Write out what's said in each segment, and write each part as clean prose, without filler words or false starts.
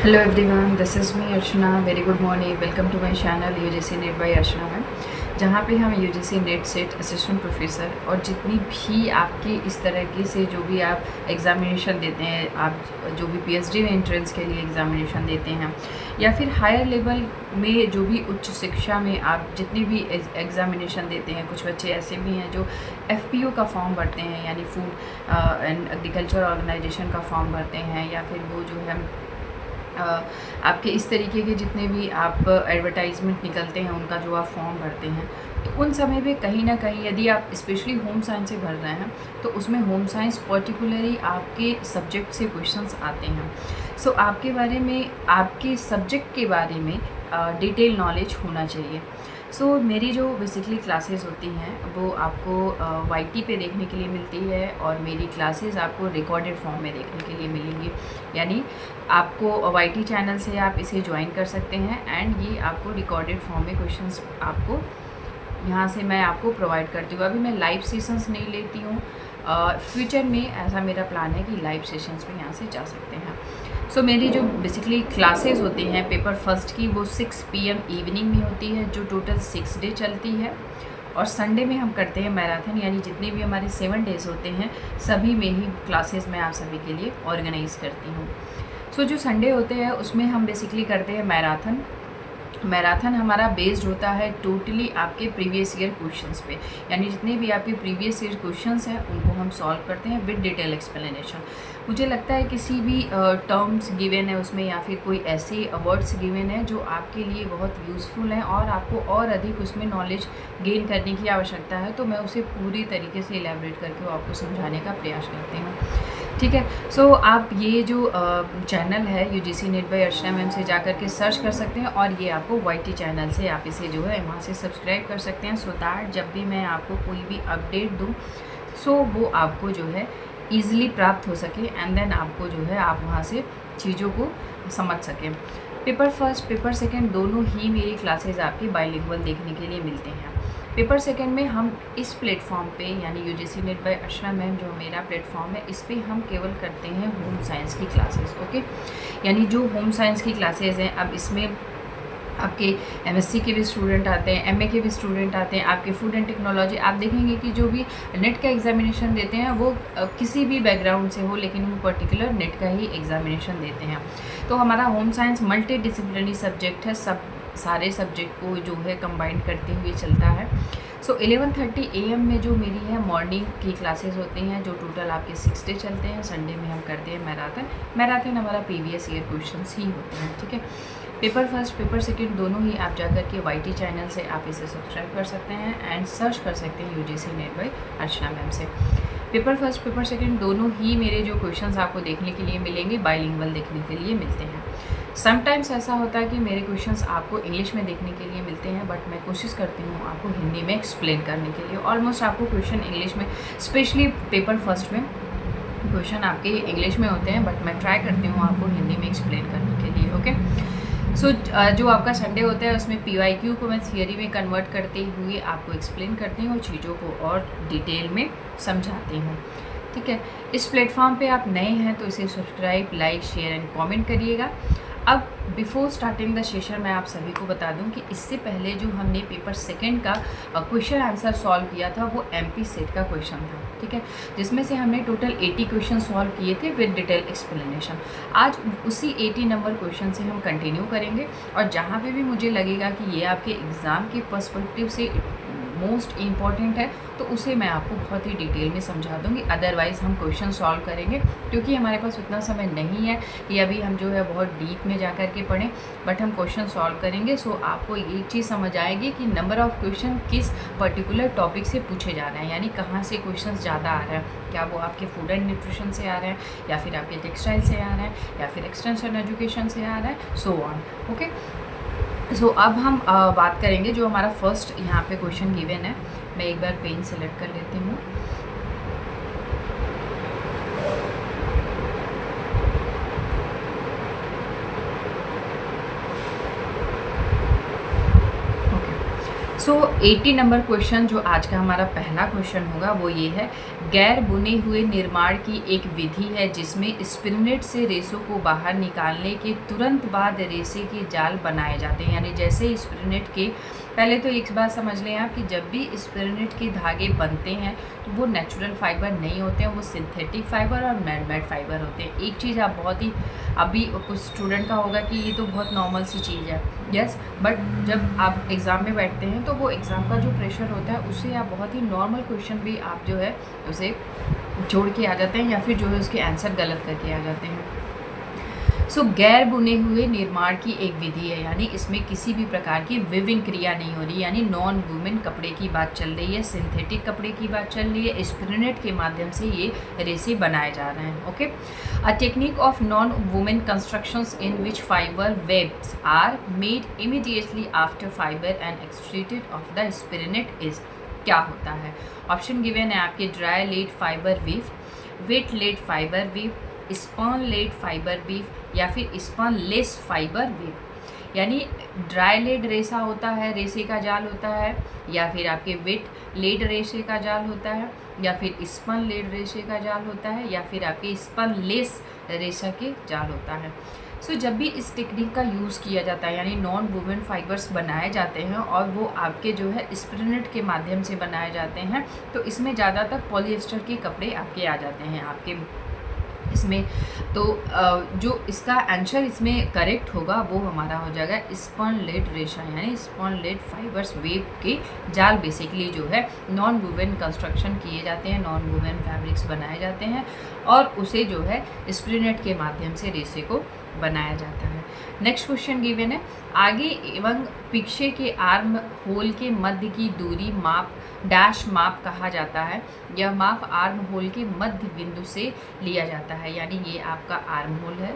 Hello everyone, this is me Archana. Very good morning. Welcome to my channel UGC net by Archana ma'am, जहाँ पे हम UGC net set assistant professor और जितनी भी आपकी इस तरह की से जो भी आप एग्ज़ामिनेशन देते हैं, आप जो भी PhD में एंट्रेंस के लिए एग्ज़ामिनेशन देते हैं या फिर हायर लेवल में जो भी उच्च शिक्षा में आप जितनी भी एग्ज़ामिनेशन देते हैं, कुछ बच्चे ऐसे भी हैं जो FPO का फॉर्म भरते हैं यानी फूड एंड एग्रीकल्चर ऑर्गेनाइजेशन का फॉर्म भरते हैं, या फिर वो जो है आपके इस तरीके के जितने भी आप एडवर्टाइजमेंट निकलते हैं उनका जो आप फॉर्म भरते हैं, तो उन समय पे कहीं ना कहीं यदि आप स्पेशली होम साइंस से भर रहे हैं तो उसमें होम साइंस पर्टिकुलरली आपके सब्जेक्ट से क्वेश्चंस आते हैं। सो आपके बारे में, आपके सब्जेक्ट के बारे में डिटेल नॉलेज होना चाहिए। सो मेरी जो बेसिकली क्लासेस होती हैं वो आपको YT पे देखने के लिए मिलती है, और मेरी क्लासेस आपको रिकॉर्डेड फॉर्म में देखने के लिए मिलेंगी। यानी आपको YT चैनल से आप इसे ज्वाइन कर सकते हैं एंड ये आपको रिकॉर्डेड फॉर्म में क्वेश्चंस आपको यहाँ से मैं आपको प्रोवाइड करती हूँ। अभी मैं लाइव सेशंस नहीं लेती हूँ, फ्यूचर में ऐसा मेरा प्लान है कि लाइव सेशंस में यहाँ से जा सकते हैं। सो मेरी जो बेसिकली क्लासेस होती हैं पेपर फर्स्ट की वो 6 PM इवनिंग में होती है, जो टोटल 6 डे चलती है, और संडे में हम करते हैं मैराथन, यानी जितने भी हमारे 7 डेज़ होते हैं सभी में ही क्लासेस मैं आप सभी के लिए ऑर्गेनाइज़ करती हूँ। सो जो संडे होते हैं उसमें हम बेसिकली करते हैं मैराथन। मैराथन हमारा बेस्ड होता है टोटली आपके प्रीवियस ईयर क्वेश्चंस पे, यानी जितने भी आपके प्रीवियस ईयर क्वेश्चंस हैं उनको हम सॉल्व करते हैं विद डिटेल एक्सप्लेनेशन। मुझे लगता है किसी भी टर्म्स गिवन है उसमें या फिर कोई ऐसे वर्ड्स गिवन है जो आपके लिए बहुत यूज़फुल हैं और आपको और अधिक उसमें नॉलेज गेन करने की आवश्यकता है, तो मैं उसे पूरी तरीके से इलेबरेट करके आपको समझाने का प्रयास करती हूँ। ठीक है, सो आप ये जो चैनल है UGC net by Archana ma'am से जा कर के सर्च कर सकते हैं, और ये आपको YT चैनल से आप इसे जो है वहाँ से सब्सक्राइब कर सकते हैं, सो दैट जब भी मैं आपको कोई भी अपडेट दूँ सो वो आपको जो है ईज़िली प्राप्त हो सके, एंड देन आपको जो है आप वहाँ से चीज़ों को समझ सकें। पेपर फर्स्ट पेपर सेकेंड दोनों ही मेरी क्लासेज आपकी बाइलिंगुअल देखने के लिए मिलते हैं। पेपर सेकंड में हम इस प्लेटफॉर्म पे यानी UGC net by Archana ma'am जो मेरा प्लेटफॉर्म है, इस पे हम केवल करते हैं होम साइंस की क्लासेस। ओके, यानी जो होम साइंस की क्लासेस हैं, अब इसमें आपके MSc के भी स्टूडेंट आते हैं, MA के भी स्टूडेंट आते हैं, आपके फूड एंड टेक्नोलॉजी, आप देखेंगे कि जो भी नेट का एग्जामिनेशन देते हैं वो किसी भी बैकग्राउंड से हो, लेकिन वो पर्टिकुलर नेट का ही एग्जामिनेशन देते हैं। तो हमारा home science multi disciplinary subject है, सब सारे सब्जेक्ट को जो है कंबाइन करते हुए चलता है। सो 11:30 AM में जो मेरी है मॉर्निंग की क्लासेस होती हैं, जो टोटल आपके 6 डे चलते हैं। संडे में हम करते हैं मैराथन हमारा प्रीवियस ईयर क्वेश्चंस ही होते हैं। ठीक है, पेपर फर्स्ट पेपर सेकंड दोनों ही आप जाकर के YT चैनल से आप इसे सब्सक्राइब कर सकते हैं एंड सर्च कर सकते हैं UGC net by Archana ma'am से। पेपर फर्स्ट पेपर सेकंड दोनों ही मेरे जो क्वेश्चंस आपको देखने के लिए मिलेंगे बाइलिंगुअल देखने के लिए मिलते हैं। समटाइम्स ऐसा होता है कि मेरे क्वेश्चंस आपको इंग्लिश में देखने के लिए मिलते हैं, बट मैं कोशिश करती हूँ आपको हिंदी में एक्सप्लेन करने के लिए। ऑलमोस्ट आपको क्वेश्चन इंग्लिश में, स्पेशली पेपर फर्स्ट में क्वेश्चन आपके इंग्लिश में होते हैं, बट मैं ट्राई करती हूँ आपको हिंदी में एक्सप्लेन करने के लिए। ओके, सो जो आपका संडे होता है उसमें PYQ को मैं थियरी में कन्वर्ट करते हुए आपको एक्सप्लेन करती हूँ, चीज़ों को और डिटेल में समझाती हूँ। ठीक है, इस प्लेटफॉर्म पे आप नए हैं तो इसे subscribe, like, share and comment करिएगा। अब बिफोर स्टार्टिंग द सेशन मैं आप सभी को बता दूं कि इससे पहले जो हमने पेपर सेकंड का क्वेश्चन आंसर सॉल्व किया था वो MP सेट का क्वेश्चन था। ठीक है, जिसमें से हमने टोटल 80 क्वेश्चन सॉल्व किए थे विद डिटेल एक्सप्लेनेशन। आज उसी 80 नंबर क्वेश्चन से हम कंटिन्यू करेंगे, और जहाँ पे भी मुझे लगेगा कि ये आपके एग्ज़ाम के पर्सपेक्टिव से मोस्ट इम्पॉर्टेंट है तो उसे मैं आपको बहुत ही डिटेल में समझा दूंगी। अदरवाइज़ हम क्वेश्चन सॉल्व करेंगे, क्योंकि हमारे पास उतना समय नहीं है कि अभी हम जो है बहुत डीप में जा कर के पढ़ें, बट हम क्वेश्चन सॉल्व करेंगे। सो आपको एक चीज़ समझ आएगी कि नंबर ऑफ़ क्वेश्चन किस पर्टिकुलर टॉपिक से पूछे जा रहे हैं, यानी कहाँ से क्वेश्चन ज़्यादा आ रहे हैं। क्या वो आपके फूड एंड न्यूट्रिशन से आ रहे हैं, या फिर आपके टेक्सटाइल से आ रहे हैं, या फिर एक्सटेंशन एजुकेशन से आ रहा है, सो ऑन। ओके, सो अब हम बात करेंगे जो हमारा फर्स्ट यहाँ पे क्वेश्चन गिवन है। मैं एक बार पेन सेलेक्ट कर लेती हूँ। ओके, सो 80 नंबर क्वेश्चन जो आज का हमारा पहला क्वेश्चन होगा वो ये है, गैर बुने हुए निर्माण की एक विधि है जिसमें स्पिनेट से रेशों को बाहर निकालने के तुरंत बाद रेशे के जाल बनाए जाते हैं। यानी जैसे स्पिनेट के, पहले तो एक बात समझ लें आप कि जब भी स्पिनेट के धागे बनते हैं तो वो नेचुरल फाइबर नहीं होते हैं, वो सिंथेटिक फाइबर और मैन मेड फाइबर होते हैं। एक चीज़ आप बहुत ही, अभी कुछ स्टूडेंट का होगा कि ये तो बहुत नॉर्मल सी चीज़ है, यस, बट जब आप एग्ज़ाम में बैठते हैं तो वो एग्ज़ाम का जो प्रेशर होता है उससे आप बहुत ही नॉर्मल क्वेश्चन भी आप जो है उसे जोड़ के आ जाते हैं या फिर जो है उसके आंसर गलत करके आ जाते हैं। सो गैर बुने हुए निर्माण की एक विधि है, यानी इसमें किसी भी प्रकार की विविंग क्रिया नहीं हो रही, यानी नॉन वुमेन कपड़े की बात चल रही है, सिंथेटिक कपड़े की बात चल रही है, स्पिनेट के माध्यम से ये रेशे बनाए जा रहे हैं। Okay, a technique of non woven constructions in which fibre webs are made immediately after fibre and extruded of the spinneret is, क्या होता है? ऑप्शन गिवन है आपके, dry laid fibre weave, wet laid fibre weave, spun laid fibre weave या फिर spunlace fibre weave. यानी dry laid रेशा होता है, रेशे का जाल होता है, या फिर आपके वेट लेड रेशे का जाल होता है, या फिर स्पन लेड रेशे का जाल होता है, या फिर आपके स्पन लेस रेशा के जाल होता है। सो जब भी इस टेक्निक का यूज़ किया जाता है, यानी नॉन वुमेन फाइबर्स बनाए जाते हैं और वो आपके जो है स्पिनेट के माध्यम से बनाए जाते हैं, तो इसमें ज़्यादातर पॉलिएस्टर के कपड़े आपके आ जाते हैं आपके इसमें। तो जो इसका आंसर इसमें करेक्ट होगा वो हमारा हो जाएगा स्पॉन लेड रेशा, यानी स्पॉन लेड फाइबर्स वेब के जाल बेसिकली जो है नॉन वुमेन कंस्ट्रक्शन किए जाते हैं, नॉन वुमेन फैब्रिक्स बनाए जाते हैं और उसे जो है स्पिनेट के माध्यम से रेशे को बनाया जाता है। नेक्स्ट क्वेश्चन गिवन है, आगे एवं पीछे के आर्म होल के मध्य की दूरी माप डैश माप कहा जाता है। यह माप आर्म होल के मध्य बिंदु से लिया जाता है, यानी ये आपका आर्म होल है,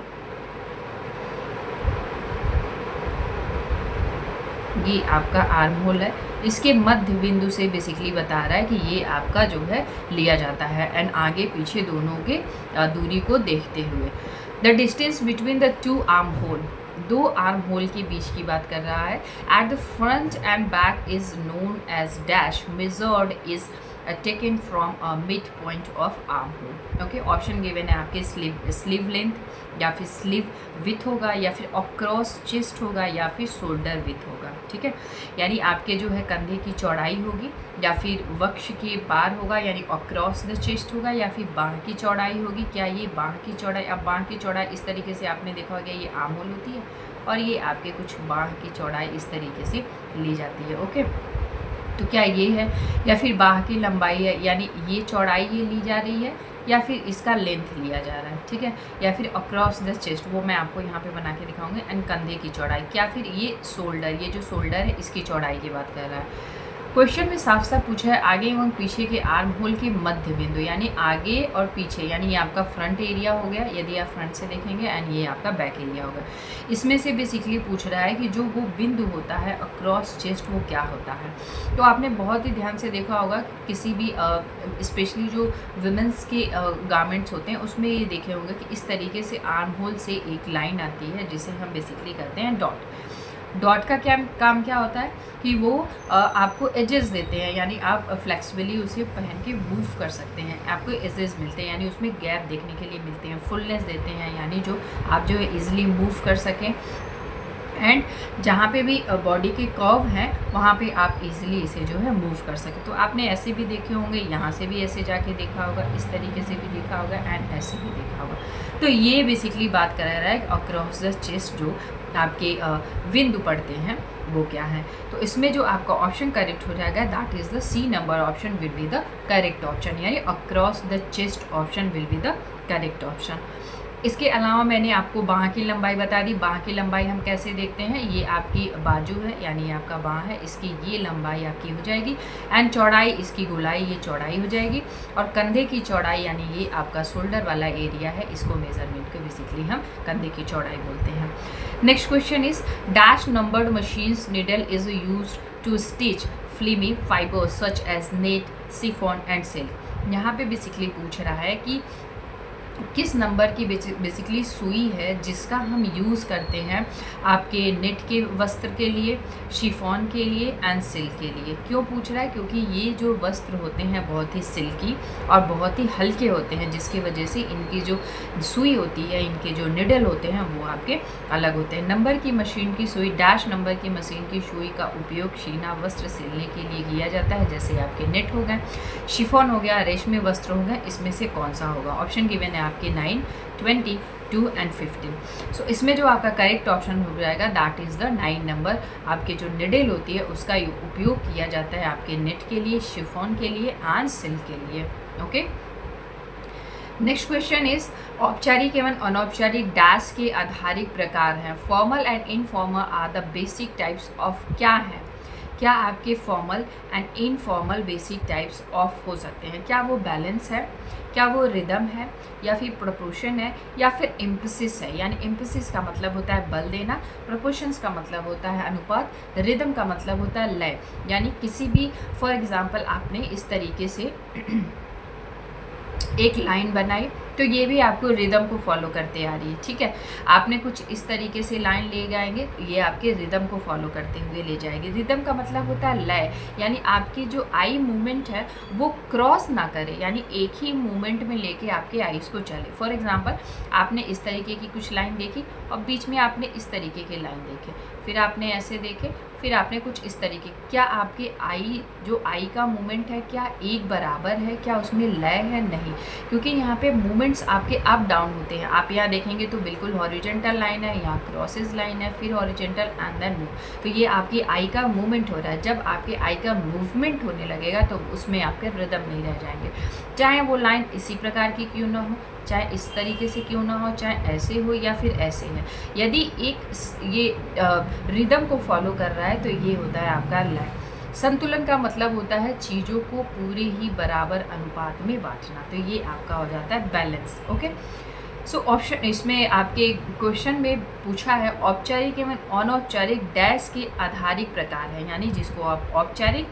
ये आपका आर्म होल है, इसके मध्य बिंदु से बेसिकली बता रहा है कि ये आपका जो है लिया जाता है, एंड आगे पीछे दोनों के दूरी को देखते हुए। The distance between the two arm hole, दो आर्म होल के बीच की बात कर रहा है। At the front and back is known as dash, measured is taken from a mid point of arm hole. Okay, option given है आपके स्लीव लेंथ या फिर स्लीव विथ होगा, या फिर अक्रॉस चेस्ट होगा, या फिर शोल्डर विथ होगा। ठीक है, यानी आपके जो है कंधे की चौड़ाई होगी, या फिर वक्ष के पार होगा यानी अक्रॉस द चेस्ट होगा, या फिर बाँह की चौड़ाई होगी। क्या ये बाँह की चौड़ाई? अब बाँह की चौड़ाई इस तरीके से आपने देखा होगा, ये आर्म होल होती है और ये आपके कुछ बाँह की चौड़ाई इस तरीके से ली जाती है। ओके, तो क्या ये है, या फिर बाँह की लंबाई है, यानी ये चौड़ाई ये ली जा रही है, या फिर इसका लेंथ लिया जा रहा है। ठीक है, या फिर अक्रॉस द चेस्ट, वो मैं आपको यहाँ पे बना के दिखाऊंगी, एंड कंधे की चौड़ाई, क्या फिर ये शोल्डर, ये जो शोल्डर है इसकी चौड़ाई की बात कर रहा है। क्वेश्चन में साफ साफ पूछा है आगे एवं पीछे के आर्म होल के मध्य बिंदु, यानी आगे और पीछे, यानी ये आपका फ्रंट एरिया हो गया यदि आप फ्रंट से देखेंगे, एंड ये आपका बैक एरिया होगा। इसमें से बेसिकली पूछ रहा है कि जो वो बिंदु होता है अक्रॉस चेस्ट वो क्या होता है। तो आपने बहुत ही ध्यान से देखा होगा किसी भी स्पेशली जो वुमेंस के गारमेंट्स होते हैं उसमें ये देखे होंगे कि इस तरीके से आर्म होल से एक लाइन आती है जिसे हम बेसिकली कहते हैं डॉट। डॉट का क्या काम क्या होता है कि वो आपको एजेस देते हैं, यानी आप फ्लेक्सिबली उसे पहन के मूव कर सकते हैं, आपको एजेस मिलते हैं, यानी उसमें गैप देखने के लिए मिलते हैं, फुलनेस देते हैं, यानी जो आप जो है ईजिली मूव कर सकें, एंड जहाँ पे भी बॉडी के कर्व हैं वहाँ पे आप इजीली इसे जो है मूव कर सकें। तो आपने ऐसे भी देखे होंगे, यहाँ से भी ऐसे जाके देखा होगा, इस तरीके से भी देखा होगा, एंड ऐसे भी देखा होगा। तो ये बेसिकली बात कर रहा है अक्रॉस द चेस्ट जो आपके बिंदु पड़ते हैं वो क्या है। तो इसमें जो आपका ऑप्शन करेक्ट हो जाएगा that is the C number option will be the correct option, यानी across the chest option will be the correct option. इसके अलावा मैंने आपको बाँह की लंबाई बता दी। बाँह की लंबाई हम कैसे देखते हैं, ये आपकी बाजू है यानी आपका बाँह है, इसकी ये लंबाई आपकी हो जाएगी, एंड चौड़ाई इसकी गोलाई ये चौड़ाई हो जाएगी, और कंधे की चौड़ाई यानी ये आपका शोल्डर वाला एरिया है, इसको मेजरमेंट को बेसिकली हम कंधे की चौड़ाई बोलते हैं। Next question is dash numbered machines needle is used to stitch flimsy fibres such as net, chiffon and silk. यहाँ पे बेसिकली पूछ रहा है कि किस नंबर की बेसिकली सुई है जिसका हम यूज़ करते हैं आपके नेट के वस्त्र के लिए, शिफॉन के लिए एंड सिल्क के लिए। क्यों पूछ रहा है? क्योंकि ये जो वस्त्र होते हैं बहुत ही सिल्की और बहुत ही हल्के होते हैं, जिसकी वजह से इनकी जो सुई होती है, इनके जो निडल होते हैं वो आपके अलग होते हैं। नंबर की मशीन की सुई, डैश नंबर की मशीन की सुई का उपयोग शीना वस्त्र सिलने के लिए किया जाता है, जैसे आपके नेट हो गए, शिफॉन हो गया, रेशमी वस्त्र हो गए। इसमें से कौन सा होगा? ऑप्शन गिवन है आपके 9, 20, 2 एंड 15। सो इसमें जो आपका करेक्ट ऑप्शन हो जाएगा दैट इज़ द 9 नंबर। आपके जो निडल होती है उसका उपयोग किया जाता है आपके नेट के लिए, शिफॉन के लिए एंड सिल्क के लिए। ओके, नेक्स्ट क्वेश्चन इज औपचारिक एवं अनौपचारिक डैश के आधारिक प्रकार हैं। Formal and informal are the basic types of क्या है? क्या आपके formal and informal basic types of हो सकते हैं? क्या वो बैलेंस है, क्या वो रिदम है, या फिर प्रोपोर्शन है, या फिर एम्फेसिस है? यानी एम्फेसिस का मतलब होता है बल देना, प्रोपोर्शंस का मतलब होता है अनुपात, रिदम का मतलब होता है लय। यानी किसी भी, फॉर एग्जांपल आपने इस तरीके से एक लाइन बनाई तो ये भी आपको रिदम को फॉलो करते आ रही है, ठीक है। आपने कुछ इस तरीके से लाइन ले जाएंगे तो ये आपके रिदम को फॉलो करते हुए ले जाएगी। रिदम का मतलब होता है लय, यानी आपकी जो आई मूवमेंट है वो क्रॉस ना करे, यानी एक ही मूवमेंट में लेके आपके आईज को चले। फॉर एग्जांपल आपने इस तरीके की कुछ लाइन देखी और बीच में आपने इस तरीके की लाइन देखे, फिर आपने ऐसे देखे, फिर आपने कुछ इस तरीके। क्या आपके आई, जो आई का मूवमेंट है, क्या एक बराबर है? क्या उसमें लय है? नहीं, क्योंकि यहाँ पे मूवमेंट्स आपके अप डाउन होते हैं। आप यहाँ देखेंगे तो बिल्कुल हॉरिजॉन्टल लाइन है, यहाँ क्रॉसेस लाइन है, फिर हॉरिजॉन्टल एंड देन मूव। तो ये आपकी आई का मूवमेंट हो रहा है। जब आपके आई का मूवमेंट होने लगेगा तो उसमें आपके रिदम नहीं रह जाएंगे, चाहे वो लाइन इसी प्रकार की क्यों ना हो, चाहे इस तरीके से क्यों ना हो, चाहे ऐसे हो या फिर ऐसे है। यदि एक ये रिदम को फॉलो कर रहा है तो ये होता है आपका लय। संतुलन का मतलब होता है चीज़ों को पूरे ही बराबर अनुपात में बांटना, तो ये आपका हो जाता है बैलेंस। ओके, सो ऑप्शन इसमें आपके क्वेश्चन में पूछा है औपचारिक एवं अनौपचारिक डैश के आधारिक प्रकार है, यानी जिसको आप औपचारिक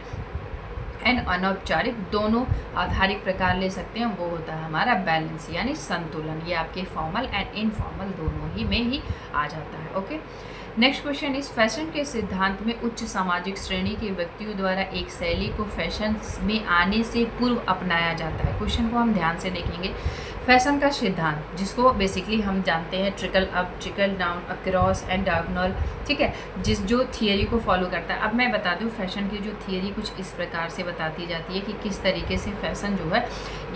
एंड अनौपचारिक दोनों आधारिक प्रकार ले सकते हैं, वो होता है हमारा बैलेंस यानी संतुलन। ये आपके फॉर्मल एंड इनफॉर्मल दोनों ही में ही आ जाता है। ओके, नेक्स्ट क्वेश्चन इस फैशन के सिद्धांत में उच्च सामाजिक श्रेणी के व्यक्तियों द्वारा एक शैली को फैशन में आने से पूर्व अपनाया जाता है। क्वेश्चन को हम ध्यान से देखेंगे। फैशन का सिद्धांत, जिसको बेसिकली हम जानते हैं trickle up, trickle down, across and diagonal, ठीक है, जो थियरी को फॉलो करता है। अब मैं बता दूं फैशन की जो थियरी कुछ इस प्रकार से बताती जाती है कि किस तरीके से फैशन जो है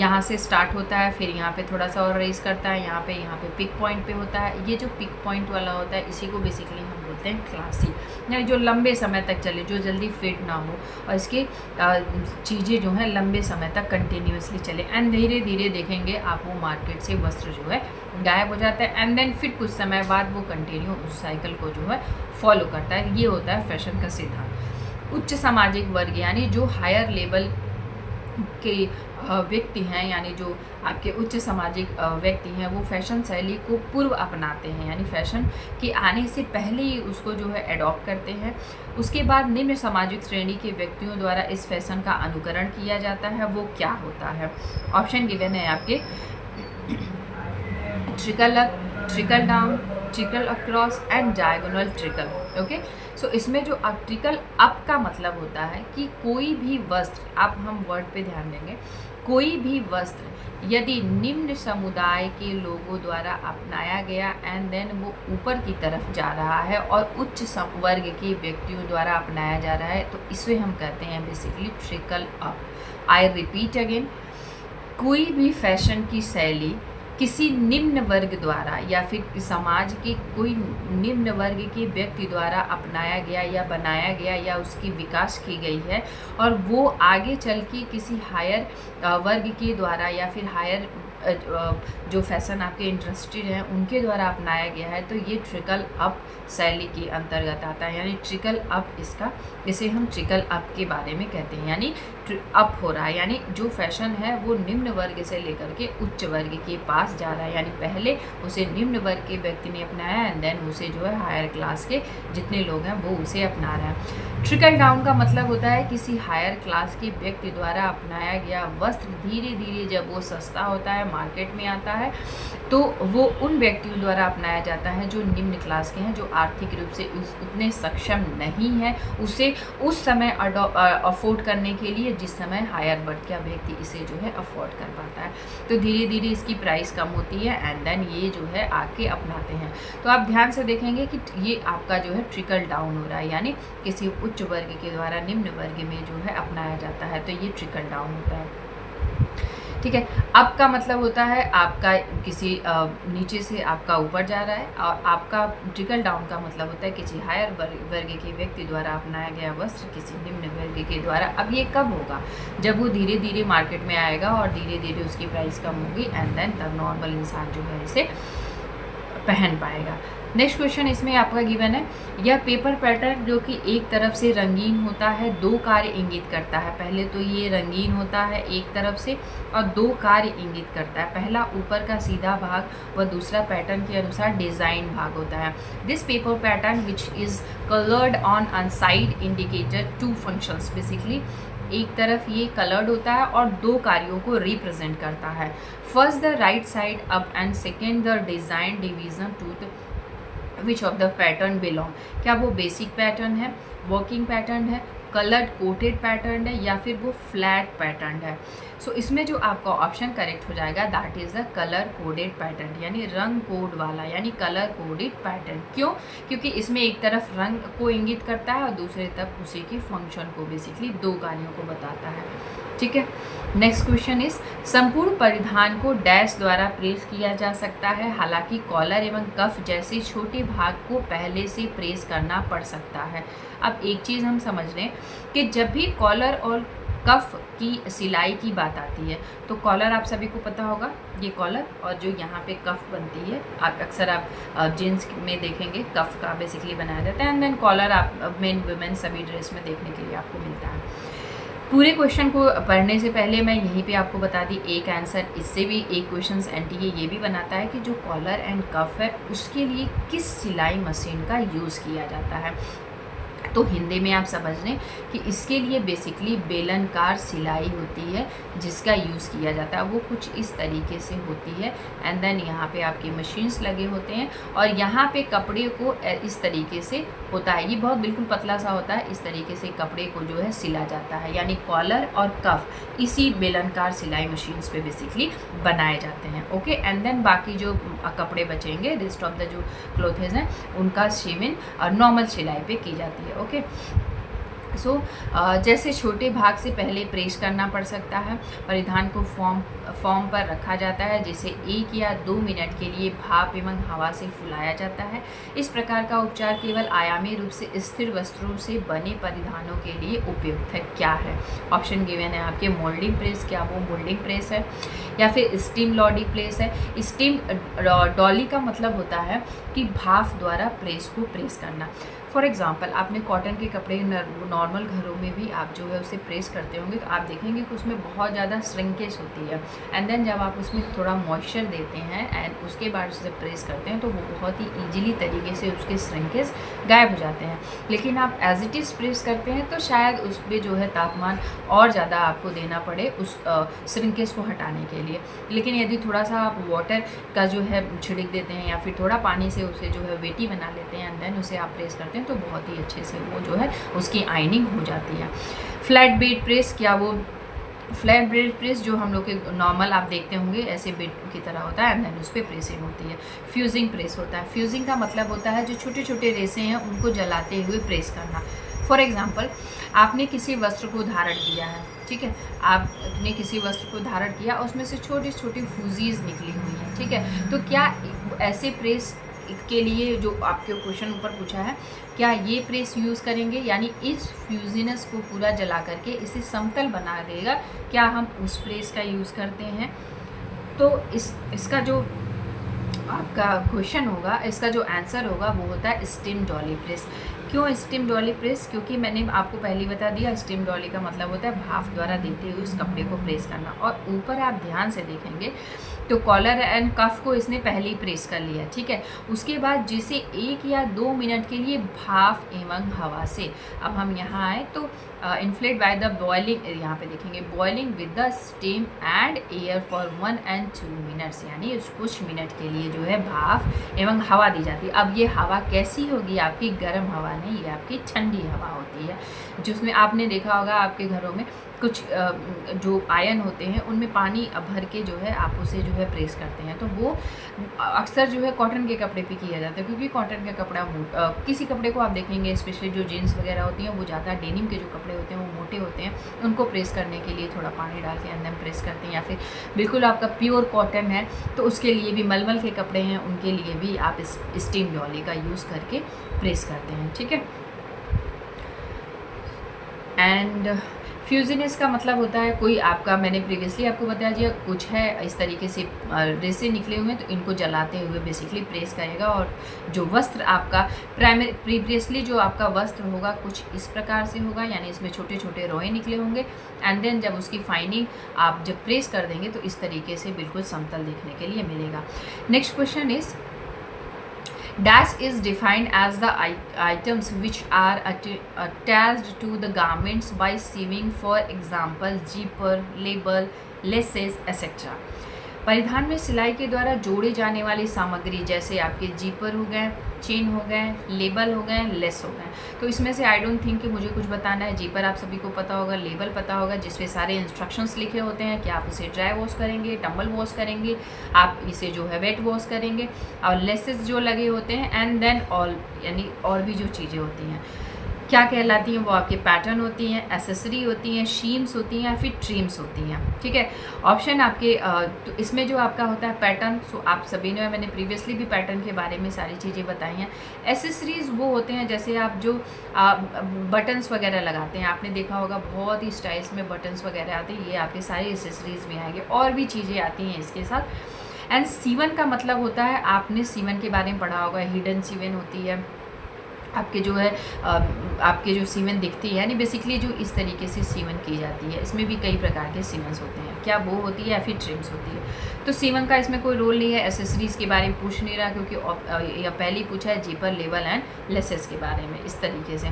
यहाँ से स्टार्ट होता है, फिर यहाँ पे थोड़ा सा और रेस करता है, यहाँ पे पिक पॉइंट पे होता है। ये जो पिक पॉइंट वाला होता है इसी को बेसिकली हम बोलते हैं क्लासी, यानी जो लंबे समय तक चले, जो जल्दी फेड ना हो और इसकी चीज़ें जो हैं लंबे समय तक कंटिन्यूसली चले। एंड धीरे धीरे देखेंगे आप वो मार्केट से वस्त्र जो है गायब हो जाता है एंड देन फिर कुछ समय बाद वो कंटिन्यू उस साइकिल को जो है फॉलो करता है। ये होता है फैशन का सिद्धांत। उच्च सामाजिक वर्ग यानी जो हायर लेवल के व्यक्ति हैं, यानी जो आपके उच्च सामाजिक व्यक्ति हैं, वो फैशन शैली को पूर्व अपनाते हैं, यानी फैशन के आने से पहले ही उसको जो है एडॉप्ट करते हैं। उसके बाद निम्न सामाजिक श्रेणी के व्यक्तियों द्वारा इस फैशन का अनुकरण किया जाता है, वो क्या होता है? ऑप्शन गिवन है आपके trickle up, trickle down, trickle across and diagonal trickle. Okay, so इसमें जो ट्रिकल अप का मतलब होता है कि कोई भी वस्त्र, आप हम वर्ड पे ध्यान देंगे, कोई भी वस्त्र यदि निम्न समुदाय के लोगों द्वारा अपनाया गया एंड देन वो ऊपर की तरफ जा रहा है और उच्च वर्ग के व्यक्तियों द्वारा अपनाया जा रहा है, तो इसे हम कहते हैं basically trickle up. I repeat again, कोई भी फैशन की शैली किसी निम्न वर्ग द्वारा या फिर समाज के कोई निम्न वर्ग के व्यक्ति द्वारा अपनाया गया या बनाया गया या उसकी विकास की गई है और वो आगे चल के किसी हायर वर्ग के द्वारा या फिर हायर जो फैशन आपके इंटरेस्टेड हैं उनके द्वारा अपनाया गया है, तो ये ट्रिकल अप शैली के अंतर्गत आता है। यानी ट्रिकल अप इसका, इसे हम ट्रिकल अप के बारे में कहते हैं। यानी अप हो रहा है, यानी जो फैशन है वो निम्न वर्ग से लेकर के उच्च वर्ग के पास जा रहा है, यानी पहले उसे निम्न वर्ग के व्यक्ति ने अपनाया एंड देन उसे जो है हायर क्लास के जितने लोग हैं वो उसे अपना रहे हैं। ट्रिकल डाउन का मतलब होता है किसी हायर क्लास के व्यक्ति द्वारा अपनाया गया वस्त्र धीरे धीरे जब वो सस्ता होता है, मार्केट में आता है, तो वो उन व्यक्तियों द्वारा अपनाया जाता है जो निम्न क्लास के हैं, जो आर्थिक रूप से उतने सक्षम नहीं है उसे उस समय अफोर्ड करने के लिए जिस समय हायर वर्ग का व्यक्ति इसे जो है अफोर्ड कर पाता है। तो धीरे धीरे इसकी प्राइस कम होती है एंड देन ये जो है आके अपनाते हैं। तो आप ध्यान से देखेंगे कि ये आपका जो है ट्रिकल डाउन हो रहा है, यानी किसी उच्च वर्ग के द्वारा निम्न वर्ग में जो है अपनाया जाता है, तो ये ट्रिकल डाउन होता है। ठीक है, अप का मतलब होता है आपका किसी नीचे से आपका ऊपर जा रहा है, और आपका ट्रिकल डाउन का मतलब होता है किसी हायर वर्ग के व्यक्ति द्वारा अपनाया गया वस्त्र किसी निम्न वर्ग के द्वारा। अब ये कब होगा? जब वो धीरे धीरे मार्केट में आएगा और धीरे धीरे उसकी प्राइस कम होगी एंड देन तब नॉर्मल इंसान जो है इसे पहन पाएगा। नेक्स्ट क्वेश्चन इसमें आपका गिवन है, यह पेपर पैटर्न जो कि एक तरफ से रंगीन होता है दो कार्य इंगित करता है। पहले तो ये रंगीन होता है एक तरफ से और दो कार्य इंगित करता है। पहला ऊपर का सीधा भाग व दूसरा पैटर्न के अनुसार डिज़ाइन भाग होता है। This paper pattern which is coloured on side indicator to functions. Basically एक तरफ ये कलर्ड होता है और दो कार्यों को रिप्रेजेंट करता है। First the right side up and second the design division to the which of the pattern belong. क्या वो बेसिक पैटर्न है, वर्किंग पैटर्न है, कलर्ड कोटेड पैटर्न है या फिर वो फ्लैट पैटर्न है? सो इसमें जो आपका ऑप्शन करेक्ट हो जाएगा that is the colour coded pattern, यानी रंग कोड वाला, यानी कलर कोडेड पैटर्न। क्यों? क्योंकि इसमें एक तरफ रंग को इंगित करता है और दूसरी तरफ उसी के फंक्शन को, बेसिकली दो कार्यों को बताता है। ठीक है, नेक्स्ट क्वेश्चन इज संपूर्ण परिधान को डैश द्वारा प्रेस किया जा सकता है, हालांकि कॉलर एवं कफ जैसे छोटे भाग को पहले से प्रेस करना पड़ सकता है। अब एक चीज़ हम समझ लें कि जब भी कॉलर और कफ की सिलाई की बात आती है तो कॉलर आप सभी को पता होगा, ये कॉलर और जो यहाँ पे कफ बनती है, आप अक्सर आप जीन्स में देखेंगे कफ का बेसिकली बनाया जाता है एंड देन कॉलर आप मेन वुमेन सभी ड्रेस में देखने के लिए आपको मिलता है। पूरे क्वेश्चन को पढ़ने से पहले मैं यहीं पे आपको बता दी एक आंसर, इससे भी एक क्वेश्चन एनटीए ये भी बनाता है कि जो कॉलर एंड कफ है उसके लिए किस सिलाई मशीन का यूज़ किया जाता है। तो हिंदी में आप समझ लें कि इसके लिए बेसिकली बेलनकार सिलाई होती है जिसका यूज़ किया जाता है, वो कुछ इस तरीके से होती है एंड देन यहाँ पे आपके मशीन्स लगे होते हैं और यहाँ पे कपड़े को इस तरीके से होता है, ये बहुत बिल्कुल पतला सा होता है, इस तरीके से कपड़े को जो है सिला जाता है, यानी कॉलर और कफ इसी बेलनकार सिलाई मशीन्स पे बेसिकली बनाए जाते हैं। ओके, एंड देन बाकी जो कपड़े बचेंगे रेस्ट ऑफ द जो क्लोथेज हैं उनका शेमिंग और नॉर्मल सिलाई पे की जाती है। ओके, सो जैसे छोटे भाग से पहले प्रेस करना पड़ सकता है, परिधान को फॉर्म पर रखा जाता है जिसे 1 या 2 मिनट के लिए भाप एवं हवा से फुलाया जाता है। इस प्रकार का उपचार केवल आयामी रूप से स्थिर वस्त्रों से बने परिधानों के लिए उपयुक्त है। क्या है? ऑप्शन गिवन है आपके मोल्डिंग प्रेस, क्या वो मोल्डिंग प्रेस है या फिर स्टीम लॉडी प्रेस है। स्टीम डॉली का मतलब होता है कि भाप द्वारा प्रेस को प्रेस करना। फॉर एग्ज़ाम्पल आपने कॉटन के कपड़े नॉर्मल घरों में भी आप जो है उसे प्रेस करते होंगे तो आप देखेंगे कि उसमें बहुत ज़्यादा श्रिंकेज होती है एंड देन जब आप उसमें थोड़ा मॉइस्चर देते हैं एंड उसके बाद उसे प्रेस करते हैं तो वो बहुत ही ईजिली तरीके से उसके श्रिंकेज गायब हो जाते हैं। लेकिन आप एज इट इज़ प्रेस करते हैं तो शायद उस पर जो है तापमान और ज़्यादा आपको देना पड़े उस श्रिंकेज को हटाने के लिए। लेकिन यदि थोड़ा सा आप वाटर का जो है छिड़क देते हैं या फिर थोड़ा पानी से उसे जो है वेटी बना लेते हैं एंड देन उसे आप प्रेस करते हैं तो बहुत ही अच्छे से वो जो है उसकी आइनिंग हो जाती है। फ्लैट बेड प्रेस, क्या वो फ्लैट बेड प्रेस जो हम लोग के नॉर्मल आप देखते होंगे ऐसे बेड की तरह होता है एंड देन उस पर प्रेसिंग होती है। फ्यूजिंग प्रेस होता है, फ्यूजिंग का मतलब होता है जो छोटे छोटे रेसे हैं उनको जलाते हुए प्रेस करना। फॉर एग्जाम्पल आपने किसी वस्त्र को धारण किया है, ठीक है, आपने किसी वस्त्र को धारण किया उसमें से छोटी छोटी फ्यूजीज निकली हुई हैं, ठीक है, तो क्या ऐसे प्रेस के लिए जो आपके क्वेश्चन ऊपर पूछा है क्या ये प्रेस यूज़ करेंगे, यानी इस फ्यूजिनस को पूरा जला करके इसे समतल बना देगा, क्या हम उस प्रेस का यूज़ करते हैं? तो इसका जो आपका क्वेश्चन होगा, इसका जो आंसर होगा वो होता है स्टीम डॉली प्रेस। क्यों स्टीम डॉली प्रेस? क्योंकि मैंने आपको पहले ही बता दिया, स्टीम डॉली का मतलब होता है भाप द्वारा देते हुए उस कपड़े को प्रेस करना। और ऊपर आप ध्यान से देखेंगे तो कॉलर एंड कफ को इसने पहले ही प्रेस कर लिया, ठीक है। उसके बाद जिसे 1 या 2 मिनट के लिए भाप एवं हवा से, अब हम यहाँ आए तो इन्फ्लेट बाय द बॉइलिंग, यहाँ पे देखेंगे boiling with the steam and air for 1 and 2 minutes, यानी कुछ मिनट के लिए जो है भाप एवं हवा दी जाती है। अब ये हवा कैसी होगी? आपकी गर्म हवा नहीं, ये आपकी ठंडी हवा होती है, जिसमें आपने देखा होगा आपके घरों में कुछ जो आयन होते हैं उनमें पानी भर के जो है आप उसे जो है प्रेस करते हैं, तो वो अक्सर जो है कॉटन के कपड़े पे किया जाता है, क्योंकि कॉटन का कपड़ा किसी कपड़े को आप देखेंगे स्पेशली जो जीन्स वगैरह होती हैं वो ज़्यादा डेनिम के जो कपड़े होते हैं वो मोटे होते हैं, उनको प्रेस करने के लिए थोड़ा पानी डाल के अंदर प्रेस करते हैं। या फिर बिल्कुल आपका प्योर कॉटन है तो उसके लिए भी, मलमल के कपड़े हैं उनके लिए भी आप इस स्टीम डॉली का यूज़ करके प्रेस करते हैं, ठीक है। एंड फ्यूजिनेस का मतलब होता है कोई आपका, मैंने प्रीवियसली आपको बता दिया, कुछ है इस तरीके से रेसे निकले हुए हैं तो इनको जलाते हुए बेसिकली प्रेस करेगा। और जो वस्त्र आपका प्रीवियसली जो आपका वस्त्र होगा कुछ इस प्रकार से होगा, यानी इसमें छोटे छोटे रोए निकले होंगे। एंड देन जब उसकी फाइनिंग आप जब प्रेस कर देंगे तो इस तरीके से बिल्कुल समतल देखने के लिए मिलेगा। Next question is Dash is defined as the items which are attached to the garments by sewing, for example, zipper, label, laces, etc. परिधान में सिलाई के द्वारा जोड़े जाने वाली सामग्री जैसे आपके जीपर हो गए, चेन हो गए, लेबल हो गए, लेस हो गए। तो इसमें से आई डोंट थिंक कि मुझे कुछ बताना है। जीपर आप सभी को पता होगा, लेबल पता होगा, जिसमें सारे इंस्ट्रक्शंस लिखे होते हैं कि आप इसे ड्राई वॉश करेंगे, टम्बल वॉश करेंगे, आप इसे जो है वेट वॉश करेंगे। और लेसेस जो लगे होते हैं, एंड देन ऑल, यानी और भी जो चीज़ें होती हैं क्या कहलाती हैं, वो आपके पैटर्न होती हैं, एसेसरी होती हैं, शीम्स होती हैं या फिर ट्रिम्स होती हैं, ठीक है। ऑप्शन आपके तो इसमें जो आपका होता है पैटर्न, सो आप सभी ने, मैंने प्रीवियसली भी पैटर्न के बारे में सारी चीज़ें बताई हैं। एसेसरीज़ वो होते हैं जैसे आप जो बटन्स वगैरह लगाते हैं, आपने देखा होगा बहुत ही स्टाइल्स में बटन्स वगैरह आते हैं, ये आपके सारी एसेसरीज़ में आएंगे। और भी चीज़ें आती हैं इसके साथ। एंड सीवन का मतलब होता है, आपने सीवन के बारे में पढ़ा होगा, हिडन सीवन होती है आपके जो है आपके जो सीवन दिखती है, यानी बेसिकली जो इस तरीके से सीवन की जाती है। इसमें भी कई प्रकार के सीवन्स होते हैं, क्या वो होती है या फिर ट्रिम्स होती है। तो सीवन का इसमें कोई रोल नहीं है। एसेसरीज़ के बारे में पूछ नहीं रहा, क्योंकि यह पहले ही पूछा है जीपर, लेबल एंड लेसेस के बारे में। इस तरीके से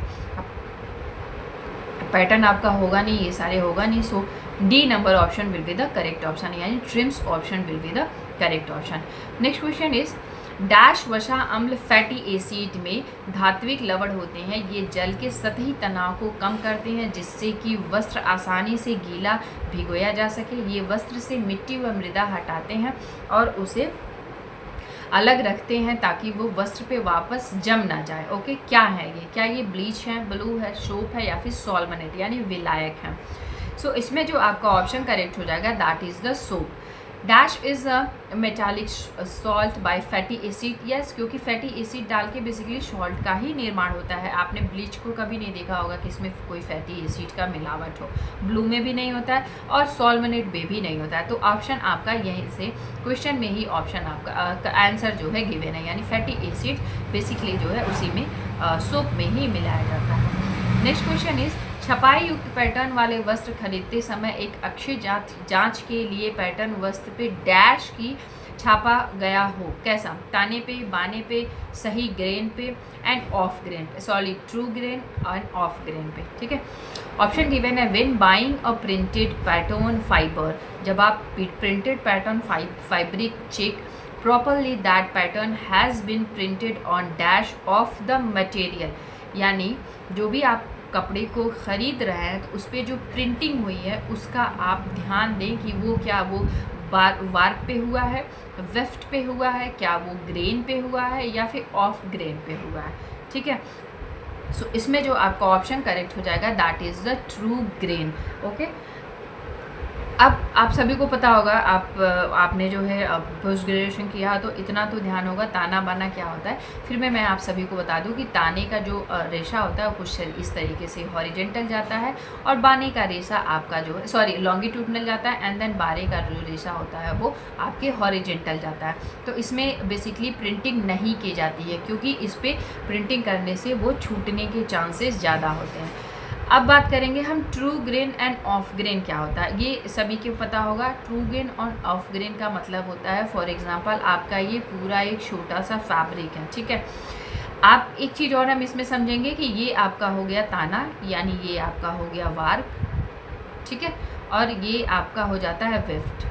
पैटर्न आपका होगा नहीं, ये सारे होगा नहीं। So D number option will be the correct option, यानी trims option will be the correct option. Next question is dash वसा अम्ल फैटी एसिड में धात्विक लवण होते हैं, ये जल के सतही तनाव को कम करते हैं जिससे कि वस्त्र आसानी से गीला भिगोया जा सके। ये वस्त्र से मिट्टी व मृदा हटाते हैं और उसे अलग रखते हैं ताकि वो वस्त्र पे वापस जम ना जाए। ओके, क्या है ये? क्या ये ब्लीच है, ब्लू है, सोप है या फिर सॉल्वनेट यानी विलायक है? सो इसमें जो आपका ऑप्शन करेक्ट हो जाएगा that is the soap. Dash is a metallic salt by fatty acid, yes, क्योंकि फैटी एसिड डाल के बेसिकली सॉल्ट का ही निर्माण होता है। आपने ब्लीच को कभी नहीं देखा होगा कि इसमें कोई फैटी एसिड का मिलावट हो। ब्लू में भी नहीं होता है और सॉल्वनेट में भी नहीं होता है। तो ऑप्शन आपका यहीं से क्वेश्चन में ही ऑप्शन आपका आंसर जो है गिवन है, यानी फैटी एसिड बेसिकली जो है उसी में सोप में ही मिलाया जाता है। नेक्स्ट क्वेश्चन इज छपाई युक्त पैटर्न वाले वस्त्र खरीदते समय एक अक्षय जांच के लिए पैटर्न वस्त्र पे डैश की छापा गया हो, कैसा? ताने पे, बाने पे, सही ग्रेन पे एंड ऑफ ग्रेन पे, sorry true grain end of grain पे, ठीक है। ऑप्शन गिवन है when buying a printed pattern fibre, जब आप printed pattern fabric check properly that pattern has been printed on dash of the material, यानी जो भी आप कपड़े को ख़रीद रहे हैं तो उस पर जो प्रिंटिंग हुई है उसका आप ध्यान दें कि वो क्या वो वार्प पे हुआ है, वेफ्ट पे हुआ है, क्या वो ग्रेन पे हुआ है या फिर ऑफ ग्रेन पे हुआ है, ठीक है। सो इसमें जो आपका ऑप्शन करेक्ट हो जाएगा that is the true grain. Okay, अब आप सभी को पता होगा, आपने जो है पोस्ट ग्रेजुएशन किया तो इतना तो ध्यान होगा ताना बाना क्या होता है। फिर मैं आप सभी को बता दूं कि ताने का जो रेशा होता है वो कुछ इस तरीके से हॉरिजेंटल जाता है, और बाने का रेशा आपका जो है सॉरी लॉन्गिट्यूडनल जाता है, एंड देन बारे का जो रेशा होता है वो आपके हॉरिजेंटल जाता है। तो इसमें बेसिकली प्रिंटिंग नहीं की जाती है, क्योंकि इस पर प्रिंटिंग करने से वो छूटने के चांसेस ज़्यादा होते हैं। अब बात करेंगे हम true grain end of grain क्या होता है। ये सभी को पता होगा, ट्रू ग्रेन और ऑफ ग्रेन का मतलब होता है, फॉर एग्जांपल आपका ये पूरा एक छोटा सा फैब्रिक है, ठीक है। आप एक चीज़ और हम इसमें समझेंगे कि ये आपका हो गया ताना, यानी ये आपका हो गया वार्प, ठीक है, और ये आपका हो जाता है वेफ्ट।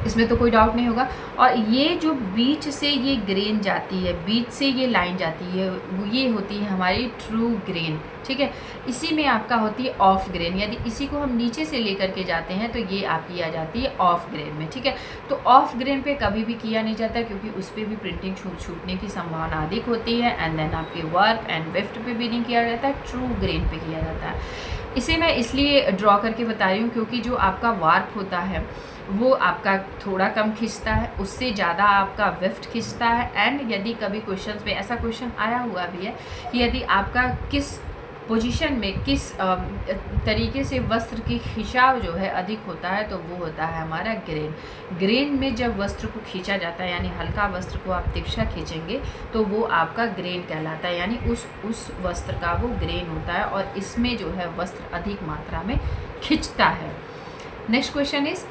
इसमें तो कोई डाउट नहीं होगा। और ये जो बीच से ये ग्रेन जाती है, बीच से ये लाइन जाती है, ये होती है हमारी ट्रू ग्रेन, ठीक है। इसी में आपका होती है ऑफ ग्रेन, यदि इसी को हम नीचे से लेकर के जाते हैं तो ये आपकी आ जाती है ऑफ ग्रेन में, ठीक है। तो ऑफ ग्रेन पे कभी भी किया नहीं जाता, क्योंकि उस पर भी प्रिंटिंग छूटने की संभावना अधिक होती है। एंड देन आपके वर्क एंड वेफ्ट पे भी नहीं किया जाता है, ट्रू ग्रेन पे किया जाता है। इसे मैं इसलिए ड्रॉ करके बता रही हूँ क्योंकि जो आपका वार्प होता है वो आपका थोड़ा कम खिंचता है, उससे ज़्यादा आपका वेफ्ट खिंचता है। एंड यदि कभी क्वेश्चन में ऐसा क्वेश्चन आया हुआ भी है कि यदि आपका किस पोजीशन में किस तरीके से वस्त्र की खिंचाव जो है अधिक होता है, तो वो होता है हमारा ग्रेन। ग्रेन में जब वस्त्र को खींचा जाता है, यानी हल्का वस्त्र को आप तिरछा खींचेंगे तो वो आपका ग्रेन कहलाता है, यानी उस वस्त्र का वो ग्रेन होता है, और इसमें जो है वस्त्र अधिक मात्रा में खिंचता है। नेक्स्ट क्वेश्चन इज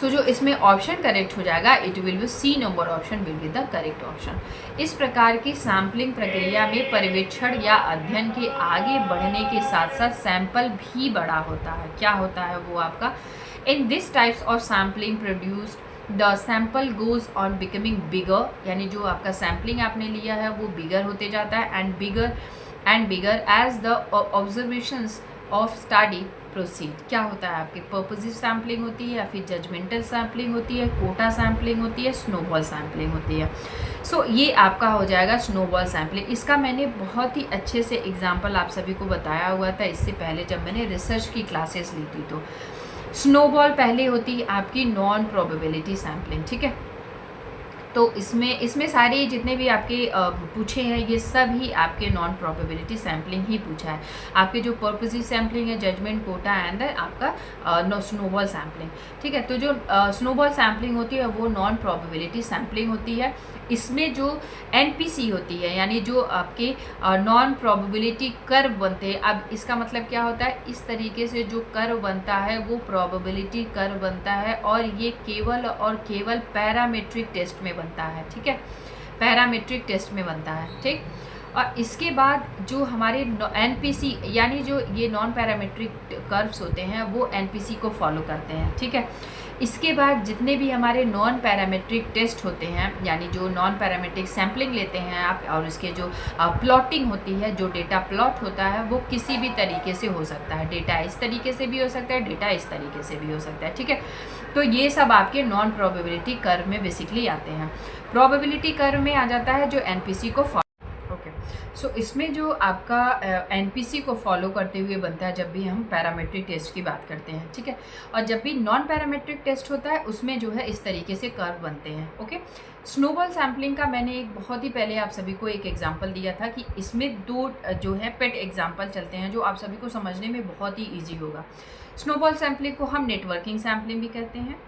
जो इसमें ऑप्शन करेक्ट हो जाएगा, it will be C number option will be the correct option. इस प्रकार की सैम्पलिंग प्रक्रिया में पर्यवेक्षण या अध्ययन के आगे बढ़ने के साथ साथ सैंपल भी बड़ा होता है। क्या होता है वो आपका, in this types of sampling produced the sample goes on becoming bigger, यानी जो आपका सैम्पलिंग आपने लिया है वो बिगर होते जाता है, and bigger as the observations of study proceed. क्या होता है आपकी पर्पसिव सैम्पलिंग होती है, या फिर जजमेंटल सैम्पलिंग होती है, कोटा सैम्पलिंग होती है, स्नोबॉल सैम्पलिंग होती है। ये आपका हो जाएगा स्नोबॉल सैम्पलिंग। इसका मैंने बहुत ही अच्छे से एग्जाम्पल आप सभी को बताया हुआ था इससे पहले जब मैंने रिसर्च की क्लासेस ली थी। तो स्नोबॉल पहले होती है आपकी नॉन प्रोबेबिलिटी सैम्पलिंग, ठीक है। तो इसमें सारे जितने भी आपके पूछे हैं ये सब ही आपके नॉन प्रोबेबिलिटी सैम्पलिंग ही पूछा है। आपके जो पर्पसिव सैम्पलिंग है, जजमेंट, कोटा एंड आपका स्नोबॉल सैम्पलिंग, ठीक है। तो जो स्नोबॉल सैम्पलिंग होती है वो नॉन प्रोबेबिलिटी सैम्पलिंग होती है। इसमें जो एनपीसी होती है, यानी जो आपके नॉन प्रोबेबिलिटी कर्व बनते हैं। अब इसका मतलब क्या होता है, इस तरीके से जो कर्व बनता है वो प्रोबेबिलिटी कर्व बनता है, और ये केवल और केवल पैरामेट्रिक टेस्ट में बनता है, ठीक है, पैरामेट्रिक टेस्ट में बनता है, ठीक। और इसके बाद जो हमारे एनपीसी यानी जो ये नॉन पैरामेट्रिक कर्व्स होते हैं वो एनपीसी को फॉलो करते हैं, ठीक है। इसके बाद जितने भी हमारे नॉन पैरामेट्रिक टेस्ट होते हैं, यानी जो नॉन पैरामेट्रिक सैम्पलिंग लेते हैं आप, और इसके जो प्लॉटिंग होती है, जो डेटा प्लॉट होता है वो किसी भी तरीके से हो सकता है। डेटा इस तरीके से भी हो सकता है, डेटा इस तरीके से भी हो सकता है, ठीक है। तो ये सब आपके नॉन प्रोबेबिलिटी कर्व में बेसिकली आते हैं। प्रोबेबिलिटी कर्व में आ जाता है जो एनपीसी को इसमें जो आपका एनपीसी को फॉलो करते हुए बनता है जब भी हम पैरामेट्रिक टेस्ट की बात करते हैं, ठीक है। और जब भी नॉन पैरामेट्रिक टेस्ट होता है उसमें जो है इस तरीके से कर्व बनते हैं, ओके। स्नोबॉल सैम्पलिंग का मैंने एक बहुत ही पहले आप सभी को एक एग्जांपल दिया था कि इसमें दो जो है पेट एग्जांपल चलते हैं जो आप सभी को समझने में बहुत ही ईजी होगा। स्नोबॉल सैम्पलिंग को हम नेटवर्किंग सैम्पलिंग भी कहते हैं।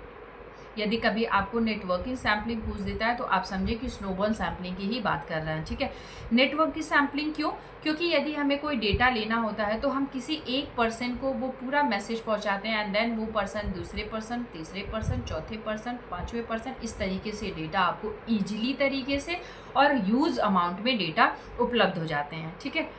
यदि कभी आपको नेटवर्किंग सैम्पलिंग पूछ देता है तो आप समझे कि स्नोबॉल सैम्पलिंग की ही बात कर रहे हैं, ठीक है। नेटवर्किंग सैम्पलिंग क्यों? क्योंकि यदि हमें कोई डेटा लेना होता है तो हम किसी एक पर्सन को वो पूरा मैसेज पहुंचाते हैं, एंड देन वो पर्सन दूसरे पर्सन, तीसरे पर्सन, चौथे पर्सन, पांचवें पर्सन, इस तरीके से डेटा आपको ईजिली तरीके से और ह्यूज अमाउंट में डेटा उपलब्ध हो जाते हैं, ठीक है।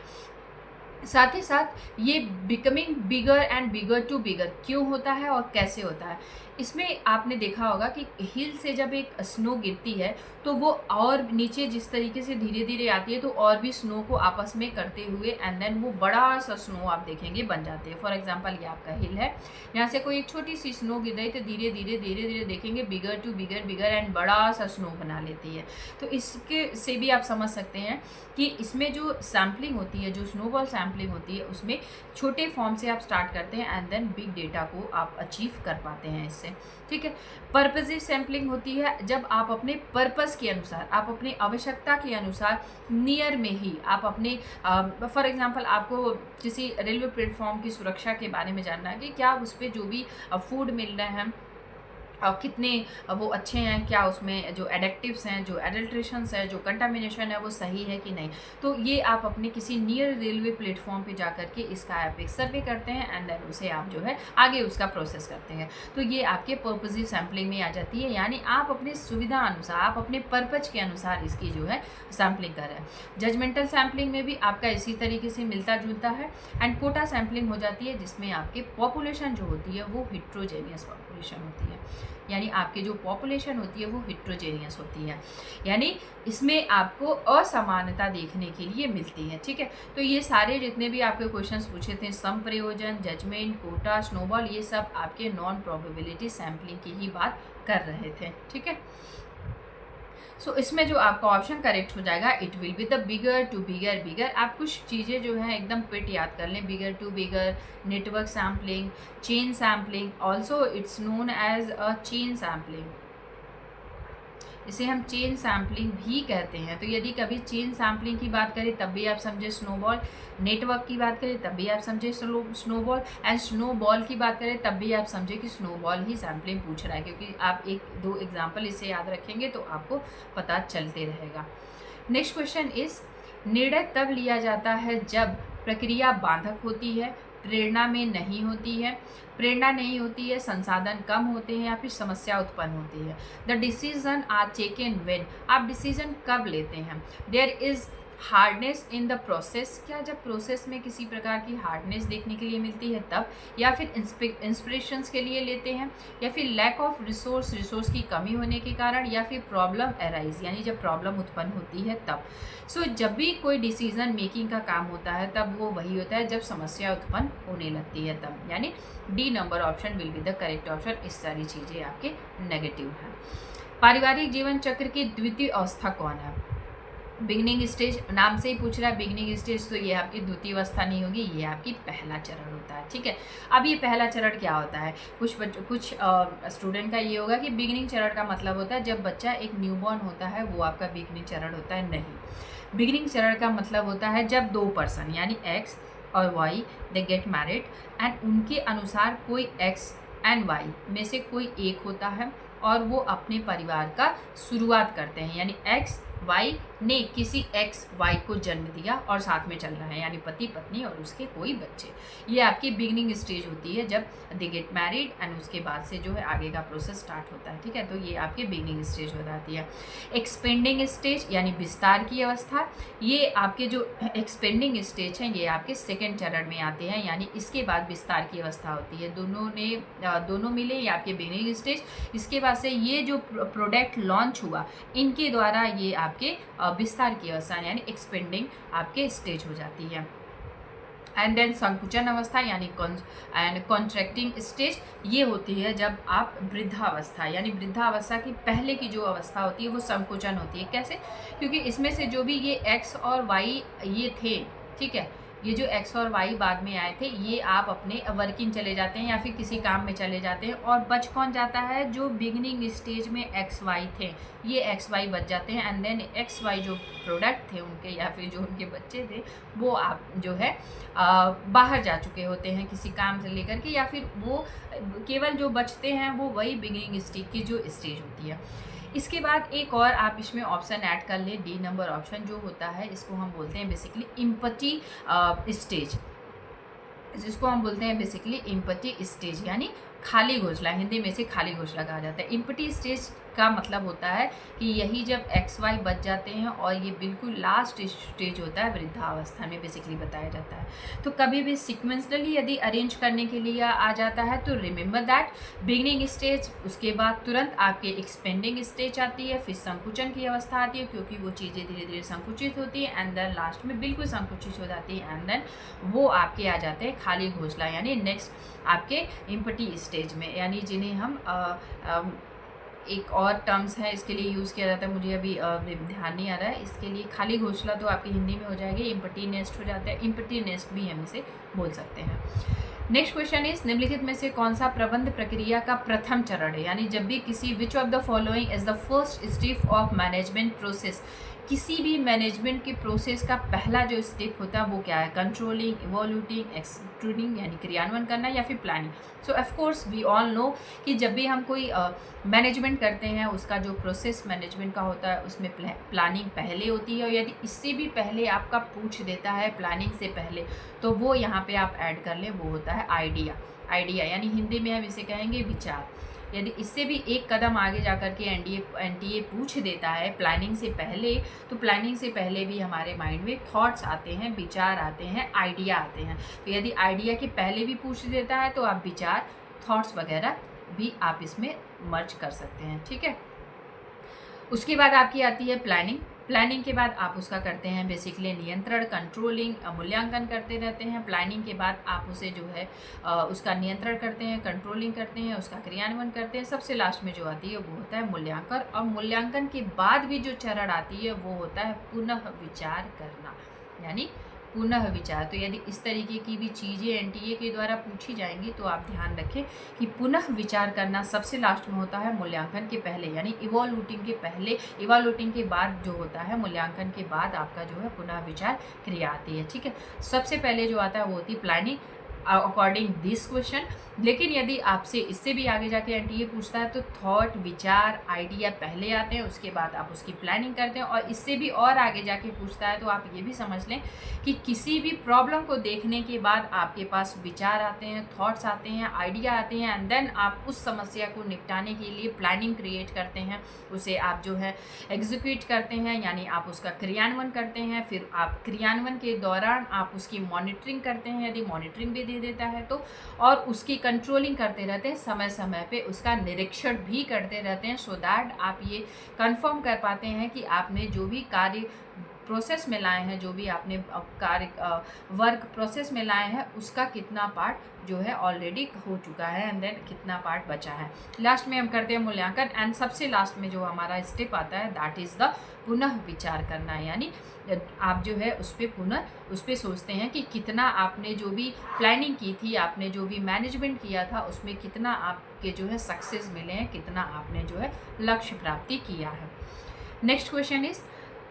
साथ ही साथ ये becoming bigger and bigger to bigger क्यों होता है और कैसे होता है, इसमें आपने देखा होगा कि हिल से जब एक स्नो गिरती है तो वो और नीचे जिस तरीके से धीरे धीरे आती है तो और भी स्नो को आपस में करते हुए एंड देन वो बड़ा सा स्नो आप देखेंगे बन जाते हैं। फॉर एग्जांपल ये आपका हिल है, यहाँ से कोई एक छोटी सी स्नो गिर रही तो धीरे धीरे देखेंगे बिगर टू बिगर एंड बड़ा सा स्नो बना लेती है। तो इसके से भी आप समझ सकते हैं कि इसमें जो सैम्पलिंग होती है, जो स्नोबॉल सैम्पलिंग होती है, उसमें छोटे फॉर्म से आप स्टार्ट करते हैं एंड देन बिग डेटा को आप अचीव कर पाते हैं इससे, ठीक है। पर्पजिव सैम्पलिंग होती है जब आप अपने पर्पस के अनुसार, आप अपनी आवश्यकता के अनुसार नियर में ही आप अपने फॉर एग्जांपल आपको किसी रेलवे प्लेटफॉर्म की सुरक्षा के बारे में जानना है कि क्या उस पर जो भी फूड मिल रहे हैं कितने वो अच्छे हैं, क्या उसमें जो एडिक्टिव्स हैं, जो एडल्ट्रेशंस है, जो कंटामिनेशन है वो सही है कि नहीं। तो ये आप अपने किसी नियर रेलवे प्लेटफॉर्म पे जा करके इसका आप एक सर्वे करते हैं एंड देन उसे आप जो है आगे उसका प्रोसेस करते हैं। तो ये आपके पर्पजिव सैम्पलिंग में आ जाती है, यानी आप अपने सुविधा अनुसार, आप अपने पर्पज के अनुसार इसकी जो है सैम्पलिंग कर रहे हैं। जजमेंटल सैम्पलिंग में भी आपका इसी तरीके से मिलता जुलता है। एंड कोटा सैम्पलिंग हो जाती है जिसमें आपके पॉपुलेशन जो होती है वो हिट्रोजेनियस पॉपुलेशन होती है, यानी आपकी जो पॉपुलेशन होती है वो हिट्रोजेनियस होती है, यानी इसमें आपको असमानता देखने के लिए मिलती है, ठीक है। तो ये सारे जितने भी आपके क्वेश्चंस पूछे थे, सम प्रयोजन, जजमेंट, कोटा, स्नोबॉल, ये सब आपके नॉन प्रोबेबिलिटी सैम्पलिंग की ही बात कर रहे थे, ठीक है। सो इसमें जो आपका ऑप्शन करेक्ट हो जाएगा, it will be the bigger to bigger. आप कुछ चीज़ें जो है एकदम पिट याद कर लें, bigger to bigger, network sampling, chain sampling, also it's known as a chain sampling, इसे हम चेन सैम्पलिंग भी कहते हैं। तो यदि कभी चेन सैम्पलिंग की बात करें तब भी आप समझे स्नोबॉल, नेटवर्क की बात करें तब भी आप समझे स्नोबॉल, एंड स्नोबॉल की बात करें तब भी आप समझे कि स्नोबॉल ही सैम्पलिंग पूछ रहा है, क्योंकि आप एक दो एग्जाम्पल इसे याद रखेंगे तो आपको पता चलते रहेगा। नेक्स्ट क्वेश्चन इज, निर्णय तब लिया जाता है जब प्रक्रिया बाधक होती है, प्रेरणा में नहीं होती है, प्रेरणा नहीं होती है, संसाधन कम होते हैं या फिर समस्या उत्पन्न होती है। The decision are taken when, आप डिसीजन कब लेते हैं। There is hardness in the process, क्या जब प्रोसेस में किसी प्रकार की हार्डनेस देखने के लिए मिलती है तब, या फिर इंस्पिरेशंस के लिए लेते हैं, या फिर लैक ऑफ रिसोर्स की कमी होने के कारण, या फिर प्रॉब्लम अराइज, यानी जब प्रॉब्लम उत्पन्न होती है तब। सो जब भी कोई डिसीजन मेकिंग का काम होता है तब वो वही होता है जब समस्या उत्पन्न होने लगती है तब, यानी D number option will be the correct option. इस सारी चीज़ें आपके नेगेटिव हैं। पारिवारिक जीवन चक्र की द्वितीय अवस्था कौन है। बिगनिंग स्टेज, नाम से ही पूछ रहा है बिगनिंग स्टेज, तो ये आपकी द्वितीय अवस्था नहीं होगी, ये आपकी पहला चरण होता है, ठीक है। अब ये पहला चरण क्या होता है, कुछ स्टूडेंट का ये होगा कि बिगनिंग चरण का मतलब होता है जब बच्चा एक न्यूबॉर्न होता है, वो आपका बिगनिंग चरण होता है। नहीं, बिगनिंग चरण का मतलब होता है जब दो पर्सन यानी एक्स और why they get married and उनके अनुसार कोई एक्स एंड वाई में से कोई एक होता है और वो अपने परिवार का शुरुआत करते हैं, यानी एक्स वाई ने किसी एक्स वाई को जन्म दिया और साथ में चल रहा है, यानी पति पत्नी और उसके कोई बच्चे। ये आपकी बिगनिंग स्टेज होती है जब दे गेट मैरिड एंड उसके बाद से जो है आगे का प्रोसेस स्टार्ट होता है, ठीक है। तो ये आपकी बिगनिंग स्टेज हो जाती है। एक्सपेंडिंग स्टेज यानी विस्तार की अवस्था, ये आपके जो एक्सपेंडिंग स्टेज हैं ये आपके सेकेंड चरण में आते हैं, यानी इसके बाद विस्तार की अवस्था होती है। दोनों मिले ये आपके बिगनिंग स्टेज। इसके बाद से ये जो प्रोडक्ट लॉन्च हुआ इनके द्वारा ये आपके विस्तार की अवस्था यानी एक्सपेंडिंग आपके स्टेज हो जाती है। एंड देन संकुचन अवस्था यानी कॉन्ट्रैक्टिंग स्टेज, ये होती है जब आप वृद्धावस्था यानी वृद्धावस्था की पहले की जो अवस्था होती है वो संकुचन होती है। कैसे, क्योंकि इसमें से जो भी ये एक्स और वाई ये थे, ठीक है, ये जो एक्स और वाई बाद में आए थे ये आप अपने वर्किंग चले जाते हैं या फिर किसी काम में चले जाते हैं और बच कौन जाता है, जो बिगनिंग स्टेज में एक्स वाई थे ये एक्स वाई बच जाते हैं। एंड देन एक्स वाई जो प्रोडक्ट थे उनके या फिर जो उनके बच्चे थे वो आप जो है बाहर जा चुके होते हैं किसी काम से लेकर के, या फिर वो केवल जो बचते हैं वो वही बिगनिंग स्टेज की जो स्टेज होती है। इसके बाद एक और आप इसमें ऑप्शन ऐड कर लें, डी नंबर ऑप्शन जो होता है इसको हम बोलते हैं बेसिकली इम्पटी स्टेज, जिसको हम बोलते हैं बेसिकली इम्पटी स्टेज यानी खाली घोंसला, हिंदी में से खाली घोंसला कहा जाता है। इम्पटी स्टेज का मतलब होता है कि यही जब XY बच जाते हैं और ये बिल्कुल लास्ट स्टेज होता है वृद्धावस्था में, बेसिकली बताया जाता है। तो कभी भी सिक्वेंसली यदि अरेंज करने के लिए आ जाता है तो रिमेंबर दैट बिगनिंग स्टेज, उसके बाद तुरंत आपके एक्सपेंडिंग स्टेज आती है, फिर संकुचन की अवस्था आती है क्योंकि वो चीज़ें धीरे धीरे संकुचित होती है, एंड देन लास्ट में बिल्कुल संकुचित हो जाती है, एंड देन वो आपके आ जाते हैं खाली घोंसला, यानी नेक्स्ट आपके इम्पटी स्टेज में, यानी जिन्हें हम एक और टर्म्स है इसके लिए यूज़ किया जाता है, मुझे अभी ध्यान नहीं आ रहा है इसके लिए। खाली घोंसला तो आपकी हिंदी में हो जाएगी, इम्पटी नेस्ट हो जाता है, इम्पटी नेस्ट भी हम इसे बोल सकते हैं। नेक्स्ट क्वेश्चन इज निम्नलिखित में से कौन सा प्रबंध प्रक्रिया का प्रथम चरण है, यानी जब भी किसी विच of the following is the first step of management process, किसी भी मैनेजमेंट के प्रोसेस का पहला जो स्टेप होता है वो क्या है, कंट्रोलिंग, इवोल्यूटिंग, एक्सक्लूडिंग यानी क्रियान्वयन करना, या फिर planning. So of course we all know कि जब भी हम कोई मैनेजमेंट करते हैं उसका जो प्रोसेस मैनेजमेंट का होता है उसमें प्लानिंग पहले होती है, और यदि इससे भी पहले आपका पूछ देता है प्लानिंग से पहले तो वो यहाँ पे आप ऐड कर लें, वो होता है आइडिया, यानी हिंदी में हम इसे कहेंगे विचार। यदि इससे भी एक कदम आगे जा कर के एनटीए पूछ देता है प्लानिंग से पहले, तो प्लानिंग से पहले भी हमारे माइंड में थॉट्स आते हैं, विचार आते हैं, आइडिया आते हैं। तो यदि आइडिया के पहले भी पूछ देता है तो आप विचार, थॉट्स वगैरह भी आप इसमें मर्ज कर सकते हैं, ठीक है। उसके बाद आपकी आती है प्लानिंग के बाद आप उसका करते हैं बेसिकली नियंत्रण, कंट्रोलिंग, मूल्यांकन करते रहते हैं। प्लानिंग के बाद आप उसे जो है उसका नियंत्रण करते हैं, कंट्रोलिंग करते हैं, उसका क्रियान्वयन करते हैं। सबसे लास्ट में जो आती है वो होता है मूल्यांकन, और मूल्यांकन के बाद भी जो चरण आती है वो होता है पुनः विचार करना, यानी पुनः विचार। तो यदि इस तरीके की भी चीज़ें एनटीए के द्वारा पूछी जाएंगी तो आप ध्यान रखें कि पुनः विचार करना सबसे लास्ट में होता है मूल्यांकन के पहले, यानी इवोल्यूटिंग के पहले, इवोल्यूटिंग के बाद जो होता है मूल्यांकन के बाद आपका जो है पुनः विचार क्रिया आती है, ठीक है। सबसे पहले जो आता है वो होती है प्लानिंग अकॉर्डिंग दिस क्वेश्चन। लेकिन यदि आपसे इससे भी आगे जाके एनटीए पूछता है तो थॉट, विचार, आइडिया पहले आते हैं, उसके बाद आप उसकी प्लानिंग करते हैं। और इससे भी और आगे जाके पूछता है तो आप ये भी समझ लें कि किसी भी प्रॉब्लम को देखने के बाद आपके पास विचार आते हैं, थॉट्स आते हैं, आइडिया आते हैं, एंड देन आप उस समस्या को निपटाने के लिए प्लानिंग क्रिएट करते हैं, उसे आप जो है एग्जीक्यूट करते हैं, यानी आप उसका क्रियान्वयन करते हैं। फिर आप क्रियान्वयन के दौरान आप उसकी मॉनिटरिंग करते हैं, यदि मॉनिटरिंग भी दे देता है तो, और उसकी कंट्रोलिंग करते रहते हैं, समय समय पे उसका निरीक्षण भी करते रहते हैं, सो दैट आप ये कंफर्म कर पाते हैं कि आपने जो भी कार्य प्रोसेस में लाए हैं, जो भी आपने कार्य वर्क प्रोसेस में लाए हैं, उसका कितना पार्ट जो है ऑलरेडी हो चुका है, एंड देन कितना पार्ट बचा है। लास्ट में हम करते हैं मूल्यांकन, एंड सबसे लास्ट में जो हमारा स्टेप आता है दैट इज़ द पुनः विचार करना, यानी आप जो है उस पर सोचते हैं कि कितना आपने जो भी प्लानिंग की थी, आपने जो भी मैनेजमेंट किया था, उसमें कितना आपके जो है सक्सेस मिले हैं, कितना आपने जो है लक्ष्य प्राप्ति किया है। नेक्स्ट क्वेश्चन इज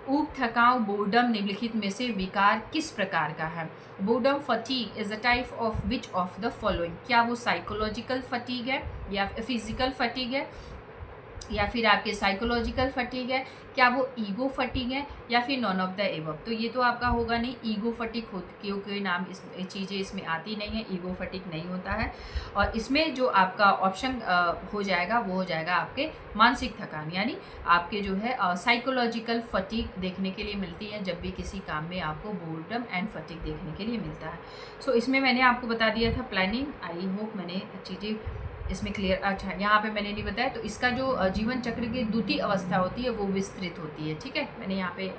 ऊब, थकाव, बोर्डम निम्नलिखित में से विकार किस प्रकार का है। Boredom fatigue is a type of which of the following, क्या वो साइकोलॉजिकल फटीग है, या फिजिकल फटीग है, या फिर आपके साइकोलॉजिकल फटीग है, क्या वो ईगो फटीग है, या फिर नॉन ऑफ द एबव। तो ये तो आपका होगा नहीं, ईगो फटीग क्योंकि नाम इस चीज़ें इसमें आती नहीं है, ईगो फटीग नहीं होता है। और इसमें जो आपका ऑप्शन हो जाएगा वो हो जाएगा आपके मानसिक थकान, यानी आपके जो है साइकोलॉजिकल फटीग देखने के लिए मिलती है जब भी किसी काम में आपको बोर्डम एंड फटीग देखने के लिए मिलता है। सो इसमें मैंने आपको बता दिया था प्लानिंग, आई होप मैंने चीज़ें इसमें क्लियर। अच्छा, यहाँ पे मैंने नहीं बताया, तो इसका जो जीवन चक्र की द्वितीय अवस्था होती है वो विस्तृत होती है, ठीक है। मैंने यहाँ पे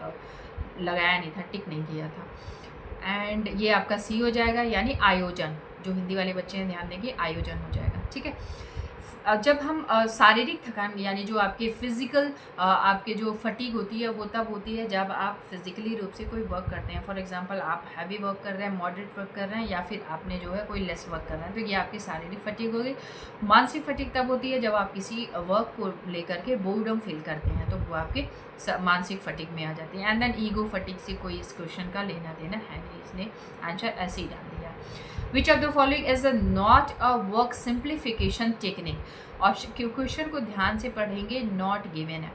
लगाया नहीं था, टिक नहीं किया था। एंड ये आपका सी हो जाएगा, यानी आयोजन, जो हिंदी वाले बच्चे हैं ध्यान देंगे, आयोजन हो जाएगा, ठीक है। जब हम शारीरिक थकान यानी जो आपके फिजिकल आपके जो फटीग होती है वो तब होती है जब आप फिजिकली रूप से कोई वर्क करते हैं। फॉर एग्जांपल आप हैवी वर्क कर रहे हैं, मॉडरेट वर्क कर रहे हैं, या फिर आपने जो है कोई लेस वर्क कर रहे हैं, तो ये आपकी शारीरिक फटीग होगी। मानसिक फटीग तब होती है जब आप किसी वर्क को लेकर के बोर्डम फील करते हैं, तो वो आपके मानसिक फटीग में आ जाती है। एंड देन ईगो फटीग से कोई इस क्वेश्चन का लेना देना है नहीं, इसने आंसर ऐसे ही डाल दिया। Which of the following is not a work simplification technique. Option question को ध्यान से पढ़ेंगे, नॉट गिवन है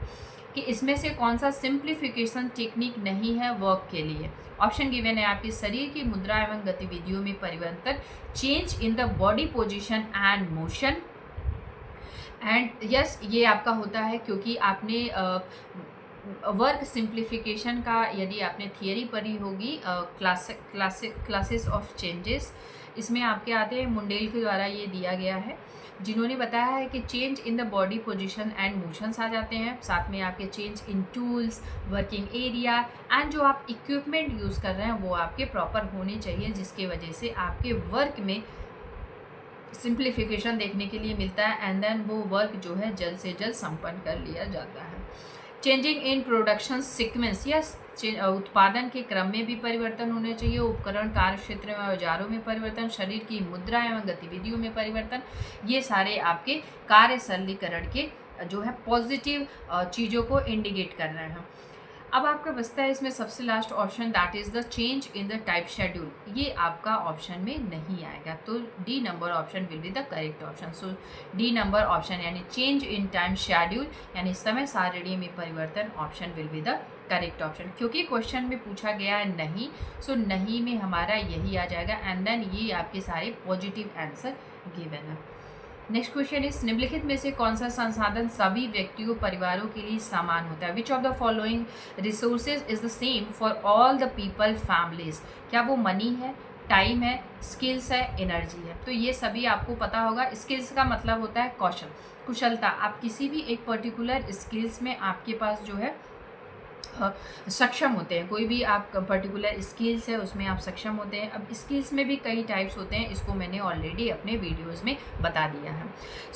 कि इसमें से कौन सा सिंप्लीफिकेशन टेक्निक नहीं है वर्क के लिए। ऑप्शन गिवन है आपके शरीर की मुद्रा एवं गतिविधियों में परिवर्तन, change in the body position and motion, and yes ये आपका होता है क्योंकि आपने वर्क सिंप्लीफिकेशन का यदि आपने थियरी पढ़ी होगी क्लासेस ऑफ चेंजेस, इसमें आपके आते हैं मुंडेल के द्वारा ये दिया गया है, जिन्होंने बताया है कि change in the body position and motions आ जाते हैं, साथ में आपके change in tools, working area and जो आप इक्विपमेंट यूज़ कर रहे हैं वो आपके प्रॉपर होने चाहिए, जिसकी वजह से आपके वर्क में सिंप्लीफिकेशन देखने के लिए मिलता है एंड देन वो वर्क जो है जल्द से जल्द संपन्न कर लिया जाता है। Changing in production sequence, yes उत्पादन के क्रम में भी परिवर्तन होने चाहिए, उपकरण कार्य क्षेत्र में औजारों में परिवर्तन, शरीर की मुद्रा एवं गतिविधियों में परिवर्तन, ये सारे आपके कार्य सरलीकरण के जो है पॉजिटिव चीज़ों को इंडिकेट कर रहे हैं। अब आपका बचता है इसमें सबसे last option, that is the change in the type schedule, ये आपका ऑप्शन में नहीं आएगा, तो D number option will be the correct option. So D number option यानी चेंज इन टाइम शेड्यूल यानी समय सारणी में परिवर्तन option will be the correct option, क्योंकि क्वेश्चन में पूछा गया है नहीं, सो नहीं में हमारा यही आ जाएगा एंड देन ये आपके सारे पॉजिटिव आंसर गिवन है। नेक्स्ट क्वेश्चन इज निम्नलिखित में से कौन सा संसाधन सभी व्यक्तियों परिवारों के लिए समान होता है? Which of the following resources is the same for all the people families? क्या वो मनी है, टाइम है, स्किल्स है, एनर्जी है? तो ये सभी आपको पता होगा। स्किल्स का मतलब होता है कौशल, कुशलता। आप किसी भी एक पर्टिकुलर स्किल्स में आपके पास जो है सक्षम होते हैं, कोई भी आप पर्टिकुलर स्किल्स है उसमें आप सक्षम होते हैं। अब स्किल्स में भी कई टाइप्स होते हैं, इसको मैंने ऑलरेडी अपने वीडियोस में बता दिया है।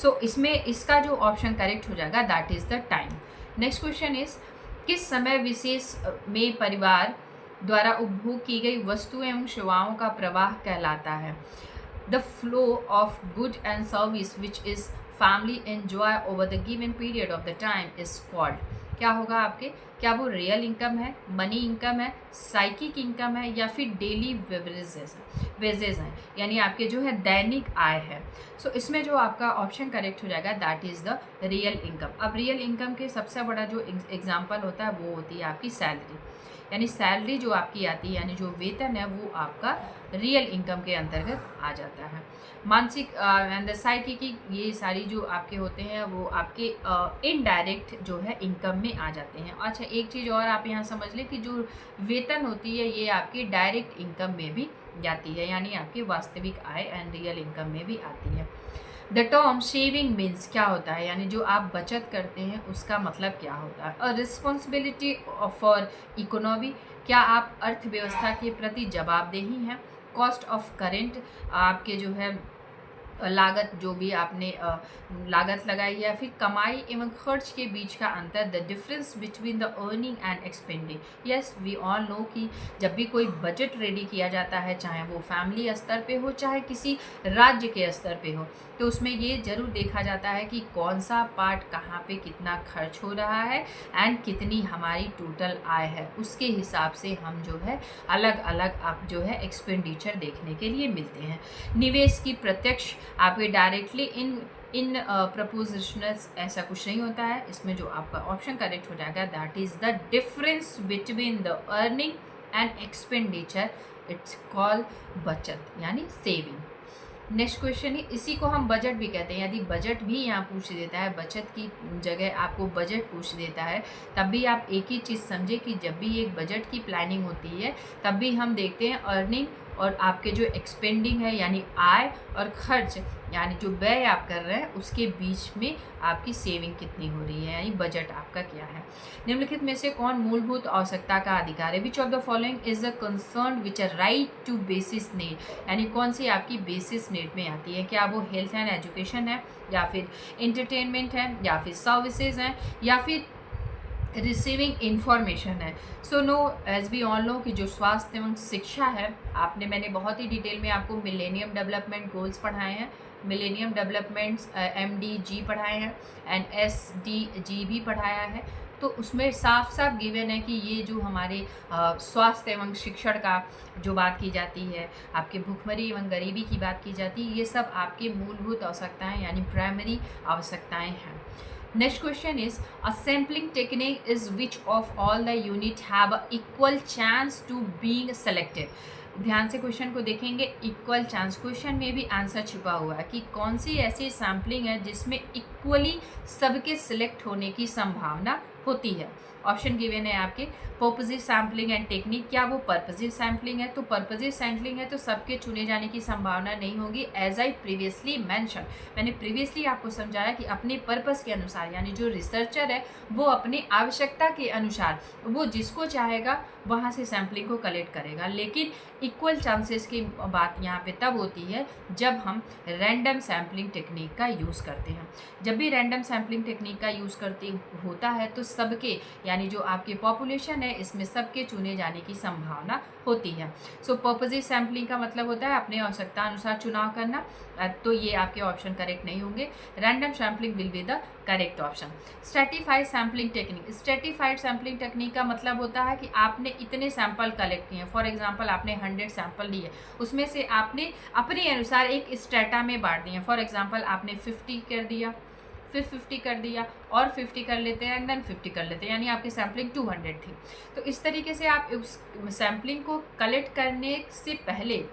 सो इसमें इसका जो ऑप्शन करेक्ट हो जाएगा that is the time. Next question is किस समय विशेष में परिवार द्वारा उपभोग की गई वस्तुएं एवं सेवाओं का प्रवाह कहलाता है? The flow of good and service which is family enjoy over the given period of the time is called. क्या होगा आपके? क्या वो रियल इनकम है, मनी इनकम है, साइकिक इनकम है या फिर डेली वेजेस हैं, यानी आपके जो है दैनिक आय है। सो इसमें जो आपका ऑप्शन करेक्ट हो जाएगा that is the real income. अब रियल इनकम के सबसे बड़ा जो एग्जांपल होता है वो होती है आपकी सैलरी, यानी सैलरी जो आपकी आती है यानी जो वेतन है वो आपका रियल इनकम के अंतर्गत आ जाता है। मानसिक एंड साइकिक ये सारी जो आपके होते हैं वो आपके इनडायरेक्ट जो है इनकम में आ जाते हैं। अच्छा एक चीज़ और आप यहाँ समझ लें कि जो वेतन होती है ये आपकी डायरेक्ट इनकम में भी जाती है, यानी आपकी वास्तविक आय एंड रियल इनकम में भी आती है। द टर्म सेविंग मीन्स क्या होता है, यानी जो आप बचत करते हैं उसका मतलब क्या होता है? अ रिस्पॉन्सिबिलिटी फॉर इकोनॉमी, क्या आप अर्थव्यवस्था के प्रति जवाबदेही हैं? कॉस्ट ऑफ करेंट, आपके जो है लागत जो भी आपने लागत लगाई या फिर कमाई एवं खर्च के बीच का अंतर, the difference between the earning and expending. Yes we all know कि जब भी कोई बजट रेडी किया जाता है, चाहे वो फैमिली स्तर पे हो चाहे किसी राज्य के स्तर पे हो, तो उसमें ये जरूर देखा जाता है कि कौन सा पार्ट कहाँ पे कितना खर्च हो रहा है एंड कितनी हमारी टोटल आय है, उसके हिसाब से हम जो है अलग अलग आप जो है एक्सपेंडिचर देखने के लिए मिलते हैं। निवेश की प्रत्यक्ष आपके डायरेक्टली इन प्रपोजिशनल्स ऐसा कुछ नहीं होता है। इसमें जो आपका ऑप्शन करेक्ट हो जाएगा that is the difference between the earning and expenditure, it's called बचत यानी सेविंग। नेक्स्ट क्वेश्चन है, इसी को हम बजट भी कहते हैं। यदि बजट भी यहाँ पूछ देता है, बचत की जगह आपको बजट पूछ देता है, तब भी आप एक ही चीज़ समझे कि जब भी एक बजट की प्लानिंग होती है तब भी हम देखते हैं अर्निंग और आपके जो एक्सपेंडिंग है यानी आय और खर्च यानी जो व्यय आप कर रहे हैं उसके बीच में आपकी सेविंग कितनी हो रही है, यानी बजट आपका क्या है। निम्नलिखित में से कौन मूलभूत आवश्यकता का अधिकार है? Which of the following is the concern which are right to basis need, यानी कौन सी आपकी बेसिस नीड में आती है? क्या वो हेल्थ एंड एजुकेशन है या फिर इंटरटेनमेंट है या फिर सर्विसेज हैं या फिर रिसीविंग इंफॉर्मेशन है? So no as we all know कि जो स्वास्थ्य एवं शिक्षा है, मैंने बहुत ही डिटेल में आपको मिलेनियम डेवलपमेंट गोल्स पढ़ाए हैं, मिलेनियम डेवलपमेंट्स MDG पढ़ाए हैं एंड SDG भी पढ़ाया है। तो उसमें साफ साफ गिवन है कि ये जो हमारे स्वास्थ्य एवं शिक्षण का जो बात की जाती है, आपके भूखमरी एवं गरीबी की बात की जाती है, ये सब आपके मूलभूत आवश्यकताएं यानी प्राइमरी आवश्यकताएं हैं। Next question is, a sampling technique is which of all the unit have a equal chance to being selected? ध्यान से क्वेश्चन को देखेंगे, इक्वल चांस, क्वेश्चन में भी आंसर छिपा हुआ है कि कौन सी ऐसी सैम्पलिंग है जिसमें इक्वली सबके सिलेक्ट होने की संभावना होती है। ऑप्शन गिवन है आपके, पर्पजिव सैम्पलिंग एंड टेक्निक। क्या वो पर्पजिव सैम्पलिंग है? तो पर्पजिव सैम्पलिंग है तो सबके चुने जाने की संभावना नहीं होगी। एज आई प्रीवियसली मैंशन, मैंने प्रीवियसली आपको समझाया कि अपने पर्पस के अनुसार, यानी जो रिसर्चर है वो अपनी आवश्यकता के अनुसार वो जिसको चाहेगा वहाँ से सैम्पलिंग को कलेक्ट करेगा। लेकिन इक्वल चांसेस की बात यहाँ पे तब होती है जब हम रैंडम सैम्पलिंग टेक्निक का यूज़ करते हैं। जब भी रैंडम सैम्पलिंग टेक्निक का यूज़ करते होता है तो सबके, यानी जो आपकी पॉपुलेशन है इसमें सबके चुने जाने की संभावना होती है। सो पर्पजिव सैम्पलिंग का मतलब होता है अपने आवश्यकता अनुसार चुनाव करना, तो ये आपके ऑप्शन करेक्ट नहीं होंगे। Random sampling will be the correct option. Stratified sampling technique, stratified sampling technique का मतलब होता है कि आपने इतने सैंपल कलेक्ट किए, फॉर एग्जांपल आपने 100 सैंपल लिए, उसमें से आपने अपने अनुसार एक स्ट्रेटा में बांट दिए। फॉर एग्जांपल आपने 50 कर दिया, फिर 50 कर दिया और 50 कर लेते हैं एंड देन 50 कर लेते हैं, यानी आपकी सैम्पलिंग 200 थी। तो इस तरीके से आप उस सैम्पलिंग को कलेक्ट करने से पहले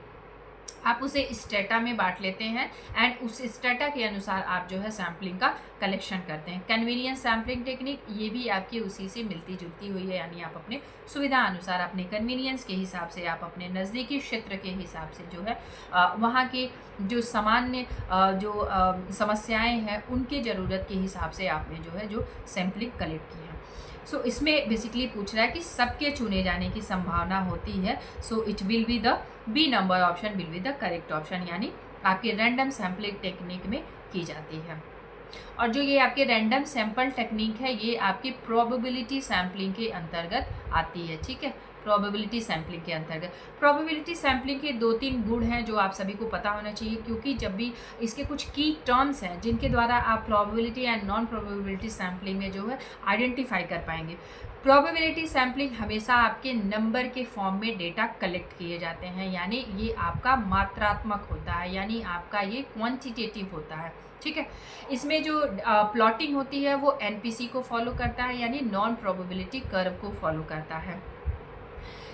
आप उसे स्टेटा में बांट लेते हैं एंड उस स्टेटा के अनुसार आप जो है सैम्पलिंग का कलेक्शन करते हैं। कन्वीनियंस सैम्पलिंग टेक्निक, ये भी आपकी उसी से मिलती जुलती हुई है, यानी आप अपने सुविधा अनुसार, अपने कन्वीनियंस के हिसाब से, आप अपने नज़दीकी क्षेत्र के हिसाब से जो है वहाँ के जो सामान्य जो समस्याएं हैं उनके ज़रूरत के हिसाब से आपने जो है जो सैम्पलिंग कलेक्ट की है। सो इसमें बेसिकली पूछ रहा है कि सबके चुने जाने की संभावना होती है। So it will be the B number option will be the correct option, यानी आपके रैंडम सैम्पलिंग टेक्निक में की जाती है। और जो ये आपके रैंडम सैंपल टेक्निक है ये आपकी प्रोबेबिलिटी सैम्पलिंग के अंतर्गत आती है। ठीक है, प्रोबेबिलिटी सैम्पलिंग के अंतर्गत। प्रोबेबिलिटी सैम्पलिंग के 2-3 गुण हैं जो आप सभी को पता होना चाहिए, क्योंकि जब भी इसके कुछ की टर्म्स हैं जिनके द्वारा आप probability and non probability sampling में जो है आइडेंटिफाई कर पाएंगे। प्रोबेबिलिटी सैम्पलिंग हमेशा आपके नंबर के फॉर्म में डेटा कलेक्ट किए जाते हैं, यानी ये आपका मात्रात्मक होता है, यानी आपका ये क्वांटिटेटिव होता है। ठीक है, इसमें जो प्लॉटिंग होती है वो एनपीसी को फॉलो करता है, यानी नॉन प्रोबेबिलिटी कर्व को फॉलो करता है।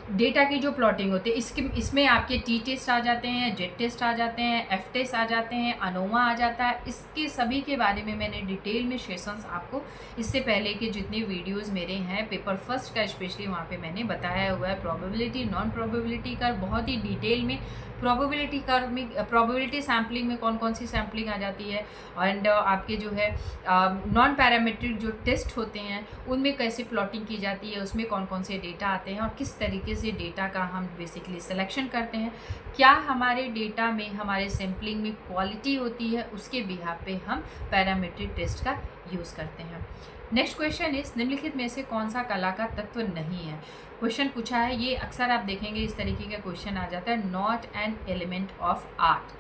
डेटा की जो प्लॉटिंग होती है इसमें आपके टी टेस्ट आ जाते हैं, जेड टेस्ट आ जाते हैं, एफ टेस्ट आ जाते हैं, अनोवा आ जाता है। इसके सभी के बारे में मैंने डिटेल में सेशंस आपको इससे पहले के जितने वीडियोस मेरे हैं पेपर फर्स्ट का स्पेशली वहाँ पे मैंने बताया हुआ है। प्रोबेबिलिटी नॉन प्रोबेबिलिटी का बहुत ही डिटेल में, प्रोबेबिलिटी कर्व में, प्रोबेबिलिटी सैम्पलिंग में कौन कौन सी सैम्पलिंग आ जाती है एंड आपके जो है नॉन पैरामीट्रिक जो टेस्ट होते हैं उनमें कैसे प्लॉटिंग की जाती है, उसमें कौन कौन से डेटा आते हैं और किस तरीके से डेटा का हम बेसिकली सिलेक्शन करते हैं, क्या हमारे डेटा में, हमारे सैम्पलिंग में क्वालिटी होती है, उसके बिहाफ पे हम पैरामीट्रिक टेस्ट का यूज़ करते हैं। नेक्स्ट क्वेश्चन इस निम्नलिखित में से कौन सा कला का तत्व नहीं है। क्वेश्चन पूछा है, ये अक्सर आप देखेंगे इस तरीके का क्वेश्चन आ जाता है, not an element of art.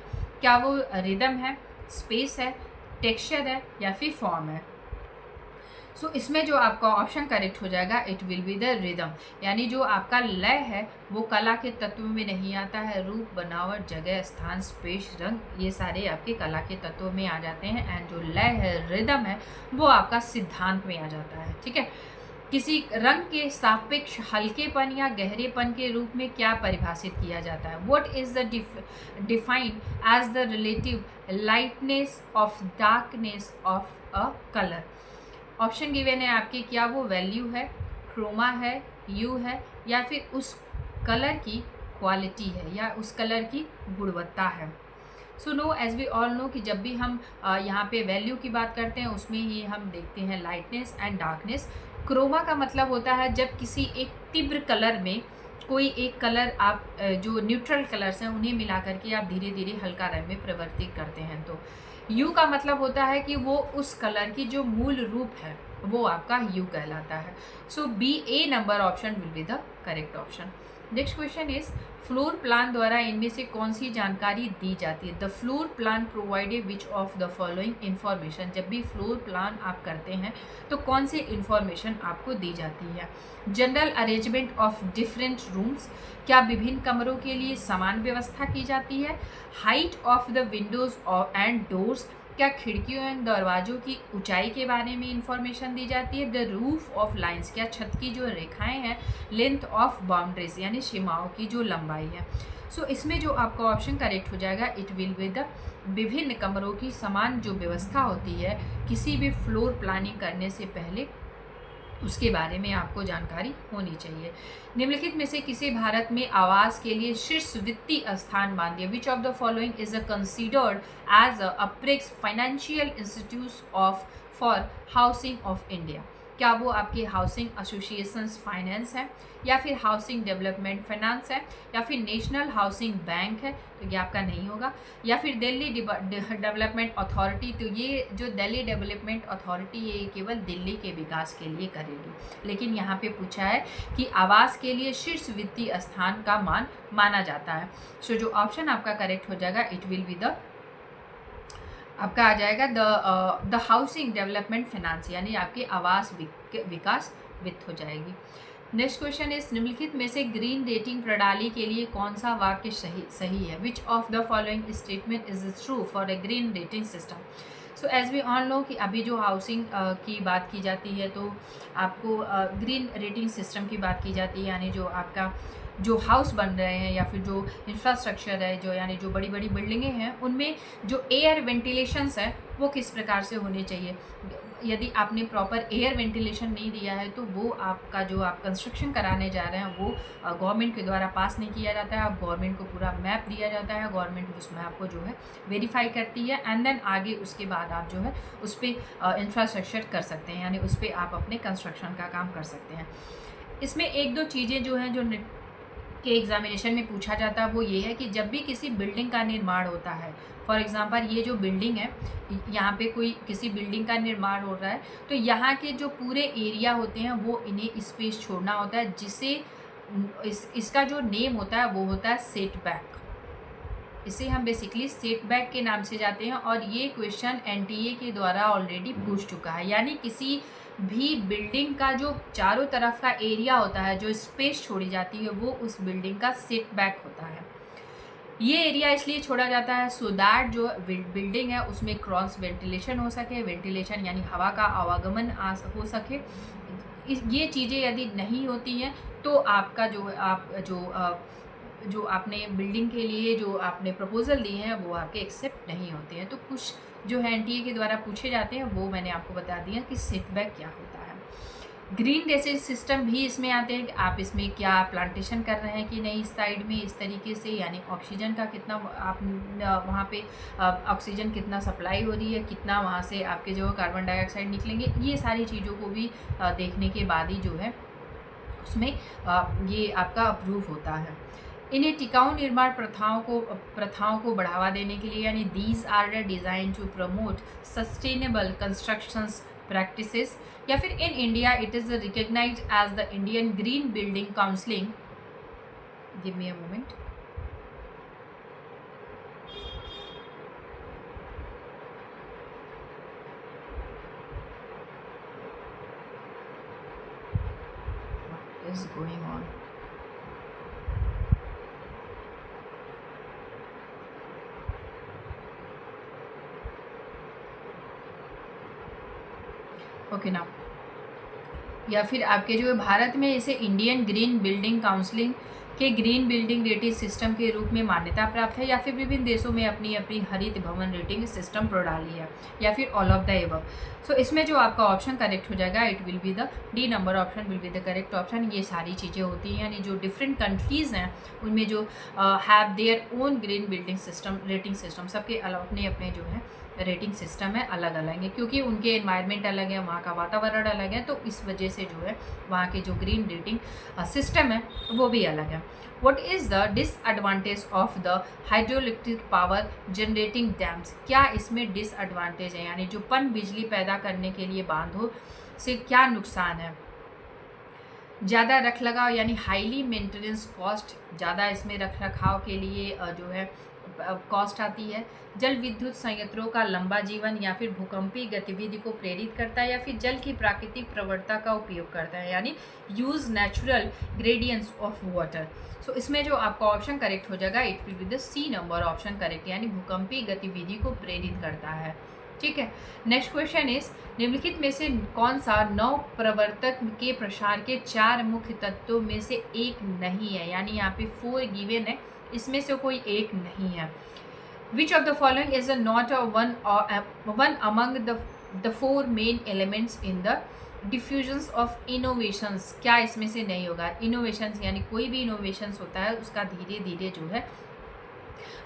क्या वो रिदम है, स्पेस है, टेक्सचर है या फिर फॉर्म है। सो इसमें जो आपका ऑप्शन करेक्ट हो जाएगा it will be the rhythm, यानी जो आपका लय है वो कला के तत्व में नहीं आता है। रूप, बनावट, जगह, स्थान, स्पेस, रंग, ये सारे आपके कला के तत्व में आ जाते हैं एंड जो लय है, रिदम है, वो आपका सिद्धांत में आ जाता है। ठीक है, किसी रंग के सापेक्ष हल्केपन या गहरेपन के रूप में क्या परिभाषित किया जाता है। What is the defined as the relative lightness of darkness of a colour. Option given है आपके, क्या वो वैल्यू है, क्रोमा है, यू है या फिर उस कलर की क्वालिटी है या उस कलर की गुणवत्ता है। So no, as we all know कि जब भी हम यहाँ पे वैल्यू की बात करते हैं उसमें ही हम देखते हैं लाइटनेस एंड डार्कनेस। क्रोमा का मतलब होता है जब किसी एक तीव्र कलर में कोई एक कलर आप जो न्यूट्रल कलर्स हैं उन्हें मिला करके आप धीरे धीरे हल्का रंग में परिवर्तित करते हैं। तो यू का मतलब होता है कि वो उस कलर की जो मूल रूप है वो आपका यू कहलाता है। So B A number option will be the correct option. Next question is floor plan द्वारा इनमें से कौन सी जानकारी दी जाती है। The floor plan provided which of the following information. जब भी फ्लोर प्लान आप करते हैं तो कौन सी इन्फॉर्मेशन आपको दी जाती है। General arrangement of different rooms, क्या विभिन्न कमरों के लिए समान व्यवस्था की जाती है। Height of the Windows and doors, क्या खिड़कियों एवं दरवाजों की ऊंचाई के बारे में इंफॉर्मेशन दी जाती है। द रूफ ऑफ लाइंस, क्या छत की जो रेखाएं हैं, लेंथ ऑफ बाउंड्रीज यानी सीमाओं की जो लंबाई है। सो इसमें जो आपका ऑप्शन करेक्ट हो जाएगा, इट विल बी द विभिन्न कमरों की समान जो व्यवस्था होती है किसी भी फ्लोर प्लानिंग करने से पहले, उसके बारे में आपको जानकारी होनी चाहिए। निम्नलिखित में से किसी भारत में आवास के लिए शीर्ष वित्तीय स्थान मान दिया। Which of the following is considered as apex financial institute of for housing of India? क्या वो आपके हाउसिंग एसोसिएशंस फाइनेंस है, या फिर हाउसिंग डेवलपमेंट फाइनेंस है, या फिर नेशनल हाउसिंग बैंक है? तो ये आपका नहीं होगा। या फिर दिल्ली डेवलपमेंट अथॉरिटी? तो ये जो दिल्ली डेवलपमेंट अथॉरिटी ये केवल दिल्ली के विकास के लिए करेगी, लेकिन यहाँ पे पूछा है कि आवास के लिए शीर्ष वित्तीय स्थान का माना जाता है। सो जो ऑप्शन आपका करेक्ट हो जाएगा, इट विल बी द आपका आ जाएगा द हाउसिंग डेवलपमेंट फाइनेंस, यानी आपकी आवास विकास वित्त हो जाएगी। नेक्स्ट क्वेश्चन इस निम्नलिखित में से ग्रीन रेटिंग प्रणाली के लिए कौन सा वाक्य सही है? Which of the following statement is true for a green rating system? So as we all know कि अभी जो हाउसिंग की बात की जाती है, तो आपको ग्रीन रेटिंग सिस्टम की बात की जाती है, यानी जो आपका जो हाउस बन रहे हैं या फिर जो इंफ्रास्ट्रक्चर है, जो यानी जो बड़ी बड़ी बिल्डिंगें हैं, उनमें जो एयर वेंटिलेशंस है वो किस प्रकार से होने चाहिए। यदि आपने प्रॉपर एयर वेंटिलेशन नहीं दिया है तो वो आपका जो आप कंस्ट्रक्शन कराने जा रहे हैं वो गवर्नमेंट के द्वारा पास नहीं किया जाता है। आप गवर्नमेंट को पूरा मैप दिया जाता है, गवर्नमेंट उस मैप को जो है वेरीफाई करती है, एंड देन आगे उसके बाद आप जो है उस पर इंफ्रास्ट्रक्चर कर सकते हैं, यानी उस पर आप अपने कंस्ट्रक्शन का काम कर सकते हैं। इसमें एक दो चीज़ें जो हैं जो के एग्जामिनेशन में पूछा जाता है वो ये है कि जब भी किसी बिल्डिंग का निर्माण होता है, फॉर एग्जांपल ये जो बिल्डिंग है, यहाँ पे कोई किसी बिल्डिंग का निर्माण हो रहा है, तो यहाँ के जो पूरे एरिया होते हैं वो इन्हें स्पेस छोड़ना होता है, जिसे इसका जो नेम होता है वो होता है सेटबैक। इसे हम बेसिकली सेटबैक के नाम से जाते हैं, और ये क्वेश्चन एनटीए के द्वारा ऑलरेडी पूछ चुका है। यानी किसी भी बिल्डिंग का जो चारों तरफ का एरिया होता है, जो स्पेस छोड़ी जाती है, वो उस बिल्डिंग का सेटबैक होता है। ये एरिया इसलिए छोड़ा जाता है सो दैट जो बिल्डिंग है उसमें क्रॉस वेंटिलेशन हो सके, वेंटिलेशन यानी हवा का आवागमन हो सके। ये चीज़ें यदि नहीं होती हैं तो आपका जो आपने बिल्डिंग के लिए जो आपने प्रपोजल दिए हैं वो आपके एक्सेप्ट नहीं होते हैं। तो कुछ जो है एनटीए के द्वारा पूछे जाते हैं वो मैंने आपको बता दिया कि सेटबैक क्या होता है। ग्रीन ड्रेसेज सिस्टम भी इसमें आते हैं कि आप इसमें क्या प्लांटेशन कर रहे हैं कि नहीं इस साइड में, इस तरीके से, यानी ऑक्सीजन का कितना आप वहाँ पे ऑक्सीजन कितना सप्लाई हो रही है, कितना वहाँ से आपके जो कार्बन डाइऑक्साइड निकलेंगे, ये सारी चीज़ों को भी देखने के बाद ही जो है उसमें ये आपका अप्रूव होता है। इन्हें टिकाऊ निर्माण प्रथाओं को बढ़ावा देने के लिए, यानी these are design to promote sustainable constructions practices, या फिर in India it is recognised as the Indian green building counselling. Give me a moment. What is going on? Okay now, या फिर आपके जो भारत में इसे इंडियन ग्रीन बिल्डिंग काउंसिलिंग के green building rating system के रूप में मान्यता प्राप्त है, या फिर विभिन्न देशों में अपनी अपनी हरित भवन रेटिंग सिस्टम प्रणाली है, या फिर ऑल ऑफ द एबव। सो इसमें जो आपका ऑप्शन करेक्ट हो जाएगा, it will be the D number option will be the correct option. ये सारी चीज़ें होती हैं, यानी जो डिफरेंट कंट्रीज़ हैं उनमें जो have their own green building system rating system, सबके अपने अपने जो है रेटिंग सिस्टम है, अलग अलग है, क्योंकि उनके एनवायरनमेंट अलग है, वहाँ का वातावरण अलग है, तो इस वजह से जो है वहाँ के जो ग्रीन रेटिंग सिस्टम है वो भी अलग है। What is the disadvantage of the hydroelectric power generating dams? क्या इसमें डिसएडवांटेज है, यानी जो पन बिजली पैदा करने के लिए बांधों से क्या नुकसान है? ज़्यादा रख लगाव, यानी हाईली मेंटेनेंस कॉस्ट, ज़्यादा इसमें रख रखाव के लिए जो है कॉस्ट आती है। जल विद्युत संयंत्रों का लंबा जीवन, या फिर भूकंपीय गतिविधि को प्रेरित करता है, या फिर जल की प्राकृतिक प्रवणता का उपयोग करता है, यानी use natural gradients of water. So इसमें जो आपका ऑप्शन करेक्ट हो जाएगा, it will be the C number option correct, यानी भूकंपीय गतिविधि को प्रेरित करता है। ठीक है, नेक्स्ट क्वेश्चन इज निम्नलिखित में से कौन सा नव प्रवर्तक के प्रसार के 4 मुख्य तत्वों में से एक नहीं है, यानी यहाँ पे 4 गिवन है, इसमें से कोई एक नहीं है। Which of the following is not one among the four main elements in the diffusions of innovations. क्या इसमें से नहीं होगा? इनोवेशंस यानी कोई भी इनोवेशंस होता है उसका धीरे धीरे जो है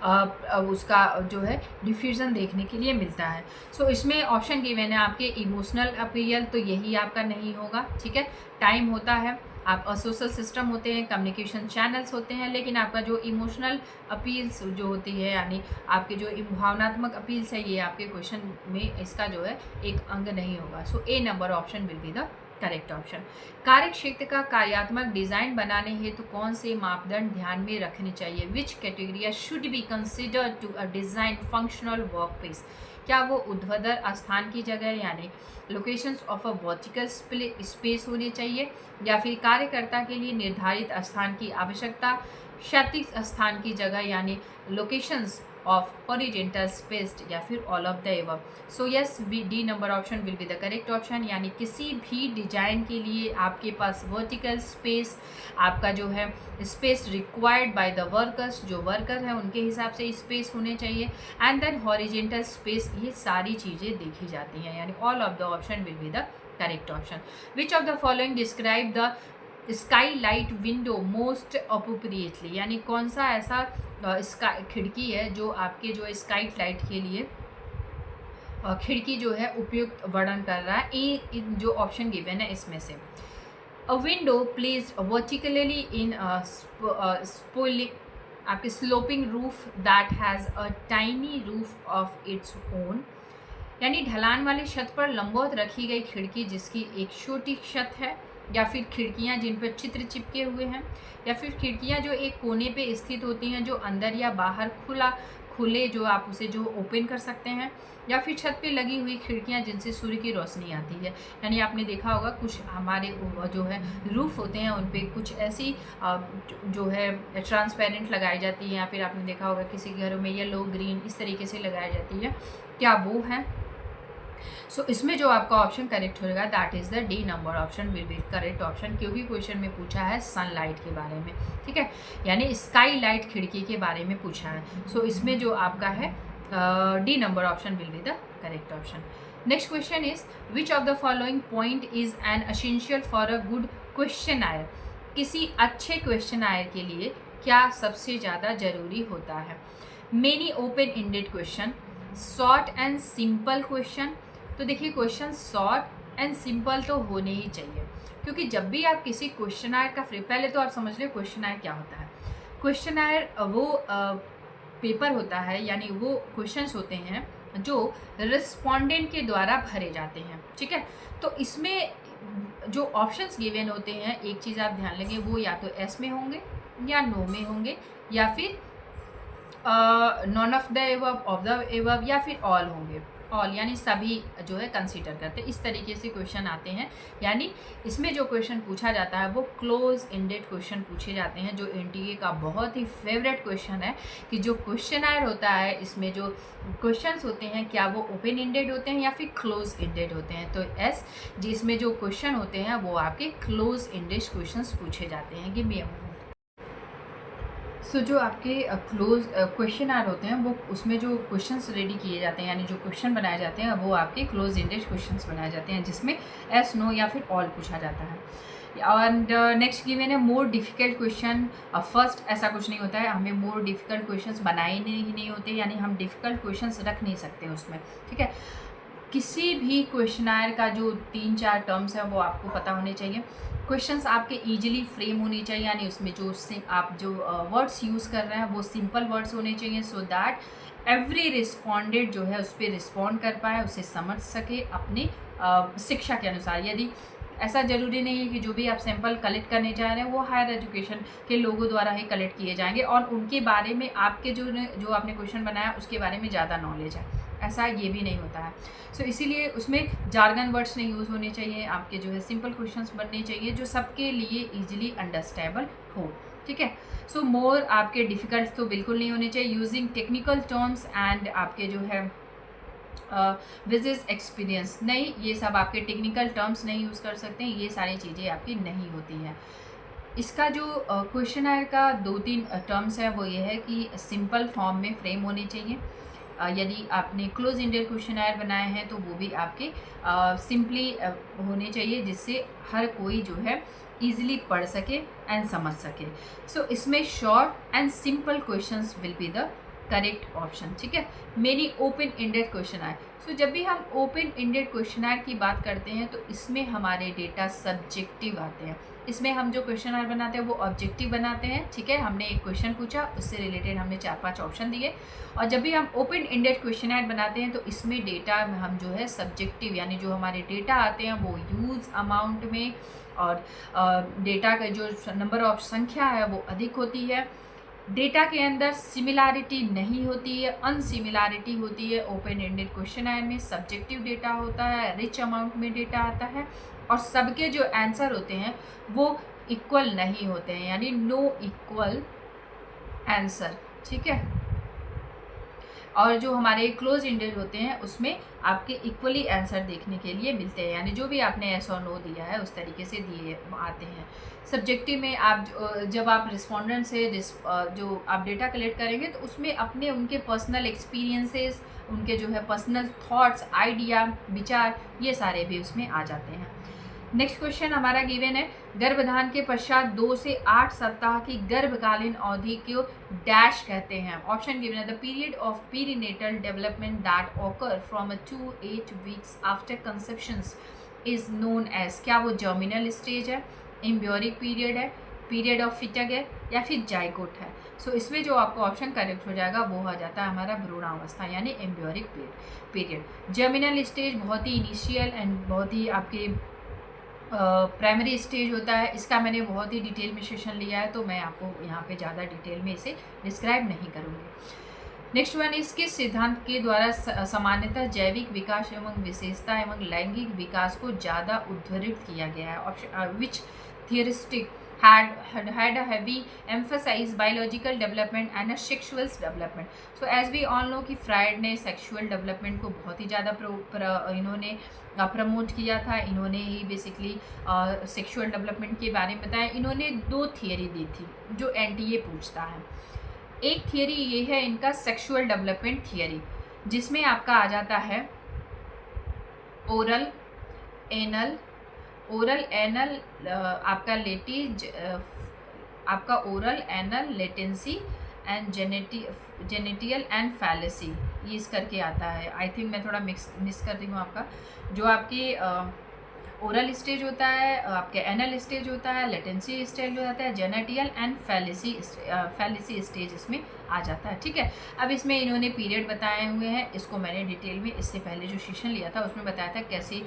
उसका जो है डिफ्यूज़न देखने के लिए मिलता है। सो इसमें ऑप्शन गिवन है आपके इमोशनल अपील, तो यही आपका नहीं होगा, ठीक है। टाइम होता है, आप सोशल सिस्टम होते हैं, कम्युनिकेशन चैनल्स होते हैं, लेकिन आपका जो इमोशनल अपील्स जो होती है यानी आपके जो भावनात्मक अपील्स है, ये आपके क्वेश्चन में इसका जो है एक अंग नहीं होगा। So A number option will be the correct option. कार्य क्षेत्र का कार्यात्मक डिजाइन बनाने हेतु कौन से मापदंड ध्यान में रखने चाहिए? Which category should be considered to a design functional work place. क्या वो ऊर्ध्वाधर स्थान की जगह यानी locations of a vertical space होने चाहिए, या फिर कार्यकर्ता के लिए निर्धारित स्थान की आवश्यकता, क्षैतिज स्थान की जगह यानी लोकेशंस ऑफ हॉरिजॉन्टल स्पेस, या फिर all of the above. So yes, D number option will be the correct option. यानी किसी भी डिजाइन के लिए आपके पास वर्टिकल स्पेस, आपका जो है space required by the workers, जो वर्कर है उनके हिसाब से स्पेस होने चाहिए, एंड देन हॉरिजॉन्टल स्पेस, ये सारी चीज़ें देखी जाती हैं, यानी all of the option will be the correct option. Which of the following describe the sky light window most appropriately. यानी कौन सा ऐसा खिड़की है जो आपके जो स्काई लाइट के लिए खिड़की जो है उपयुक्त वर्णन कर रहा है? इन जो ऑप्शन गिवन है इसमें से a window placed vertically in आपके sloping roof that has a tiny roof of its own. यानी ढलान वाली छत पर लंबवत रखी गई खिड़की जिसकी एक छोटी छत है, या फिर खिड़कियां जिन पर चित्र चिपके हुए हैं, या फिर खिड़कियां जो एक कोने पे स्थित होती हैं जो अंदर या बाहर खुले जो आप उसे जो ओपन कर सकते हैं, या फिर छत पे लगी हुई खिड़कियां जिनसे सूर्य की रोशनी आती है। यानी आपने देखा होगा कुछ हमारे जो है रूफ होते हैं उन पे कुछ ऐसी जो है ट्रांसपेरेंट लगाई जाती है, या फिर आपने देखा होगा किसी घरों में येलो ग्रीन इस तरीके से लगाई जाती है, क्या वो है? सो इसमें जो आपका ऑप्शन करेक्ट होगा that is the D number option will B correct option, क्योंकि क्वेश्चन में पूछा है सनलाइट के बारे में, ठीक है, यानी स्काई लाइट खिड़की के बारे में पूछा है। सो इसमें जो आपका है D number option will be the correct option. Next question is which of the following point is an essential for a good questionnaire. किसी अच्छे क्वेश्चन आयर के लिए क्या सबसे ज़्यादा जरूरी होता है? Many open ended question, short and simple question. तो देखिए क्वेश्चन शॉर्ट एंड सिंपल तो होने ही चाहिए, क्योंकि जब भी आप किसी क्वेश्चन आयर का पहले तो आप समझ लो क्वेश्चन आयर क्या होता है। क्वेश्चन आयर वो पेपर होता है, यानी वो क्वेश्चंस होते हैं जो रिस्पोंडेंट के द्वारा भरे जाते हैं, ठीक है। तो इसमें जो ऑप्शंस गिवन होते हैं, एक चीज़ आप ध्यान लेंगे, वो या तो एस में होंगे या नो में होंगे, या फिर none of the above, of the above, या फिर ऑल होंगे। ऑल यानी सभी जो है कंसीडर करते हैं, इस तरीके से क्वेश्चन आते हैं। यानी इसमें जो क्वेश्चन पूछा जाता है वो क्लोज एंडेड क्वेश्चन पूछे जाते हैं, जो एनटीए का बहुत ही फेवरेट क्वेश्चन है कि जो क्वेश्चन आयर होता है इसमें जो क्वेश्चंस होते हैं क्या वो ओपन एंडेड होते हैं या फिर क्लोज एंडेड होते हैं। तो एस जिसमें जो क्वेश्चन होते हैं वो आपके क्लोज एंडेड क्वेश्चन पूछे जाते हैं कि सो जो आपके क्लोज क्वेश्चन आर होते हैं वो उसमें जो क्वेश्चंस रेडी किए जाते हैं, यानी जो क्वेश्चन बनाए जाते हैं वो आपके क्लोज एंडेड क्वेश्चंस बनाए जाते हैं, जिसमें एस नो या फिर ऑल पूछा जाता है। एंड नेक्स्ट गिवन है मोर डिफिकल्ट क्वेश्चन। फर्स्ट ऐसा कुछ नहीं होता है, हमें मोर डिफिकल्ट क्वेश्चंस बनाए नहीं होते, यानी हम डिफिकल्ट क्वेश्चंस रख नहीं सकते उसमें, ठीक है। किसी भी क्वेश्चनायर का जो 3-4 टर्म्स है वो आपको पता होने चाहिए। क्वेश्चंस आपके इजीली फ्रेम होने चाहिए, यानी उसमें जो आप जो वर्ड्स यूज़ कर रहे हैं वो सिंपल वर्ड्स होने चाहिए, सो दैट एवरी रिस्पॉन्डेंट जो है उस पर रिस्पॉन्ड कर पाए, उसे समझ सके अपनी शिक्षा के अनुसार। यदि ऐसा ज़रूरी नहीं है कि जो भी आप सैंपल कलेक्ट करने जा रहे हैं वो हायर एजुकेशन के लोगों द्वारा ही कलेक्ट किए जाएंगे और उनके बारे में आपके जो आपने क्वेश्चन बनाया उसके बारे में ज़्यादा नॉलेज है, ऐसा ये भी नहीं होता है। सो इसीलिए उसमें जार्गन वर्ड्स नहीं यूज़ होने चाहिए, आपके जो है सिंपल क्वेश्चंस बनने चाहिए जो सबके लिए इजीली अंडरस्टैंडेबल हो, ठीक है। सो मोर आपके डिफ़िकल्ट तो बिल्कुल नहीं होने चाहिए। यूजिंग टेक्निकल टर्म्स एंड आपके जो है बिजनेस एक्सपीरियंस नहीं, ये सब आपके टेक्निकल टर्म्स नहीं यूज़ कर सकते हैं, ये सारी चीज़ें आपकी नहीं होती हैं। इसका जो क्वेश्चनर का 2-3 टर्म्स है वो ये है कि सिंपल फॉर्म में फ्रेम होने चाहिए। यदि आपने क्लोज इंडेड क्वेश्चनर बनाए हैं तो वो भी आपके सिंपली होने चाहिए, जिससे हर कोई जो है ईजिली पढ़ सके एंड समझ सके। सो इसमें short and simple questions will be the correct option, ठीक है। Many open ended questionnaire. सो जब भी हम ओपन इंडेड क्वेश्चनर की बात करते हैं तो इसमें हमारे डेटा सब्जेक्टिव आते हैं। इसमें हम जो क्वेश्चनर बनाते हैं वो ऑब्जेक्टिव बनाते हैं, ठीक है। हमने एक क्वेश्चन पूछा, उससे रिलेटेड हमने 4-5 ऑप्शन दिए। और जब भी हम ओपन इंडेड क्वेश्चनर बनाते हैं तो इसमें डेटा हम जो है सब्जेक्टिव, यानी जो हमारे डेटा आते हैं वो यूज अमाउंट में और डेटा का जो नंबर ऑफ संख्या है वो अधिक होती है। डेटा के अंदर सिमिलैरिटी नहीं होती है, अनसिमिलैरिटी होती है। ओपन एंडेड क्वेश्चनर में सब्जेक्टिव डेटा होता है, रिच अमाउंट में डेटा आता है और सबके जो आंसर होते हैं वो इक्वल नहीं होते हैं, यानी नो इक्वल आंसर, ठीक है। और जो हमारे क्लोज इंडेड होते हैं उसमें आपके इक्वली आंसर देखने के लिए मिलते हैं, यानी जो भी आपने एस और नो दिया है उस तरीके से दिए आते हैं। सब्जेक्टिव में आप जब आप रिस्पोंडेंट से जो आप डेटा कलेक्ट करेंगे तो उसमें अपने उनके पर्सनल एक्सपीरियंसेस, उनके जो है पर्सनल थॉट्स, आइडिया, विचार, ये सारे भी उसमें आ जाते हैं। नेक्स्ट क्वेश्चन हमारा गिवन है, गर्भधान के पश्चात 2 से 8 सप्ताह की गर्भकालीन अवधि को डैश कहते हैं। ऑप्शन गिवन है, the period of prenatal development that occur from 2 to 8 weeks after conception is known as. क्या वो जर्मिनल स्टेज है, एम्ब्रियोनिक पीरियड है, पीरियड ऑफ फिटग है या फिर जाइगोट है। सो इसमें जो आपको ऑप्शन करेक्ट हो जाएगा वो हो जाता है हमारा भ्रूणावस्था, यानी एम्ब्रियोनिक पीरियड। जर्मिनल स्टेज बहुत ही इनिशियल एंड बहुत ही आपके प्राइमरी स्टेज होता है। इसका मैंने बहुत ही डिटेल में सेशन लिया है तो मैं आपको यहाँ पे ज़्यादा डिटेल में इसे डिस्क्राइब नहीं करूँगी। नेक्स्ट वन, इसके सिद्धांत के द्वारा सामान्यतः जैविक विकास एवं विशेषता एवं लैंगिक विकास को ज़्यादा उद्धृत किया गया है। Option which theorist had a heavy emphasize biological development and a sexual development. So as we all know कि फ्राइड ने सेक्सुअल डेवलपमेंट को बहुत ही ज़्यादा इन्होंने प्रमोट किया था। इन्होंने ही बेसिकली सेक्सुअल डेवलपमेंट के बारे में बताया। इन्होंने 2 थियरी दी थी जो एनटीए पूछता है। एक थियरी ये है इनका सेक्सुअल डेवलपमेंट थियरी, जिसमें आपका आ जाता है ओरल एनल आपका oral anal latency and genital and phallic, ये इस करके आता है। आई थिंक मैं थोड़ा मिस कर रही हूँ आपका। जो आपकी ओरल स्टेज होता है, आपके एनल स्टेज होता है, लेटेंसी स्टेज हो जाता है, जेनेटियल एंड फैलेसी स्टेज इसमें आ जाता है, ठीक है। अब इसमें इन्होंने पीरियड बताए हुए हैं। इसको मैंने डिटेल में इससे पहले जो सेशन लिया था उसमें बताया था कैसे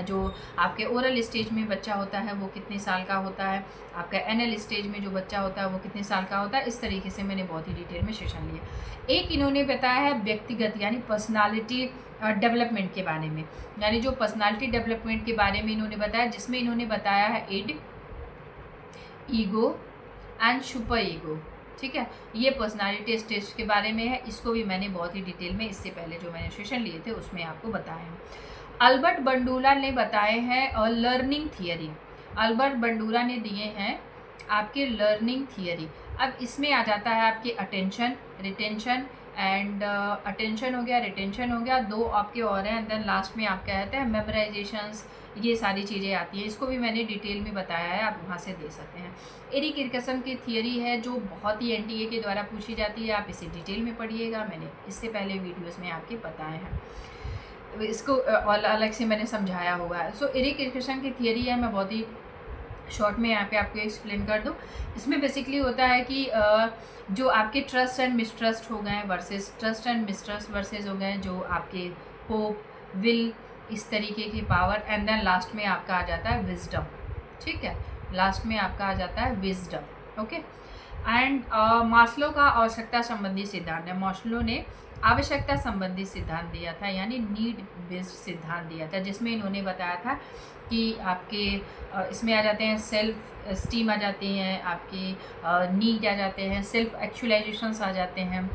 जो आपके ओरल स्टेज में बच्चा होता है वो कितने साल का होता है, आपका एनल स्टेज में जो बच्चा होता है वो कितने साल का होता है। इस तरीके से मैंने बहुत ही डिटेल में सेशन लिया। एक इन्होंने बताया है व्यक्तिगत यानी पर्सनालिटी डेवलपमेंट के बारे में, यानी जो पर्सनालिटी डेवलपमेंट के बारे में इन्होंने बताया, जिसमें इन्होंने बताया है id, ego and super ego, ठीक है। ये पर्सनालिटी स्टेज के बारे में है। इसको भी मैंने बहुत ही डिटेल में इससे पहले जो मैंने सेशन लिए थे उसमें आपको बताया है। अल्बर्ट बंडूरा ने बताए हैं लर्निंग थियरी। अल्बर्ट बंडूरा ने दिए हैं आपके लर्निंग थियरी। अब इसमें आ जाता है आपके अटेंशन, रिटेंशन एंड अटेंशन हो गया, रिटेंशन हो गया, 2 आपके और हैं। देन लास्ट में आपका कहते हैं मेमोराइजेशंस, ये सारी चीज़ें आती हैं। इसको भी मैंने डिटेल में बताया है, आप वहाँ से दे सकते हैं। एरिक इरकसन की थियरी है जो बहुत ही एनटीए के द्वारा पूछी जाती है। आप इसे डिटेल में पढ़िएगा, मैंने इससे पहले वीडियोज़ में आपके बताए हैं। इसको अलग से मैंने समझाया हुआ है। सो एरिक इरकसन की थियरी है, मैं बहुत ही शॉर्ट में यहाँ पे आपको एक्सप्लेन कर दूँ। इसमें बेसिकली होता है कि जो आपके ट्रस्ट एंड मिसट्रस्ट हो गए versus trust and mistrust versus हो गए जो आपके होप, विल, इस तरीके की पावर, एंड देन लास्ट में आपका आ जाता है विजडम, ठीक है। लास्ट में आपका आ जाता है विजडम, ओके। एंड मास्लो का आवश्यकता संबंधी सिद्धांत है। मास्लो ने आवश्यकता संबंधी सिद्धांत दिया था, यानी नीड बेस्ड सिद्धांत दिया था, जिसमें इन्होंने बताया था कि आपके इसमें आ जाते हैं सेल्फ स्टीम आ जाती हैं, आपके नीड आ जाते हैं, सेल्फ एक्चुअलाइजेशंस आ जाते हैं,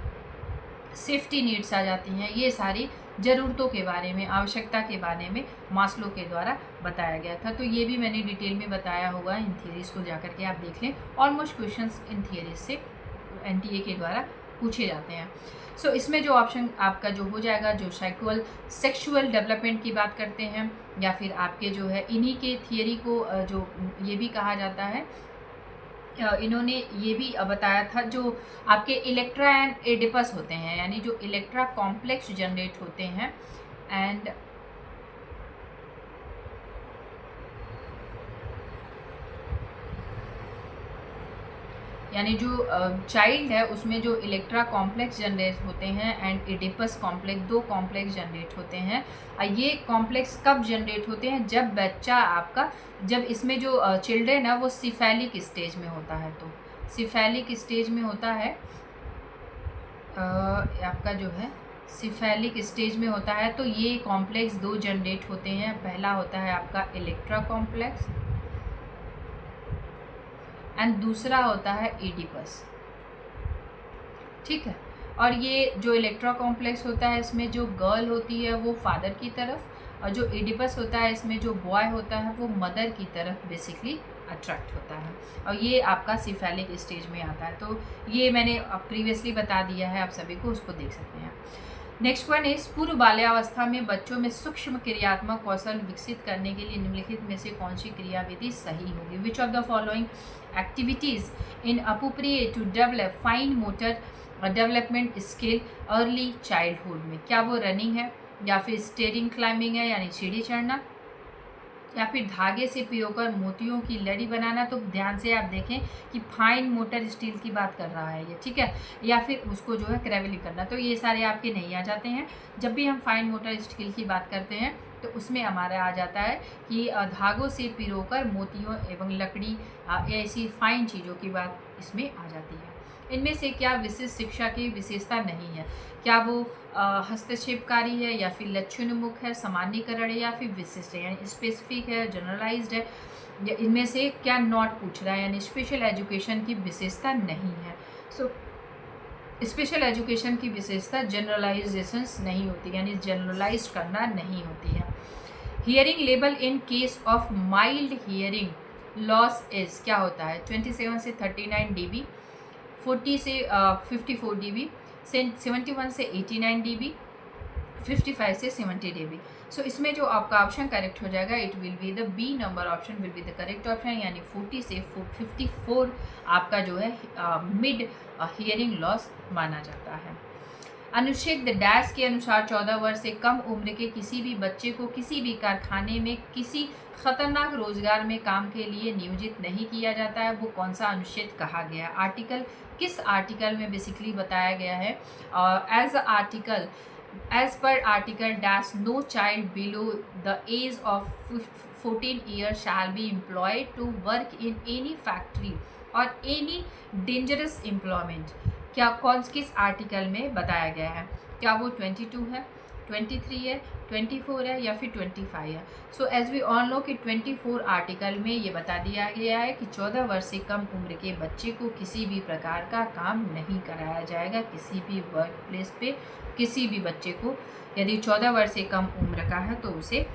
सेफ्टी नीड्स आ जाती हैं। ये सारी ज़रूरतों के बारे में, आवश्यकता के बारे में मास्लो के द्वारा बताया गया था। तो ये भी मैंने डिटेल में बताया होगा, इन थियरीज़ को जाकर के आप देख लें। ऑलमोस्ट क्वेश्चंस इन थियरीज से एनटीए के द्वारा पूछे जाते हैं। सो इसमें जो ऑप्शन आपका जो हो जाएगा, जो सेक्सुअल डेवलपमेंट की बात करते हैं, या फिर आपके जो है इन्हीं के थियरी को जो ये भी कहा जाता है, इन्होंने ये भी बताया था, जो आपके इलेक्ट्रा एंड एडिपस होते हैं, यानी जो इलेक्ट्रा कॉम्प्लेक्स जनरेट होते हैं एंड यानी जो चाइल्ड है उसमें जो इलेक्ट्रा कॉम्प्लेक्स जनरेट होते हैं and Oedipus complex, 2 complex generate होते हैं। ये कॉम्प्लेक्स कब जनरेट होते हैं? जब बच्चा आपका, जब इसमें जो चिल्ड्रेन है वो सिफेलिक स्टेज में होता है। तो सिफेलिक स्टेज में होता है, आपका जो है सिफेलिक स्टेज में होता है। तो ये कॉम्प्लेक्स 2 जनरेट होते हैं। पहला होता है आपका इलेक्ट्रा कॉम्प्लेक्स एंड दूसरा होता है एडिपस, ठीक है। और ये जो इलेक्ट्रा कॉम्प्लेक्स होता है, इसमें जो गर्ल होती है वो फादर की तरफ, और जो एडिपस होता है इसमें जो बॉय होता है वो मदर की तरफ बेसिकली अट्रैक्ट होता है, और ये आपका सिफेलिक स्टेज में आता है। तो ये मैंने प्रीवियसली बता दिया है आप सभी को, उसको देख सकते हैं। नेक्स्ट वन इज पूर्व बाल्यावस्था में बच्चों में सूक्ष्म क्रियात्मक कौशल विकसित करने के लिए निम्नलिखित में से कौन सी क्रियाविधि सही होगी? Which of the following activities in appropriate to develop fine motor development skill early childhood में? क्या वो रनिंग है, या फिर स्टेयरिंग क्लाइंबिंग है यानी सीढ़ी चढ़ना, या फिर धागे से पियोकर मोतियों की लड़ी बनाना? तो ध्यान से आप देखें कि फाइन मोटर स्किल की बात कर रहा है ये, ठीक है, या फिर उसको जो है क्रैवलिंग करना। तो ये सारे आपके नहीं आ जाते हैं। जब भी हम फाइन मोटर स्किल की बात करते हैं तो उसमें हमारा आ जाता है कि धागों से पिरोकर मोतियों एवं लकड़ी, ऐसी फाइन चीज़ों की बात इसमें आ जाती है। इनमें से क्या विशिष्ट शिक्षा की विशेषता नहीं है? क्या वो हस्तक्षेपकारी है, या फिर लक्षणोन्मुख है, सामान्यकरण है, या फिर विशिष्ट है यानी स्पेसिफिक है, जनरलाइज्ड है? या इनमें से क्या नॉट पूछ रहा है, यानी स्पेशल एजुकेशन की विशेषता नहीं है। सो स्पेशल एजुकेशन की विशेषता जनरलाइजेशंस नहीं होती, यानी जनरलाइज करना नहीं होती है। Hearing level in case of mild hearing loss is क्या होता है? 27 से 39 dB, 40 से 54 dB, 71 से 89 dB, 55 से 70 dB। सो इसमें जो आपका ऑप्शन करेक्ट हो जाएगा, it will be the B number option will be the correct option, यानी 40 से 54 आपका जो है मिड हियरिंग लॉस माना जाता है। अनुच्छेद डैश के अनुसार 14 वर्ष से कम उम्र के किसी भी बच्चे को किसी भी कारखाने में किसी खतरनाक रोजगार में काम के लिए नियोजित नहीं किया जाता है। वो कौन सा अनुच्छेद कहा गया है? आर्टिकल, किस आर्टिकल में बेसिकली बताया गया है? As per article dash no child below the age of 14 years shall be employed to work in any factory और एनी डेंजरस एम्प्लॉयमेंट। क्या किस आर्टिकल में बताया गया है? क्या वो 22 है, 23 है, 24 है, या फिर 25 है? So as we all know कि 24 आर्टिकल में ये बता दिया गया है कि 14 वर्ष से कम उम्र के बच्चे को किसी भी प्रकार का काम नहीं कराया जाएगा। किसी भी वर्क प्लेस पे किसी भी बच्चे को यदि 14 वर्ष से कम उम्र का है तो उसे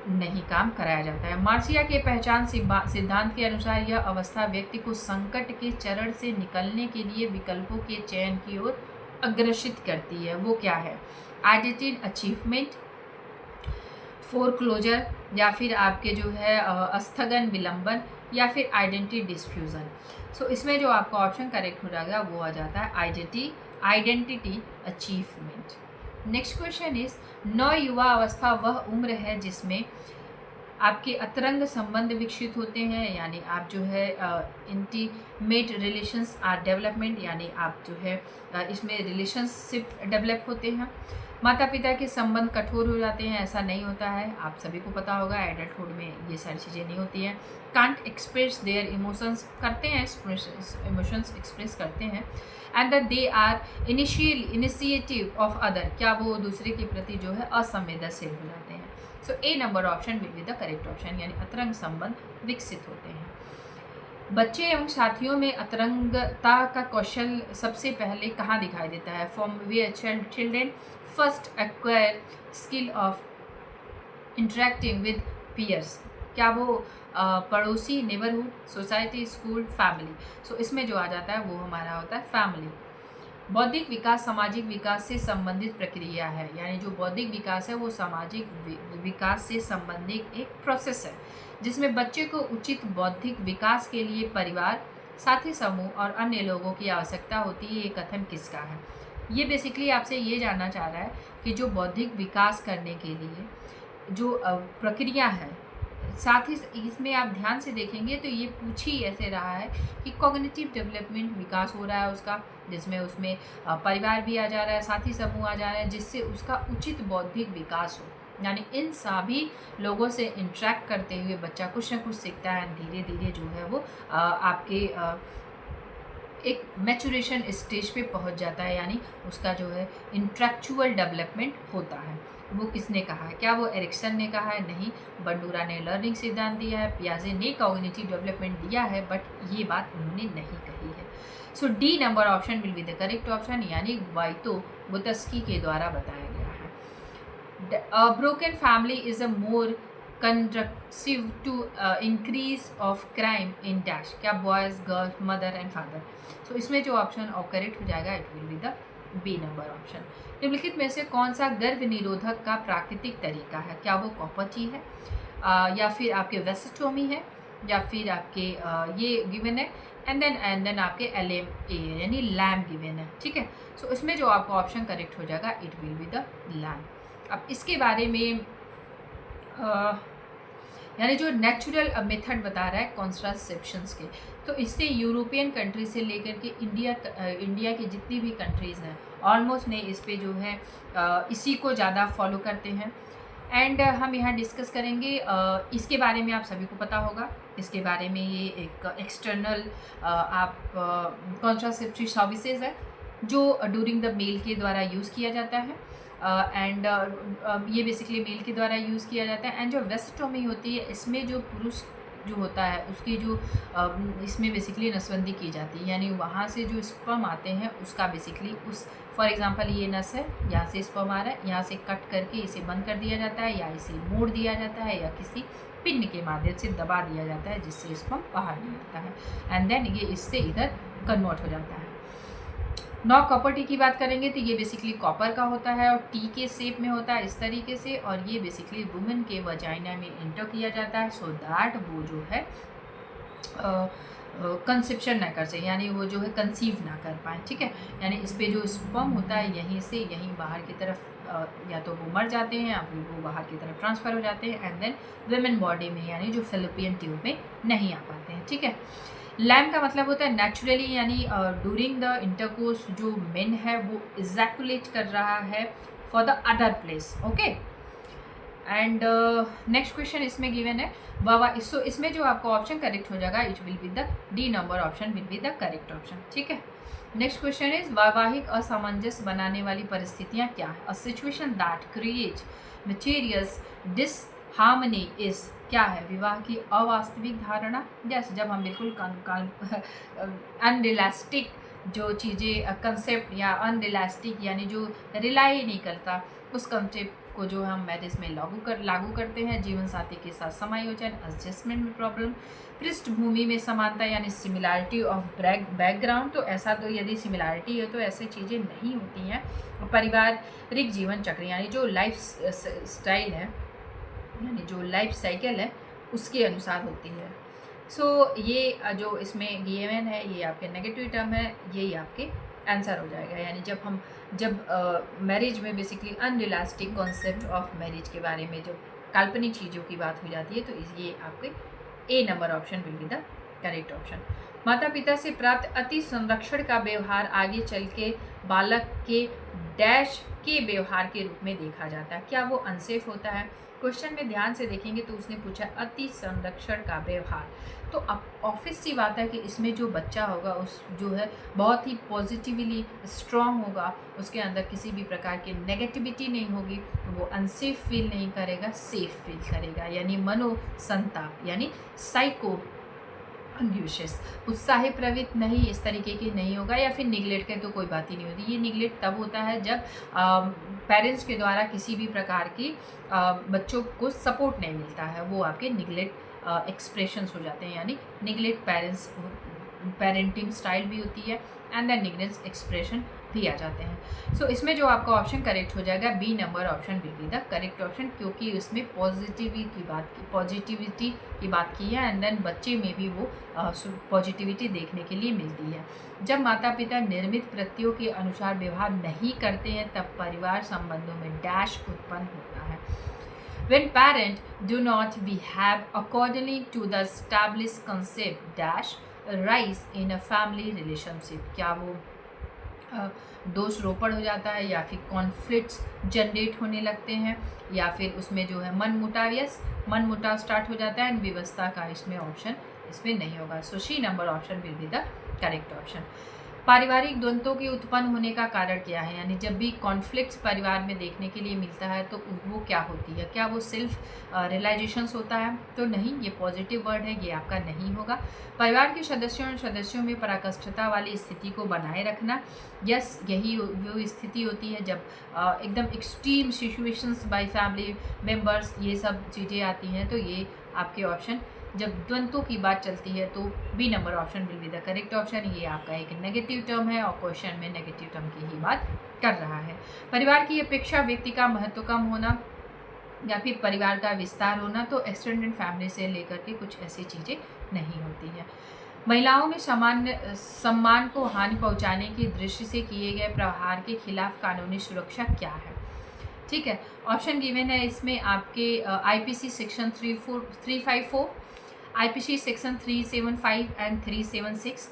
नहीं काम कराया जाता है। मार्सिया के पहचान सिद्धांत के अनुसार यह अवस्था व्यक्ति को संकट के चरण से निकलने के लिए विकल्पों के चयन की ओर अग्रसित करती है। वो क्या है? आइडेंटिटी अचीवमेंट, फोरक्लोजर, या फिर आपके जो है स्थगन विलंबन, या फिर आइडेंटिटी डिस्फ्यूजन। सो इसमें जो आपका ऑप्शन करेक्ट हो जाएगा वो आ जाता है identity achievement. Next question is नव युवा अवस्था वह उम्र है जिसमें आपके अतरंग संबंध विकसित होते हैं, यानी आप जो है इंटीमेट रिलेशंस आर डेवलपमेंट, यानी आप जो है इसमें रिलेशनशिप डेवलप होते हैं। माता पिता के संबंध कठोर हो जाते हैं, ऐसा नहीं होता है, आप सभी को पता होगा एडल्टहुड में ये सारी चीज़ें नहीं होती हैं। कांट एक्सप्रेस देयर इमोशंस, करते हैं इमोशंस एक्सप्रेस करते हैं। And that they are initiative of other, क्या वो दूसरे के प्रति जो है असंवेदनशील हो जाते हैं। So A number option will be the correct option, यानी अतरंग संबंध विकसित होते हैं। बच्चे एवं साथियों में अंतरंगता का कौशल सबसे पहले कहाँ दिखाई देता है? From where children first acquire skill of interacting with peers. क्या वो पड़ोसी, neighbourhood, society, school, family. So इसमें जो आ जाता है वो हमारा होता है फैमिली। बौद्धिक विकास सामाजिक विकास से संबंधित प्रक्रिया है, यानी जो बौद्धिक विकास है वो सामाजिक विकास से संबंधित एक प्रोसेस है जिसमें बच्चे को उचित बौद्धिक विकास के लिए परिवार, साथी समूह और अन्य लोगों की आवश्यकता होती है। ये कथन किसका है? ये बेसिकली आपसे ये जानना चाह रहा है कि जो बौद्धिक विकास करने के लिए जो प्रक्रिया है, साथ ही इसमें आप ध्यान से देखेंगे तो ये पूछ ही ऐसे रहा है कि कॉग्निटिव डेवलपमेंट विकास हो रहा है उसका, जिसमें उसमें परिवार भी आ जा रहा है, साथी समूह आ जा रहा है, जिससे उसका उचित बौद्धिक विकास हो। यानी इन सभी लोगों से इंटरेक्ट करते हुए बच्चा कुछ ना कुछ सीखता है, धीरे धीरे जो है वो आपके एक मैचुरेशन स्टेज पे पहुंच जाता है, यानी उसका जो है इंटेलेक्चुअल डेवलपमेंट होता है। वो किसने कहा है? क्या वो एरिक्सन ने कहा है? नहीं। बंडूरा ने लर्निंग सिद्धांत दिया है, पियाजे ने कॉग्निटिव डेवलपमेंट दिया है, बट ये बात उन्होंने नहीं कही है। So D number option will be the correct option, यानी वाइतो बुतस्की के द्वारा बताया गया है। Broken family is a more constructive to increase of crime in dash. क्या boys, girls, mother and father. So इसमें जो ऑप्शन और करेक्ट हो जाएगा it will be the B number option. निम्नलिखित में से कौन सा गर्भ निरोधक का प्राकृतिक तरीका है? क्या वो कॉपर टी है, या फिर आपके वेसेटोमी है, या फिर आपके ये गिवन है, एंड देन आपके LMA यानी लैम्प गिवन है। ठीक है, सो इसमें जो आपका ऑप्शन करेक्ट हो जाएगा it will be the lamp. अब इसके बारे में यानी जो नेचुरल मेथड बता रहा है कॉन्ट्रासेप्शंस के, तो इससे यूरोपियन कंट्री से लेकर के इंडिया की जितनी भी कंट्रीज़ हैं ऑलमोस्ट ने इस पे जो है इसी को ज़्यादा फॉलो करते हैं। एंड हम यहाँ डिस्कस करेंगे इसके बारे में, आप सभी को पता होगा इसके बारे में। ये एक एक्सटर्नल आप कॉन्ट्रासेप्टिव सर्विसेज है जो ड्यूरिंग द मेल के द्वारा यूज़ किया जाता है, एंड ये बेसिकली मेल के द्वारा यूज़ किया जाता है। एंड जो वेस्टोमी होती है इसमें जो पुरुष जो होता है उसकी जो इसमें बेसिकली नसबंदी की जाती है, यानी वहाँ से जो स्पर्म आते हैं उसका बेसिकली उस फॉर एग्जांपल ये नस है, यहाँ से स्पर्म आ रहा है, यहाँ से कट करके इसे बंद कर दिया जाता है, या इसे मोड़ दिया जाता है, या किसी पिन के माध्यम से दबा दिया जाता है जिससे स्पर्म बाहर नहीं आता है, एंड देन ये इससे इधर कन्वर्ट हो जाता है। नौ कॉपर टी की बात करेंगे तो ये बेसिकली कॉपर का होता है और टी के शेप में होता है इस तरीके से, और ये बेसिकली वुमेन के वजाइना में इंटर किया जाता है सो दैट वो जो है कंसेप्शन ना कर सके, यानी वो जो है कंसीव ना कर पाए। ठीक है, यानी इस पे जो स्पर्म होता है यहीं से यहीं बाहर की तरफ या तो वो मर जाते हैं या फिर वो बाहर की तरफ ट्रांसफ़र हो जाते हैं, एंड देन वुमेन बॉडी में यानी जो फेलोपियन ट्यूब में नहीं आ पाते हैं। ठीक है, लैम्प का मतलब होता है नेचुरली, यानी ड्यूरिंग द इंटरकोर्स जो मेन है वो इजैकुलेट कर रहा है for the other place. Okay, and next question इसमें गिवन है सो इसमें जो आपका ऑप्शन करेक्ट हो जाएगा it will be the D number option will be the correct option. ठीक है, नेक्स्ट क्वेश्चन इज वैवाहिक असमंजस बनाने वाली परिस्थितियाँ क्या है? A situation that create materials disharmony is क्या है? विवाह की अवास्तविक धारणा, जैसे जब हम बिल्कुल अनरियलिस्टिक जो चीज़ें कंसेप्ट या अनरियलिस्टिक यानी जो रिलाई नहीं करता उस कंसेप्ट को जो हम मैरिज में लागू करते हैं। जीवन साथी के साथ समायोजन, एडजस्टमेंट में प्रॉब्लम, पृष्ठभूमि में समानता यानी सिमिलैरिटी ऑफ बैकग्राउंड, तो ऐसा तो यदि सिमिलैरिटी है तो ऐसी चीज़ें नहीं होती हैं। पारिवारिक जीवन चक्र यानी जो लाइफ स्टाइल है यानी जो लाइफ साइकिल है उसके अनुसार होती है। सो ये जो इसमें गिवन है ये आपके नेगेटिव टर्म है, यही आपके आंसर हो जाएगा। यानी जब मैरिज में basically unrealistic concept of marriage के बारे में जो काल्पनिक चीज़ों की बात हो जाती है तो ये आपके A number option will be the correct option. माता पिता से प्राप्त अति संरक्षण का व्यवहार आगे चल के बालक के डैश के व्यवहार के रूप में देखा जाता है। क्या वो अनसेफ होता है? क्वेश्चन में ध्यान से देखेंगे तो उसने पूछा अति संरक्षण का व्यवहार, तो अब ऑफिस सी बात है कि इसमें जो बच्चा होगा उस जो है बहुत ही पॉजिटिवली स्ट्रॉन्ग होगा, उसके अंदर किसी भी प्रकार की नेगेटिविटी नहीं होगी, वो अनसेफ फील नहीं करेगा, सेफ फील करेगा, यानी मनोसंताप यानी साइको अंग्यूशियस, उत्साही प्रवृत्त नहीं, इस तरीके की नहीं होगा। या फिर निगलेक्ट के तो कोई बात ही नहीं होती। ये निगलेक्ट तब होता है जब पेरेंट्स के द्वारा किसी भी प्रकार की बच्चों को सपोर्ट नहीं मिलता है, वो आपके निगलेक्ट एक्सप्रेशंस हो जाते हैं, यानी निगलेक्ट पेरेंटिंग स्टाइल भी होती है एंड देन निगलेक्ट एक्सप्रेशन भी आ जाते हैं। सो इसमें जो आपका ऑप्शन करेक्ट हो जाएगा B number option will be the correct option, क्योंकि उसमें पॉजिटिविटी की बात की है एंड देन बच्चे में भी वो पॉजिटिविटी देखने के लिए मिलती है। जब माता पिता निर्मित प्रत्ययों के अनुसार व्यवहार नहीं करते हैं तब परिवार संबंधों में डैश उत्पन्न होता है। When parents do not behave accordingly to the established concept dash rise in a family relationship, क्या वो दोष रोपण हो जाता है या फिर कॉन्फ्लिक्ट्स जनरेट होने लगते हैं या फिर उसमें जो है मन मुटाव स्टार्ट हो जाता है एंड व्यवस्था का इसमें ऑप्शन इसमें नहीं होगा। So C number option will be the correct option. पारिवारिक द्वंद्वों के उत्पन्न होने का कारण क्या है, यानी जब भी कॉन्फ्लिक्ट्स परिवार में देखने के लिए मिलता है तो वो क्या होती है, क्या वो सेल्फ रियलाइजेशंस होता है, तो नहीं, ये पॉजिटिव वर्ड है, ये आपका नहीं होगा। परिवार के सदस्यों में पराकाष्ठता वाली स्थिति को बनाए रखना, यस यही वो स्थिति होती है जब एकदम extreme situations by family members ये सब चीज़ें आती हैं, तो ये आपके ऑप्शन जब द्वंद्वों की बात चलती है तो B number option will be the correct option. ये आपका एक नेगेटिव टर्म है और क्वेश्चन में नेगेटिव टर्म की ही बात कर रहा है। परिवार की अपेक्षा व्यक्ति का महत्व कम होना या फिर परिवार का विस्तार होना, तो एक्सटेंडेड फैमिली से लेकर के कुछ ऐसी चीज़ें नहीं होती हैं। महिलाओं में सम्मान को हानि पहुंचाने की दृष्टि से किए गए प्रहार के खिलाफ कानूनी सुरक्षा क्या है। ठीक है, ऑप्शन गिवन है इसमें आपके IPC section 354, IPC section 375 and 376,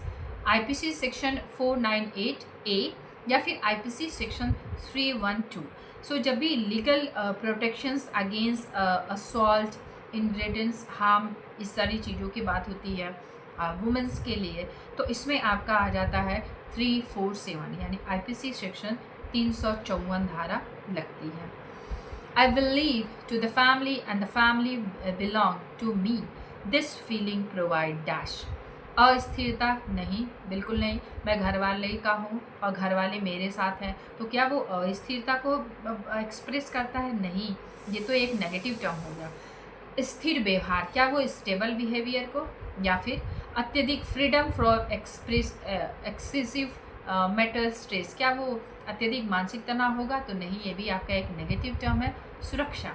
IPC section 498 ए या फिर आईपीसी सेक्शन 312। सो जब भी legal protections against assault, ingredients, harm, इस सारी चीज़ों की बात होती है वुमेंस के लिए, तो इसमें आपका आ जाता है 347, यानी आईपीसी सेक्शन 354 धारा लगती है। I will leave to the family and the family belong to me. This feeling provide dash. अस्थिरता नहीं, बिल्कुल नहीं, मैं घर वाले का हूँ और घर वाले मेरे साथ हैं, तो क्या वो अस्थिरता को एक्सप्रेस करता है? नहीं, ये तो एक नेगेटिव टर्म हो गया। स्थिर व्यवहार, क्या वो स्टेबल बिहेवियर को, या फिर अत्यधिक freedom from excessive mental stress, क्या वो अत्यधिक मानसिक तनाव होगा? तो नहीं, ये भी आपका एक नेगेटिव टर्म है। सुरक्षा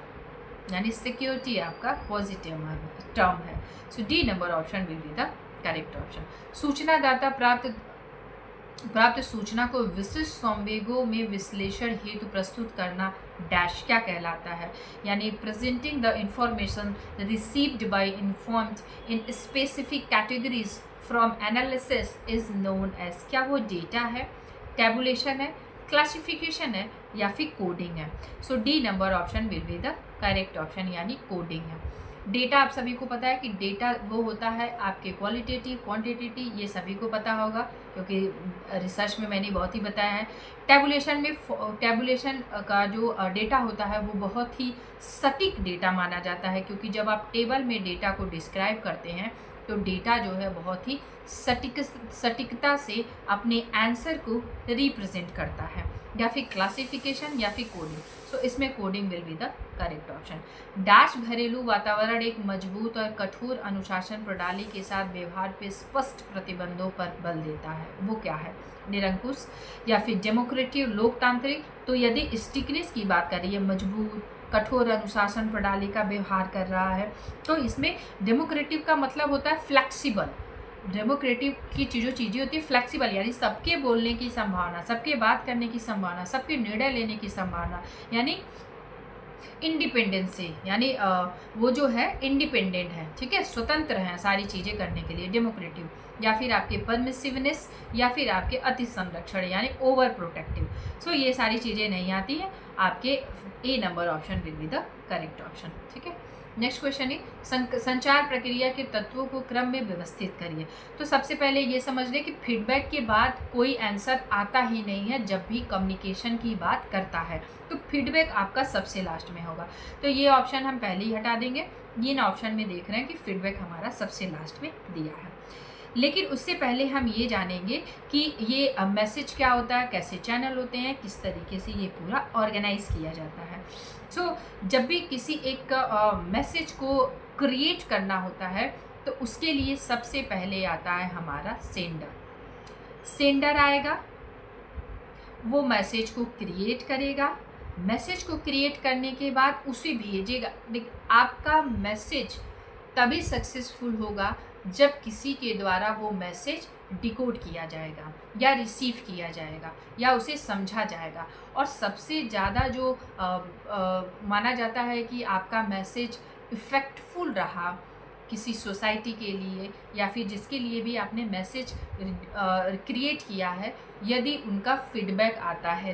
यानी सिक्योरिटी आपका पॉजिटिव टर्म है। So D number option will be the correct option. सूचनादाता प्राप्त सूचना को विशिष्ट संवेगों में विश्लेषण हेतु प्रस्तुत करना डैश क्या कहलाता है, यानी presenting the information received by informed in specific categories from analysis is known as, क्या वो डेटा है, टैबुलेशन है, क्लासिफिकेशन है या फिर कोडिंग है। So D number option will be the correct option, यानी कोडिंग है। डेटा आप सभी को पता है कि डेटा वो होता है आपके क्वालिटेटिव, क्वांटिटेटिव, ये सभी को पता होगा क्योंकि रिसर्च में मैंने बहुत ही बताया है। टैबुलेशन का जो डेटा होता है वो बहुत ही सटीक डेटा माना जाता है, क्योंकि जब आप टेबल में डेटा को डिस्क्राइब करते हैं तो डेटा जो है बहुत ही सटीकता से अपने आंसर को रिप्रेजेंट करता है, या फिर क्लासिफिकेशन या फिर कोडिंग। सो इसमें coding will be the correct option. Dash घरेलू वातावरण एक मजबूत और कठोर अनुशासन प्रणाली के साथ व्यवहार पे स्पष्ट प्रतिबंधों पर बल देता है, वो क्या है? निरंकुश या फिर डेमोक्रेटिक, लोकतांत्रिक। तो यदि स्टिकनेस की बात करिए, मजबूत कठोर अनुशासन प्रणाली का व्यवहार कर रहा है, तो इसमें डेमोक्रेटिव का मतलब होता है फ्लेक्सिबल। डेमोक्रेटिव की चीज़ें होती है फ्लेक्सिबल, यानी सबके बोलने की संभावना, सबके बात करने की संभावना, सबके निर्णय लेने की संभावना, यानी इंडिपेंडेंसी, यानी वो जो है इंडिपेंडेंट है, ठीक है, स्वतंत्र हैं सारी चीज़ें करने के लिए, डेमोक्रेटिव। या फिर आपके परमिसिवनेस या फिर आपके अति संरक्षण यानी ओवर प्रोटेक्टिव। सो ये सारी चीज़ें नहीं आती हैं, आपके A number option will be the correct option. ठीक है, नेक्स्ट क्वेश्चन है संचार प्रक्रिया के तत्वों को क्रम में व्यवस्थित करिए। तो सबसे पहले ये समझ लें कि फीडबैक के बाद कोई आंसर आता ही नहीं है जब भी कम्युनिकेशन की बात करता है, तो फीडबैक आपका सबसे लास्ट में होगा। तो ये ऑप्शन हम पहले ही हटा देंगे, इन ऑप्शन में देख रहे हैं कि फीडबैक हमारा सबसे लास्ट में दिया है। लेकिन उससे पहले हम ये जानेंगे कि ये मैसेज क्या होता है, कैसे चैनल होते हैं, किस तरीके से ये पूरा ऑर्गेनाइज किया जाता है। जब भी किसी एक मैसेज को क्रिएट करना होता है तो उसके लिए सबसे पहले आता है हमारा सेंडर आएगा, वो मैसेज को क्रिएट करेगा। मैसेज को क्रिएट करने के बाद उसे भेजेगा। आपका मैसेज तभी सक्सेसफुल होगा जब किसी के द्वारा वो मैसेज डिकोड किया जाएगा या रिसीव किया जाएगा या उसे समझा जाएगा। और सबसे ज़्यादा जो माना जाता है कि आपका मैसेज इफ़ेक्टफुल रहा किसी सोसाइटी के लिए या फिर जिसके लिए भी आपने मैसेज क्रिएट किया है, यदि उनका फीडबैक आता है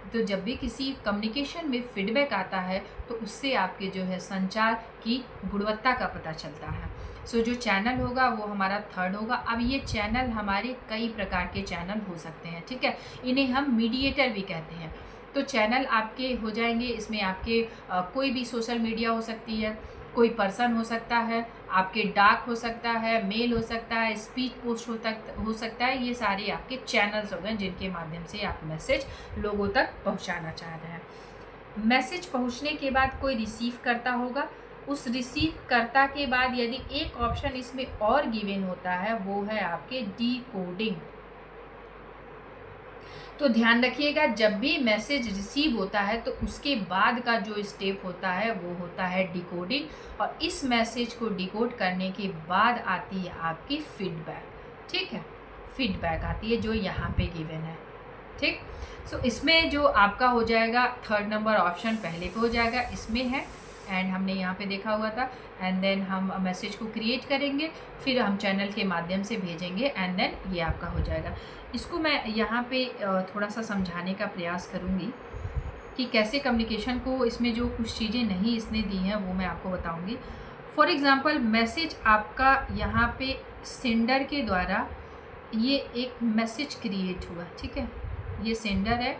तो जब भी किसी कम्युनिकेशन में फीडबैक आता है तो उससे आपके जो है संचार की गुणवत्ता का पता चलता है। जो चैनल होगा वो हमारा थर्ड होगा। अब ये चैनल हमारे कई प्रकार के चैनल हो सकते हैं, ठीक है, इन्हें हम मीडिएटर भी कहते हैं। तो चैनल आपके हो जाएंगे, इसमें आपके कोई भी सोशल मीडिया हो सकती है, कोई पर्सन हो सकता है, आपके डाक हो सकता है, मेल हो सकता है, स्पीच पोस्ट हो सकता है। ये सारे आपके चैनल्स हो गए जिनके माध्यम से आप मैसेज लोगों तक पहुंचाना चाह रहे हैं। मैसेज पहुंचने के बाद कोई रिसीव करता होगा। उस रिसीव करता के बाद यदि एक ऑप्शन इसमें और गिवन होता है वो है आपके डिकोडिंग। तो ध्यान रखिएगा, जब भी मैसेज रिसीव होता है तो उसके बाद का जो स्टेप होता है वो होता है डिकोडिंग। और इस मैसेज को डिकोड करने के बाद आती है आपकी फीडबैक, ठीक है, फीडबैक आती है जो यहाँ पे गिवन है, ठीक। इसमें जो आपका हो जाएगा थर्ड नंबर ऑप्शन पहले पे हो जाएगा, इसमें है एंड हमने यहाँ पे देखा हुआ था। एंड देन हम मैसेज को क्रिएट करेंगे, फिर हम चैनल के माध्यम से भेजेंगे एंड देन ये आपका हो जाएगा। इसको मैं यहाँ पे थोड़ा सा समझाने का प्रयास करूँगी कि कैसे कम्युनिकेशन को, इसमें जो कुछ चीज़ें नहीं इसने दी हैं वो मैं आपको बताऊँगी। फॉर एग्ज़ाम्पल, मैसेज आपका यहाँ पे सेंडर के द्वारा ये एक मैसेज क्रिएट हुआ, ठीक है, ये सेंडर है,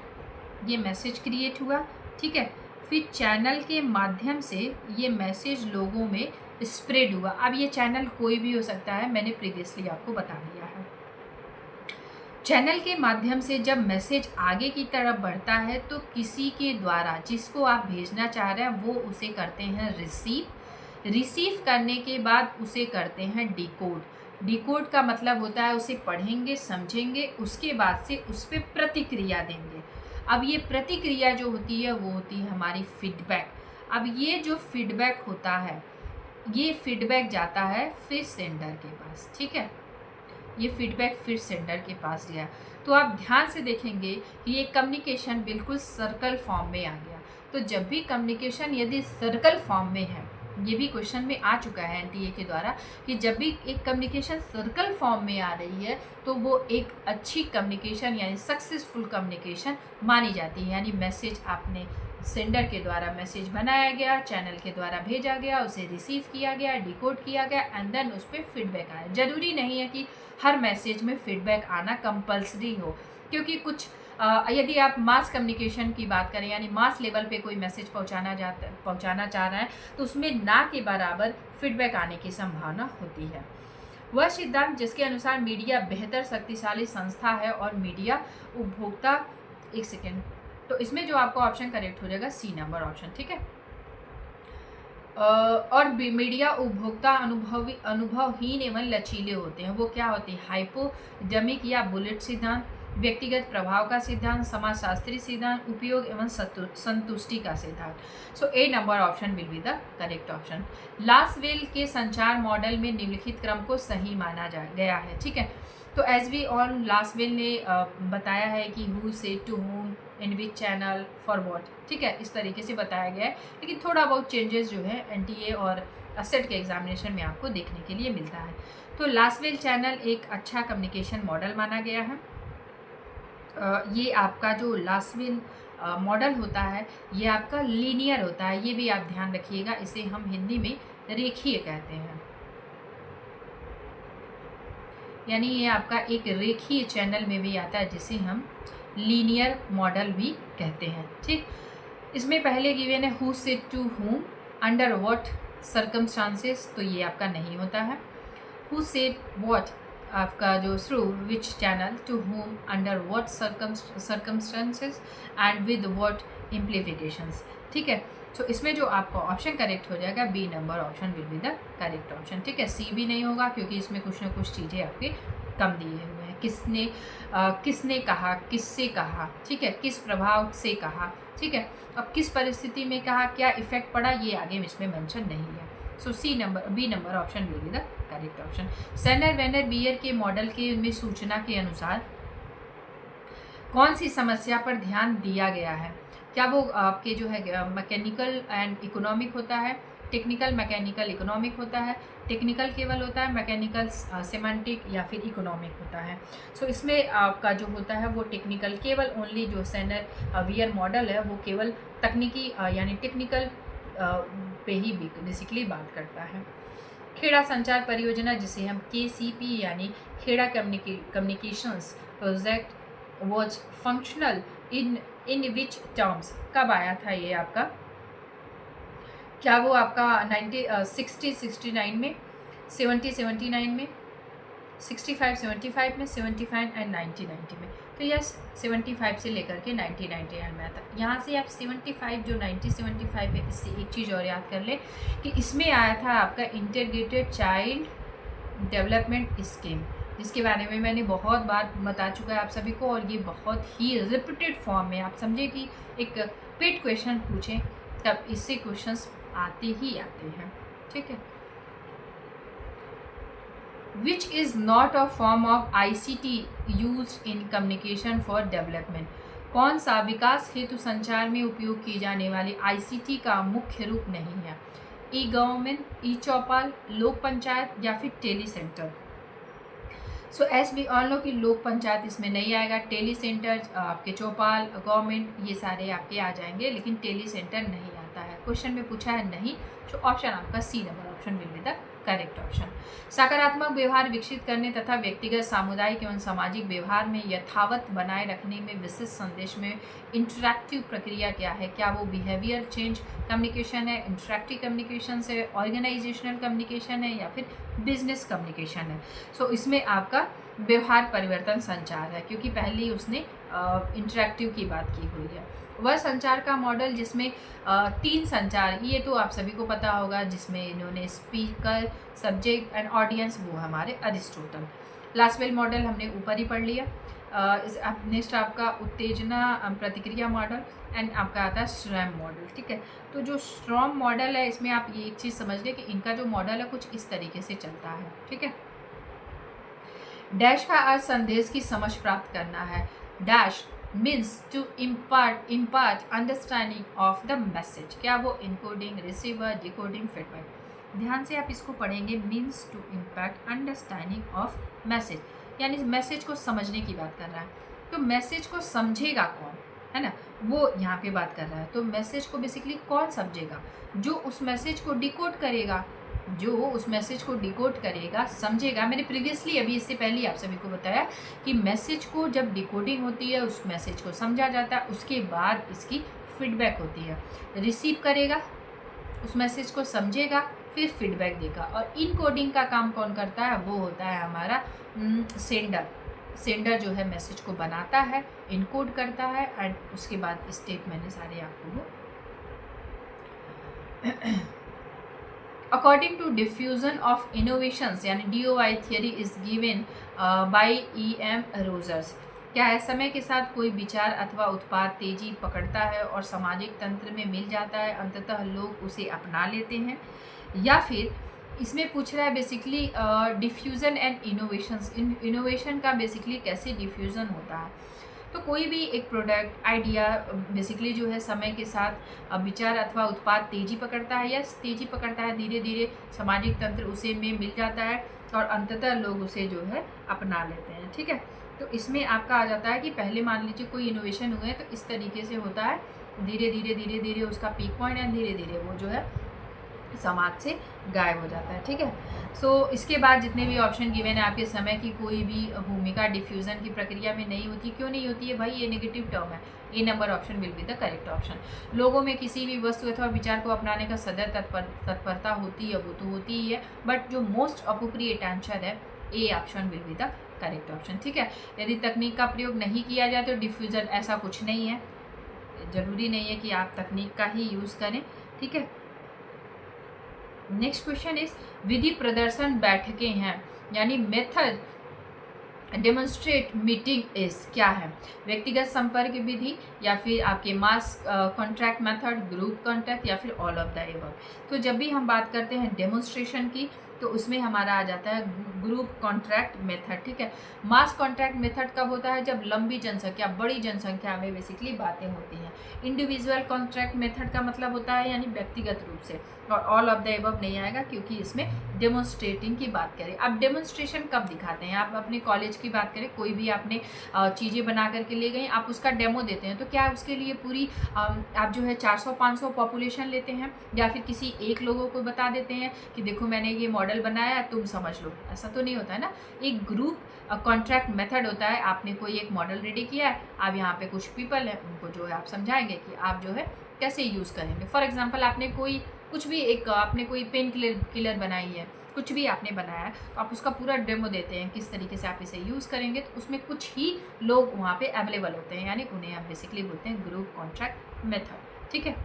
ये मैसेज क्रिएट हुआ, ठीक है। फिर चैनल के माध्यम से ये मैसेज लोगों में स्प्रेड हुआ। अब ये चैनल कोई भी हो सकता है, मैंने प्रीवियसली आपको बता दिया है। चैनल के माध्यम से जब मैसेज आगे की तरफ बढ़ता है तो किसी के द्वारा जिसको आप भेजना चाह रहे हैं वो उसे करते हैं रिसीव करने के बाद उसे करते हैं डिकोड का मतलब होता है उसे पढ़ेंगे, समझेंगे, उसके बाद से उस पर प्रतिक्रिया देंगे। अब ये प्रतिक्रिया जो होती है वो होती है हमारी फीडबैक। अब ये जो फीडबैक होता है, ये फीडबैक जाता है फिर सेंडर के पास, ठीक है, ये फीडबैक फिर सेंडर के पास गया। तो आप ध्यान से देखेंगे कि ये कम्युनिकेशन बिल्कुल सर्कल फॉर्म में आ गया। तो जब भी कम्युनिकेशन यदि सर्कल फॉर्म में है, ये भी क्वेश्चन में आ चुका है एनटीए के द्वारा कि जब भी एक कम्युनिकेशन सर्कल फॉर्म में आ रही है तो वो एक अच्छी कम्युनिकेशन यानी सक्सेसफुल कम्युनिकेशन मानी जाती है। यानी मैसेज आपने सेंडर के द्वारा मैसेज बनाया गया, चैनल के द्वारा भेजा गया, उसे रिसीव किया गया, डिकोड किया गया एंड देन उस पर फीडबैक आया। ज़रूरी नहीं है कि हर मैसेज में फीडबैक आना कंपल्सरी हो, क्योंकि कुछ यदि आप मास कम्युनिकेशन की बात करें यानी मास लेवल पे कोई मैसेज पहुंचाना चाह रहे हैं तो उसमें ना के बराबर फीडबैक आने की संभावना होती है। वह सिद्धांत जिसके अनुसार मीडिया बेहतर शक्तिशाली संस्था है और मीडिया उपभोक्ता, एक सेकेंड, तो इसमें जो आपको ऑप्शन करेक्ट हो जाएगा सी नंबर ऑप्शन, ठीक है। और मीडिया उपभोक्ता अनुभवहीन एवं लचीले होते हैं। वो क्या होते हैं? हाइपोडमिक या बुलेट सिद्धांत, व्यक्तिगत प्रभाव का सिद्धांत, समाजशास्त्री सिद्धांत, उपयोग एवं संतुष्टि का सिद्धांत। A number option will be the correct option. Lasswell के संचार मॉडल में निम्नलिखित क्रम को सही माना गया है, ठीक है। तो एज वी ऑन लासवेल ने बताया है कि who said to whom, in which channel, for what, ठीक है, इस तरीके से बताया गया है। लेकिन थोड़ा बहुत चेंजेस जो है एनटीए और असेट के एग्जामिनेशन में आपको देखने के लिए मिलता है। तो लासवेल चैनल एक अच्छा कम्युनिकेशन मॉडल माना गया है। ये आपका जो लासवेल मॉडल होता है ये आपका लीनियर होता है, ये भी आप ध्यान रखिएगा। इसे हम हिंदी में रेखीय कहते हैं, यानी ये आपका एक रेखीय चैनल में भी आता है जिसे हम लीनियर मॉडल भी कहते हैं, ठीक। इसमें पहले गिवन है who said to whom, under what circumstances, तो ये आपका नहीं होता है। हु सेड व्हाट आपका जो through which channel, to whom, under what circumstances and with what implications। ठीक है, तो इसमें जो आपका ऑप्शन करेक्ट हो जाएगा B number option will be the correct option. ठीक है, सी भी नहीं होगा क्योंकि इसमें कुछ ना कुछ चीज़ें आपके कम दिए हुए हैं। किसने कहा, किससे कहा, ठीक है, किस प्रभाव से कहा, ठीक है, अब किस परिस्थिति में कहा, क्या इफेक्ट पड़ा, ये आगे इसमें मेंशन नहीं है। So B number option will be the correct option. Shannon Weaver बियर के मॉडल के में सूचना के अनुसार कौन सी समस्या पर ध्यान दिया गया है? क्या वो आपके जो है मैकेनिकल एंड इकोनॉमिक होता है, टेक्निकल मैकेनिकल इकोनॉमिक होता है, टेक्निकल केवल होता है, मैकेनिकल सेमेंटिक, या फिर इकोनॉमिक होता है? सो इसमें आपका जो होता है वो टेक्निकल, केवल ओनली जो सेनर वियर मॉडल है वो केवल तकनीकी यानी टेक्निकल पे ही बेसिकली बात करता है। खेड़ा संचार परियोजना जिसे हम KCP यानी Kheda communications project was functional in which terms, कब आया था ये आपका? क्या वो आपका 69 में, 79 में, 65 में, 75 एंड 90 में? तो यस, 75 से लेकर के 1999 में आता। यहाँ से आप 75 जो 1975 है, इससे एक चीज़ और याद कर ले कि इसमें आया था आपका इंटीग्रेटेड चाइल्ड डेवलपमेंट स्कीम, जिसके बारे में मैंने बहुत बार बता चुका है आप सभी को, और ये बहुत ही रिपीटेड फॉर्म में आप समझे कि एक पेड क्वेश्चन पूछें तब इससे क्वेश्चंस आते ही आते हैं। ठीक है, which is not a form of ICT used in communication for development। कौन सा विकास हेतु संचार में उपयोग की जाने वाली ICT का मुख्य रूप नहीं है? ई गवर्नमेंट, ई चौपाल, लोक पंचायत, या फिर tele centre? So as we all know कि लोक पंचायत इसमें नहीं आएगा, टेली सेंटर, आपके चौपाल, गवर्नमेंट, ये सारे आपके आ जाएंगे, लेकिन टेली सेंटर नहीं आता है। क्वेश्चन में पूछा है नहीं, तो ऑप्शन आपका C number option will be the correct option. सकारात्मक व्यवहार विकसित करने तथा व्यक्तिगत, सामुदायिक एवं सामाजिक व्यवहार में यथावत बनाए रखने में विशिष्ट संदेश में इंटरैक्टिव प्रक्रिया क्या है? क्या वो बिहेवियर चेंज कम्युनिकेशन है, इंटरैक्टिव कम्युनिकेशन है, ऑर्गेनाइजेशनल कम्युनिकेशन है, या फिर बिजनेस कम्युनिकेशन है? सो इसमें आपका व्यवहार परिवर्तन संचार है, क्योंकि पहले ही उसने इंटरैक्टिव की बात की हुई है। वह संचार का मॉडल जिसमें 3 संचार, ये तो आप सभी को पता होगा, जिसमें इन्होंने स्पीकर, सब्जेक्ट एंड ऑडियंस, वो हमारे अरिस्टोटल। लास्टवेल मॉडल हमने ऊपर ही पढ़ लिया। नेक्स्ट आपका उत्तेजना प्रतिक्रिया मॉडल, एंड आपका आता है स्ट्रैम मॉडल। ठीक है, तो जो स्ट्रॉम मॉडल है, इसमें आप ये एक चीज़ समझ लें कि इनका जो मॉडल है कुछ इस तरीके से चलता है। ठीक है, डैश का अर्थ संदेश की समझ प्राप्त करना है। Dash means to impart understanding of the message. क्या वो इनकोडिंग, रिसीवर, डिकोडिंग, फीडबैक? ध्यान से आप इसको पढ़ेंगे। Means to impact understanding of message, यानी मैसेज को समझने की बात कर रहा है। तो मैसेज को समझेगा कौन, है ना, वो यहाँ पे बात कर रहा है। तो मैसेज को बेसिकली कौन समझेगा? जो उस मैसेज को डिकोड करेगा, जो उस मैसेज को डिकोड करेगा, समझेगा। मैंने प्रीवियसली अभी इससे पहले आप सभी को बताया कि मैसेज को जब डिकोडिंग होती है, उस मैसेज को समझा जाता है, उसके बाद इसकी फीडबैक होती है। रिसीव करेगा, उस मैसेज को समझेगा, फिर फीडबैक देगा। और इनकोडिंग का काम कौन करता है? वो होता है हमारा सेंडर जो है मैसेज को बनाता है, इनकोड करता है, एंड उसके बाद स्टेप मैंने सारे आपको according to diffusion of innovations यानी DOI theory is given by EM Rogers. क्या है? समय के साथ कोई विचार अथवा उत्पाद तेजी पकड़ता है और सामाजिक तंत्र में मिल जाता है, अंततः लोग उसे अपना लेते हैं। या फिर इसमें पूछ रहा है basically diffusion and innovations, innovation का बेसिकली कैसे डिफ्यूज़न होता है। तो कोई भी एक प्रोडक्ट आइडिया बेसिकली जो है समय के साथ विचार अथवा उत्पाद तेजी पकड़ता है, या तेजी पकड़ता है, धीरे धीरे सामाजिक तंत्र उसे में मिल जाता है और अंततः लोग उसे जो है अपना लेते हैं। ठीक है, तो इसमें आपका आ जाता है कि पहले मान लीजिए कोई इनोवेशन हुए तो इस तरीके से होता है, धीरे धीरे उसका पीक पॉइंट है, धीरे धीरे वो जो है समाज से गायब हो जाता है। ठीक है, सो इसके बाद जितने भी ऑप्शन गिवन है आपके, समय की कोई भी भूमिका डिफ्यूज़न की प्रक्रिया में नहीं होती। क्यों नहीं होती है भाई? ये नेगेटिव टर्म है। A number option will be the correct option. लोगों में किसी भी वस्तु अथवा विचार को अपनाने का सदैव तत्परता होती है, वो तो होती ही है, बट जो मोस्ट अप्रोप्रिएट आंसर है A option will be the correct option. ठीक है, यदि तकनीक का प्रयोग नहीं किया जाए तो डिफ्यूज़न ऐसा कुछ नहीं है, ज़रूरी नहीं है कि आप तकनीक का ही यूज़ करें। ठीक है, नेक्स्ट क्वेश्चन इज विधि प्रदर्शन बैठकें हैं, यानी मेथड डेमोन्स्ट्रेट मीटिंग इज क्या है? व्यक्तिगत संपर्क विधि, या फिर आपके मास कॉन्ट्रैक्ट मेथड, ग्रुप कॉन्ट्रैक्ट, या फिर ऑल ऑफ द एबव। तो जब भी हम बात करते हैं डेमोन्स्ट्रेशन की तो उसमें हमारा आ जाता है ग्रुप कॉन्ट्रैक्ट मेथड। ठीक है, मास कॉन्ट्रैक्ट मेथड कब होता है? जब लंबी जनसंख्या, बड़ी जनसंख्या में बेसिकली बातें होती हैं। इंडिविजुअल कॉन्ट्रैक्ट मेथड का मतलब होता है यानी व्यक्तिगत रूप से, और ऑल ऑफ द एबव नहीं आएगा क्योंकि इसमें डेमोन्स्ट्रेटिंग की बात करें। अब डेमोन्स्ट्रेशन कब दिखाते हैं? आप अपने कॉलेज की बात करें, कोई भी आपने चीज़ें बना करके ले गई, आप उसका डेमो देते हैं, तो क्या उसके लिए पूरी आप जो है 400-500 पॉपुलेशन लेते हैं, या फिर किसी एक लोगों को बता देते हैं कि देखो मैंने ये मॉडल बनाया, तुम समझ लो? ऐसा तो नहीं होता है ना। एक ग्रुप कॉन्ट्रैक्ट मेथड होता है, आपने कोई एक मॉडल रेडी किया है, अब यहाँ पे कुछ पीपल हैं, उनको जो है आप समझाएंगे कि आप जो है कैसे यूज़ करेंगे। फॉर एग्जांपल आपने कोई कुछ भी एक आपने कोई पेन किलर बनाई है, कुछ भी आपने बनाया है, तो आप उसका पूरा डेमो देते हैं किस तरीके से आप इसे यूज़ करेंगे। तो उसमें कुछ ही लोग वहाँ पे अवेलेबल होते हैं, यानी उन्हें आप बेसिकली बोलते हैं ग्रुप कॉन्ट्रैक्ट मेथड। ठीक है,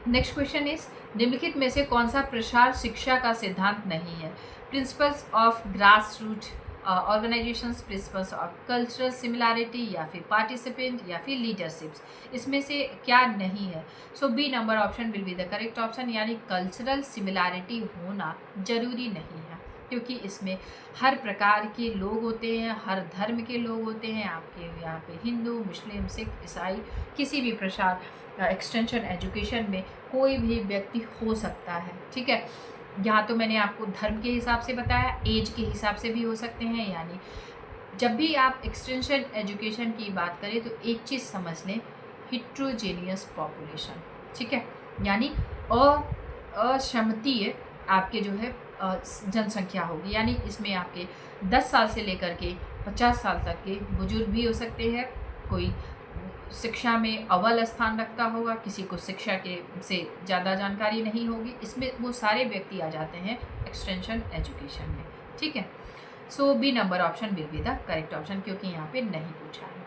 नेक्स्ट क्वेश्चन इज निम्नलिखित में से कौन सा प्रसार शिक्षा का सिद्धांत नहीं है? Principles of grass root organisations, principles of cultural similarity, या फिर पार्टिसिपेंट, या फिर लीडरशिप्स, इसमें से क्या नहीं है? So B number option will be the correct option, यानी कल्चरल सिमिलैरिटी होना जरूरी नहीं है, क्योंकि इसमें हर प्रकार के लोग होते हैं, हर धर्म के लोग होते हैं। आपके यहाँ पे हिंदू, मुस्लिम, सिख, ईसाई, किसी भी प्रसार एक्सटेंशन एजुकेशन में कोई भी व्यक्ति हो सकता है। ठीक है, यहाँ तो मैंने आपको धर्म के हिसाब से बताया, एज के हिसाब से भी हो सकते हैं। यानी जब भी आप एक्सटेंशन एजुकेशन की बात करें तो एक चीज़ समझ लें, हिट्रोजेनियस पॉपुलेशन। ठीक है, यानी अक्षमतीय आपके जो है जनसंख्या होगी, यानी इसमें आपके 10 साल से लेकर के 50 साल तक के बुजुर्ग भी हो सकते हैं, कोई शिक्षा में अव्वल स्थान रखता होगा, किसी को शिक्षा के से ज़्यादा जानकारी नहीं होगी, इसमें वो सारे व्यक्ति आ जाते हैं एक्सटेंशन एजुकेशन में। ठीक है, so B number option will be the correct option, क्योंकि यहाँ पे नहीं पूछा है।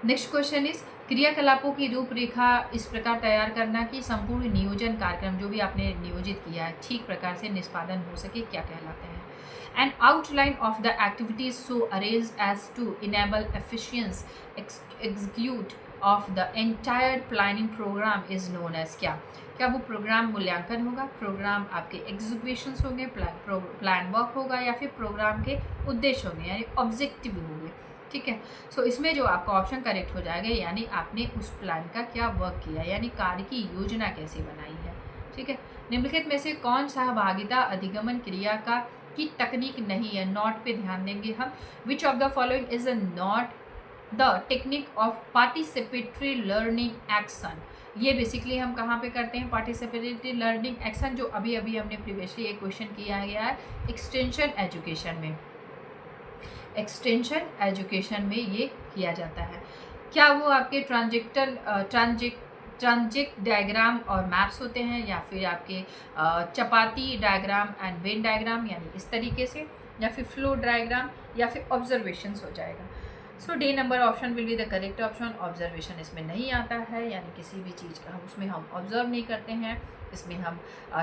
नेक्स्ट क्वेश्चन इज क्रियाकलापों की रूपरेखा इस प्रकार तैयार करना कि संपूर्ण नियोजन कार्यक्रम जो भी आपने नियोजित किया है ठीक प्रकार से निष्पादन हो सके, क्या कहलाते हैं? An outline of the activities so arranged as to enable efficient execute of the entire planning program is known as क्या वो प्रोग्राम मूल्यांकन होगा, प्रोग्राम आपके एग्जीक्यूशंस होंगे, प्लान वर्क होगा, या फिर प्रोग्राम के उद्देश्य होंगे यानी ऑब्जेक्टिव होंगे? ठीक है, सो इसमें जो आपका ऑप्शन करेक्ट हो जाएगा, यानी आपने उस प्लान का क्या वर्क किया, यानी कार्य की योजना कैसे बनाई है। ठीक है, निम्नलिखित में से कौन सहभागिता अधिगमन क्रिया का की तकनीक नहीं है? नॉट पे ध्यान देंगे हम। विच of the following is not the technique of participatory learning action? ये बेसिकली हम कहाँ पे करते हैं पार्टिसिपेटरी लर्निंग एक्शन, जो अभी अभी हमने प्रीवियसली एक क्वेश्चन किया गया है एक्सटेंशन एजुकेशन में। एक्सटेंशन एजुकेशन में ये किया जाता है। क्या वो आपके ट्रांजेक्ट डायग्राम और मैप्स होते हैं, या फिर आपके चपाती डायग्राम एंड वेन डायग्राम यानी इस तरीके से, या फिर फ्लो डायग्राम, या फिर ऑब्जर्वेशंस हो जाएगा? So D number option will be the correct option. Observation इसमें नहीं आता है, यानी किसी भी चीज़ का उसमें हम ऑब्जर्व नहीं करते हैं। इसमें हम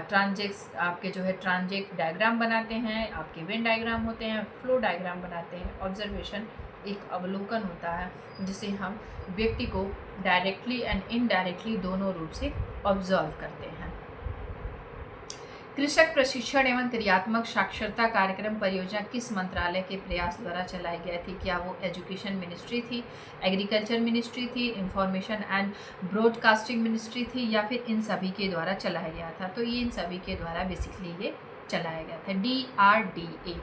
ट्रांजेक्ट आपके जो है ट्रांजेक्ट डायग्राम बनाते हैं, आपके वेन डायग्राम होते हैं, फ्लो डायग्राम बनाते हैं। ऑब्जर्वेशन एक अवलोकन होता है जिसे हम व्यक्ति को डायरेक्टली एंड इनडायरेक्टली दोनों रूप से ऑब्जर्व करते हैं। कृषक प्रशिक्षण एवं क्रियात्मक साक्षरता कार्यक्रम परियोजना किस मंत्रालय के प्रयास द्वारा चलाई गई थी? क्या वो एजुकेशन मिनिस्ट्री थी, एग्रीकल्चर मिनिस्ट्री थी, इंफॉर्मेशन एंड ब्रॉडकास्टिंग मिनिस्ट्री थी, या फिर इन सभी के द्वारा चलाया गया था? तो ये इन सभी के द्वारा बेसिकली ये चलाया गया था। DRDA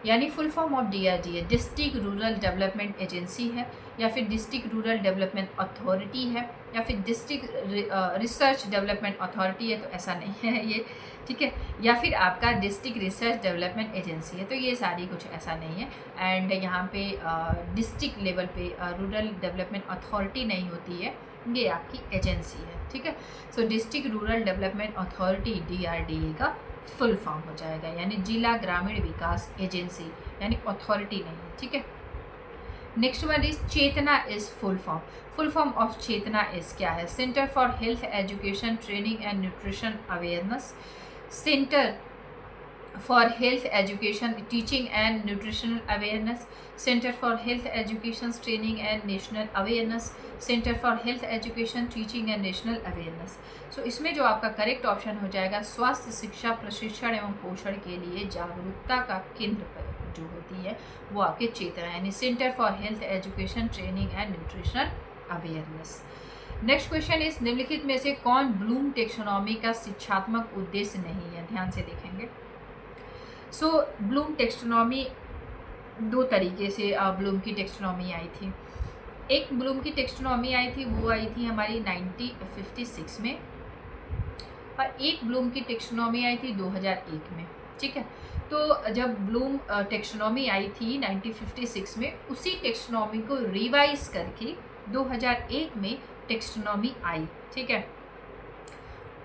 यानी full form of DRDA district rural development agency है, या फिर डिस्ट्रिक्ट रूरल डेवलपमेंट अथॉरिटी है, या फिर डिस्ट्रिक्ट रिसर्च डेवलपमेंट अथॉरिटी है, तो ऐसा नहीं है ये। ठीक है, या फिर आपका डिस्ट्रिक्ट रिसर्च डेवलपमेंट एजेंसी है, तो ये सारी कुछ ऐसा नहीं है। एंड यहाँ पे डिस्ट्रिक्ट लेवल पे रूरल डेवलपमेंट अथॉरिटी नहीं होती है, ये आपकी एजेंसी है। ठीक है, सो district rural development authority DRDA का फुल फॉर्म हो जाएगा, यानी जिला ग्रामीण विकास एजेंसी, यानी अथॉरिटी नहीं, ठीक है। Next one is Chetna is full form of Chetna is क्या है? Centre for health education training and nutrition awareness, centre for health education teaching and nutritional awareness, center for health education training and national awareness, center for health education teaching and national awareness। सो इसमें जो आपका correct option हो जाएगा स्वास्थ्य शिक्षा प्रशिक्षण एवं पोषण के लिए जागरूकता का केंद्र जो होती है वो आपके चेतना, यानी centre for health education training and nutritional awareness. Next question is निम्नलिखित में से कौन ब्लूम टेक्सोनॉमी का शिक्षात्मक उद्देश्य नहीं है? ध्यान से देखेंगे। सो ब्लूम टेक्सोनॉमी दो तरीके से ब्लूम की टेक्सोनॉमी आई थी। एक ब्लूम की टेक्सोनॉमी आई थी, वो आई थी हमारी 1956 में, और एक ब्लूम की टेक्सोनॉमी आई थी 2001 में, ठीक है। तो जब ब्लूम टेक्सोनॉमी आई थी 1956 में, उसी टेक्सोनॉमी को रिवाइज करके 2001 में टेक्सोनॉमी आई, ठीक है।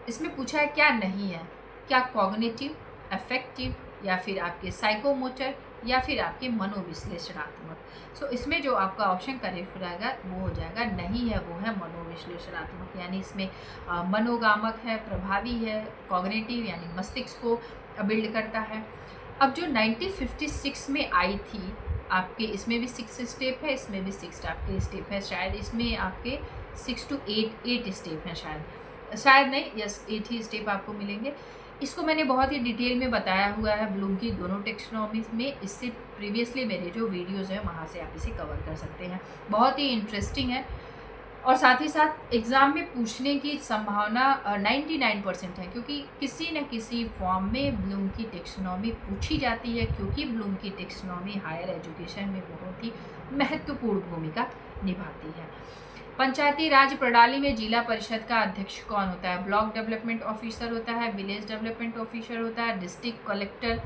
इसमें पूछा है क्या नहीं है, क्या कॉग्निटिव, अफेक्टिव, या फिर आपके साइकोमोटर, या फिर आपके मनोविश्लेषणात्मक। सो इसमें जो आपका ऑप्शन करेक्ट रहेगा वो हो जाएगा नहीं है, वो है मनोविश्लेषणात्मक, यानी इसमें मनोगामक है, प्रभावी है, कॉग्निटिव यानी मस्तिष्क को बिल्ड करता है। अब जो 1956 में आई थी आपके, इसमें भी 6 स्टेप है, इसमें भी 6 आपके स्टेप है, शायद इसमें आपके 6 to 8 स्टेप हैं, शायद नहीं, यस 8 ही स्टेप आपको मिलेंगे। इसको मैंने बहुत ही डिटेल में बताया हुआ है ब्लूम की दोनों टेक्सोनॉमीज में, इससे प्रीवियसली मेरे जो वीडियोज़ हैं वहाँ से आप इसे कवर कर सकते हैं। बहुत ही इंटरेस्टिंग है, और साथ ही साथ एग्ज़ाम में पूछने की संभावना 99% है, क्योंकि किसी न किसी फॉर्म में ब्लूम की टेक्सोनॉमी पूछी जाती है, क्योंकि ब्लूम की टेक्सोनॉमी हायर एजुकेशन में बहुत ही महत्वपूर्ण भूमिका निभाती है। पंचायती राज प्रणाली में जिला परिषद का अध्यक्ष कौन होता है? ब्लॉक डेवलपमेंट ऑफिसर होता है, विलेज डेवलपमेंट ऑफिसर होता है, डिस्ट्रिक्ट कलेक्टर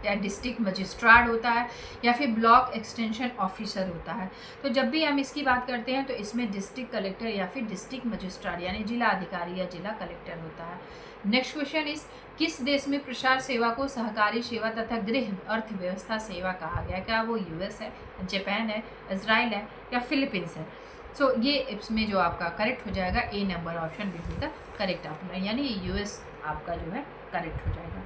या डिस्ट्रिक्ट मजिस्ट्रेट होता है, या फिर ब्लॉक एक्सटेंशन ऑफिसर होता है। तो जब भी हम इसकी बात करते हैं तो इसमें डिस्ट्रिक्ट कलेक्टर या फिर डिस्ट्रिक्ट मजिस्ट्रेट यानी जिला अधिकारी या जिला कलेक्टर होता है। नेक्स्ट क्वेश्चन इज किस देश में प्रसार सेवा को सहकारी सेवा तथा गृह अर्थव्यवस्था सेवा कहा गया? क्या वो यूएस है, जापान है, इजराइल है, या फिलीपींस है? सो ये इसमें जो आपका करेक्ट हो जाएगा ए नंबर ऑप्शन भी होगा करेक्ट आपका, यानी यूएस आपका जो है करेक्ट हो जाएगा।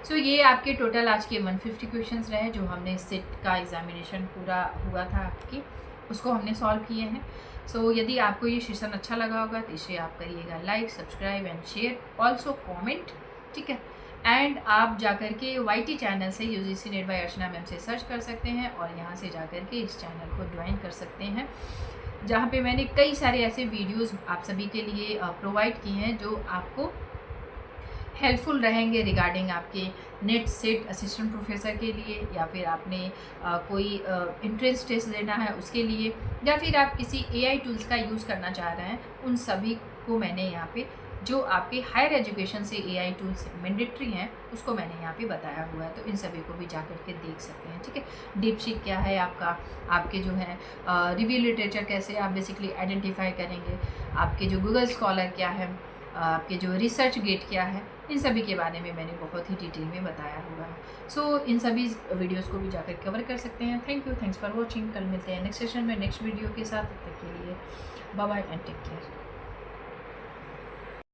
सो ये आपके टोटल आज के 150 क्वेश्चंस रहे जो हमने सेट का एग्जामिनेशन पूरा हुआ था आपकी, उसको हमने सॉल्व किए हैं। सो यदि आपको ये सेशन अच्छा लगा होगा तो इसे आप करिएगा like, subscribe and share, also comment, ठीक है। एंड आप जाकर के YT चैनल से UGC net by Archana ma'am से सर्च कर सकते हैं, और यहाँ से जाकर के इस चैनल को ज्वाइन कर सकते हैं, जहाँ पे मैंने कई सारे ऐसे वीडियोस आप सभी के लिए प्रोवाइड किए हैं जो आपको हेल्पफुल रहेंगे रिगार्डिंग आपके नेट सेट असिस्टेंट प्रोफेसर के लिए, या फिर आपने कोई एंट्रेंस टेस्ट देना है उसके लिए, या फिर आप किसी AI टूल्स का यूज़ करना चाह रहे हैं, उन सभी को मैंने यहाँ पे जो आपके हायर एजुकेशन से AI टूल्स मैंडेटरी हैं उसको मैंने यहाँ पे बताया हुआ है, तो इन सभी को भी जाकर के देख सकते हैं, ठीक है। डीपसीक क्या है आपका, आपके जो है रिव्यू लिटरेचर कैसे आप बेसिकली आइडेंटिफाई करेंगे, आपके जो गूगल स्कॉलर क्या है, आपके जो रिसर्च गेट क्या है, इन सभी के बारे में मैंने बहुत ही डिटेल में बताया हुआ है। सो इन सभी वीडियोस को भी जाकर कवर कर सकते हैं। Thank you, thanks for watching. कल मिलते हैं नेक्स्ट सेशन में नेक्स्ट वीडियो के साथ, तब तक के लिए bye bye and take care.